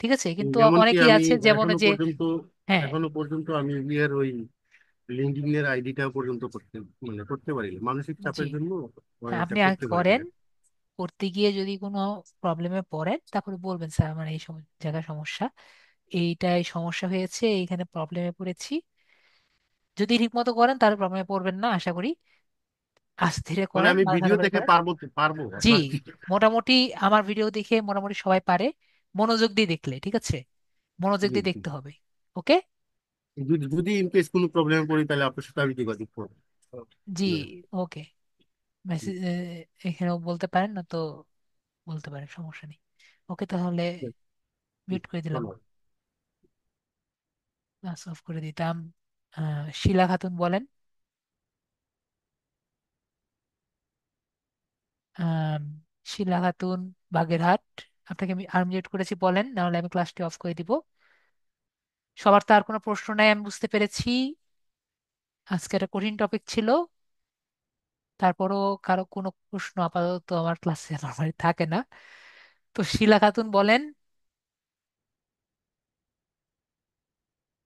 ঠিক আছে? কিন্তু যেমনকি অনেকেই আমি আছে যেমন এখনো যে, পর্যন্ত হ্যাঁ, এখনো পর্যন্ত আমি বিয়ের ওই লিঙ্কডইন এর আইডিটা পর্যন্ত করতে পারি না। মানসিক জি, চাপের জন্য হ্যাঁ, এটা আপনি আগে করতে পারি করেন। না। করতে গিয়ে যদি কোনো প্রবলেমে পড়েন তারপরে বলবেন স্যার আমার এই জায়গায় সমস্যা, এইটাই সমস্যা হয়েছে, এইখানে প্রবলেমে পড়েছি। যদি ঠিক মতো করেন তাহলে প্রবলেমে পড়বেন না আশা করি। আস্তে ধীরে মানে করেন, আমি মাথা ঠান্ডা ভিডিও করে দেখে করেন। পারবো তো, পারবো জি, আপনার কি? মোটামুটি আমার ভিডিও দেখে মোটামুটি সবাই পারে, মনোযোগ দিয়ে দেখলে, ঠিক আছে? মনোযোগ জি, দিয়ে জি। দেখতে হবে। ওকে। যদি যদি ইন কেস কোনো প্রবলেমে পড়ি তাহলে আপনার সাথে আমি যোগাযোগ করবো। জি, ওকে। মেসেজ এখানেও বলতে পারেন, না তো বলতে পারেন, সমস্যা নেই। ওকে, তাহলে মিউট করে দিলাম, ধন্যবাদ। ক্লাস অফ করে দিতাম। শিলা খাতুন বলেন। আম, শিলা খাতুন, বাগেরহাট। আপনাকে আমি আনমিউট করেছি, বলেন, নাহলে আমি ক্লাসটি অফ করে দিব। সবার তো আর কোনো প্রশ্ন নাই, আমি বুঝতে পেরেছি। আজকে একটা কঠিন টপিক ছিল, তারপরও কারো কোনো প্রশ্ন আপাতত আমার ক্লাসে নর্মালি থাকে না। তো শিলা খাতুন বলেন।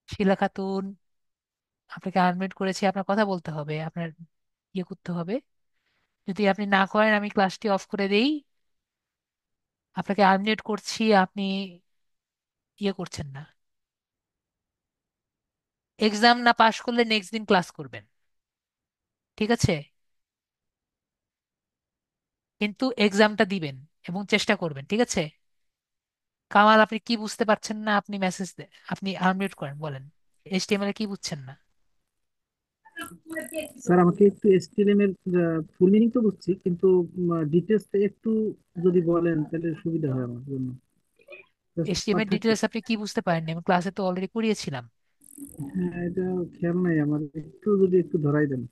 শিলা খাতুন, আপনাকে আনমিউট করেছি, আপনার কথা বলতে হবে, আপনার ইয়ে করতে হবে। যদি আপনি না করেন আমি ক্লাসটি অফ করে দেই। আপনাকে আনমিউট করছি, আপনি ইয়ে করছেন না। এক্সাম না পাশ করলে নেক্সট দিন ক্লাস করবেন, ঠিক আছে? কিন্তু এক্সামটা দিবেন এবং চেষ্টা করবেন, ঠিক আছে? কামাল, আপনি কি বুঝতে পারছেন না? আপনি মেসেজ দেন, আপনি আনমিউট করেন, বলেন এইচটিএমএল এ কি বুঝছেন না? স্যার আমাকে একটু এসটিএলএম এর ফুল মিনিং তো বুঝছি, কিন্তু ডিটেলস একটু যদি বলেন তাহলে সুবিধা হয় আমার জন্য। Just HTML perfect. ডিটেলস আপনি কি বুঝতে পারেননি? আমি ক্লাসে তো অলরেডি করিয়েছিলাম। হ্যাঁ, এটা খেয়াল নাই আমার, একটু যদি একটু ধরাই দেন।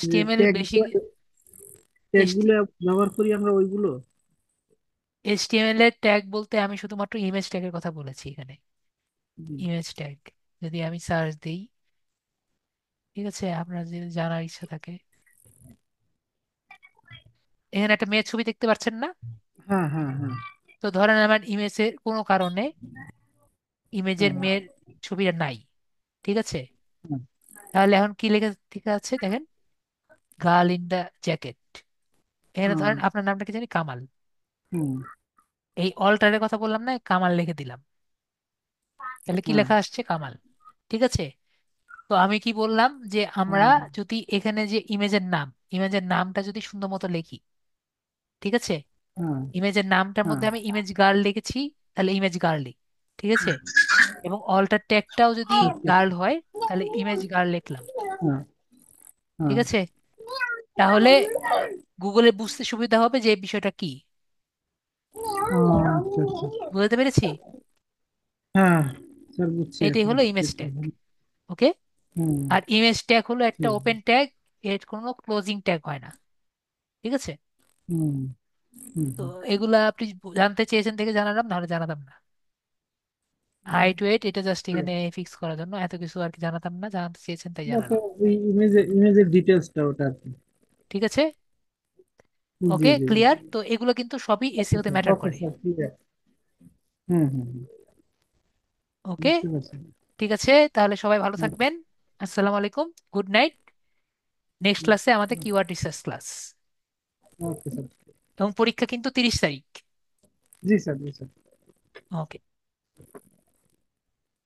যে এইচটিএমএল ট্যাগ বেশি, ট্যাগ গুলো ব্যবহার করি আমরা ওইগুলো। এইচটিএমএল এর ট্যাগ বলতে আমি শুধুমাত্র ইমেজ ট্যাগের কথা বলেছি এখানে। হুম। ইমেজ ট্যাগ, যদি আমি সার্চ দিই, ঠিক আছে, আপনার যদি জানার ইচ্ছা থাকে, এখানে একটা মেয়ের ছবি দেখতে পাচ্ছেন না? হ্যাঁ, হ্যাঁ, হ্যাঁ, তো ধরেন আমার ইমেজের কোনো কারণে ইমেজের হ্যাঁ, মেয়ের ছবিটা নাই, ঠিক আছে? হ্যাঁ, তাহলে এখন কি লেখা ঠিক আছে দেখেন, গার্ল ইন দ্য জ্যাকেট। এখানে হ্যাঁ, ধরেন আপনার নামটা কি জানি, কামাল। হুম, এই অল্টারের কথা বললাম না, কামাল লিখে দিলাম, তাহলে কি হ্যাঁ, লেখা আসছে, কামাল, ঠিক আছে? তো আমি কি বললাম যে আমরা হ্যাঁ, যদি এখানে যে ইমেজের নাম, ইমেজের নামটা যদি সুন্দর মতো লিখি, ঠিক আছে, হ্যাঁ, ইমেজের নামটার হ্যাঁ, মধ্যে আমি ইমেজ গার্ল লিখেছি, তাহলে ইমেজ গার্লই, ঠিক আছে? এবং অল্টার ট্যাগটাও যদি ঠিক, ঠিক, গার্ল হয় তাহলে ইমেজ গার্ল লিখলাম। হ্যাঁ, ঠিক হ্যাঁ। আছে? তাহলে গুগলে বুঝতে সুবিধা হবে যে এই বিষয়টা কি। আচ্ছা আচ্ছা। বুঝতে পেরেছি? হ্যাঁ স্যার, বুঝছি এটাই এখন। হলো ইমেজ বুঝতে ট্যাগ। পারলাম। ওকে। হুম। আর ইমেজ ট্যাগ হলো একটা ঠিক আছে। ওপেন ট্যাগ, এর কোনো ক্লোজিং ট্যাগ হয় না। ঠিক আছে? হুম হুম তো হুম। এগুলা আপনি জানতে চেয়েছেন থেকে জানালাম, নাহলে জানাতাম না। হাইট ওয়েট এটা জাস্ট ঠিক এখানে আছে। ফিক্স করার জন্য, এত কিছু আর কি জানাতাম না, জানতে চেয়েছেন তাই না তো, জানালাম। ওই ইমেজের ডিটেলসটা ওটা আর কি। ঠিক আছে। জি ওকে, জি জি। ক্লিয়ার তো? এগুলো কিন্তু সবই ওকে এসইও তে স্যার, ম্যাটার ওকে করে। Sir, clear. হুম হুম হুম। ওকে। বুঝতে পারছি। ঠিক আছে, তাহলে সবাই ভালো হুম, থাকবেন। আসসালামু আলাইকুম, গুড নাইট। নেক্সট হুম, ক্লাসে আমাদের হুম। Keyword research class. Okay sir. এবং পরীক্ষা কিন্তু 30 তারিখ। জি স্যার, জি স্যার। ওকে।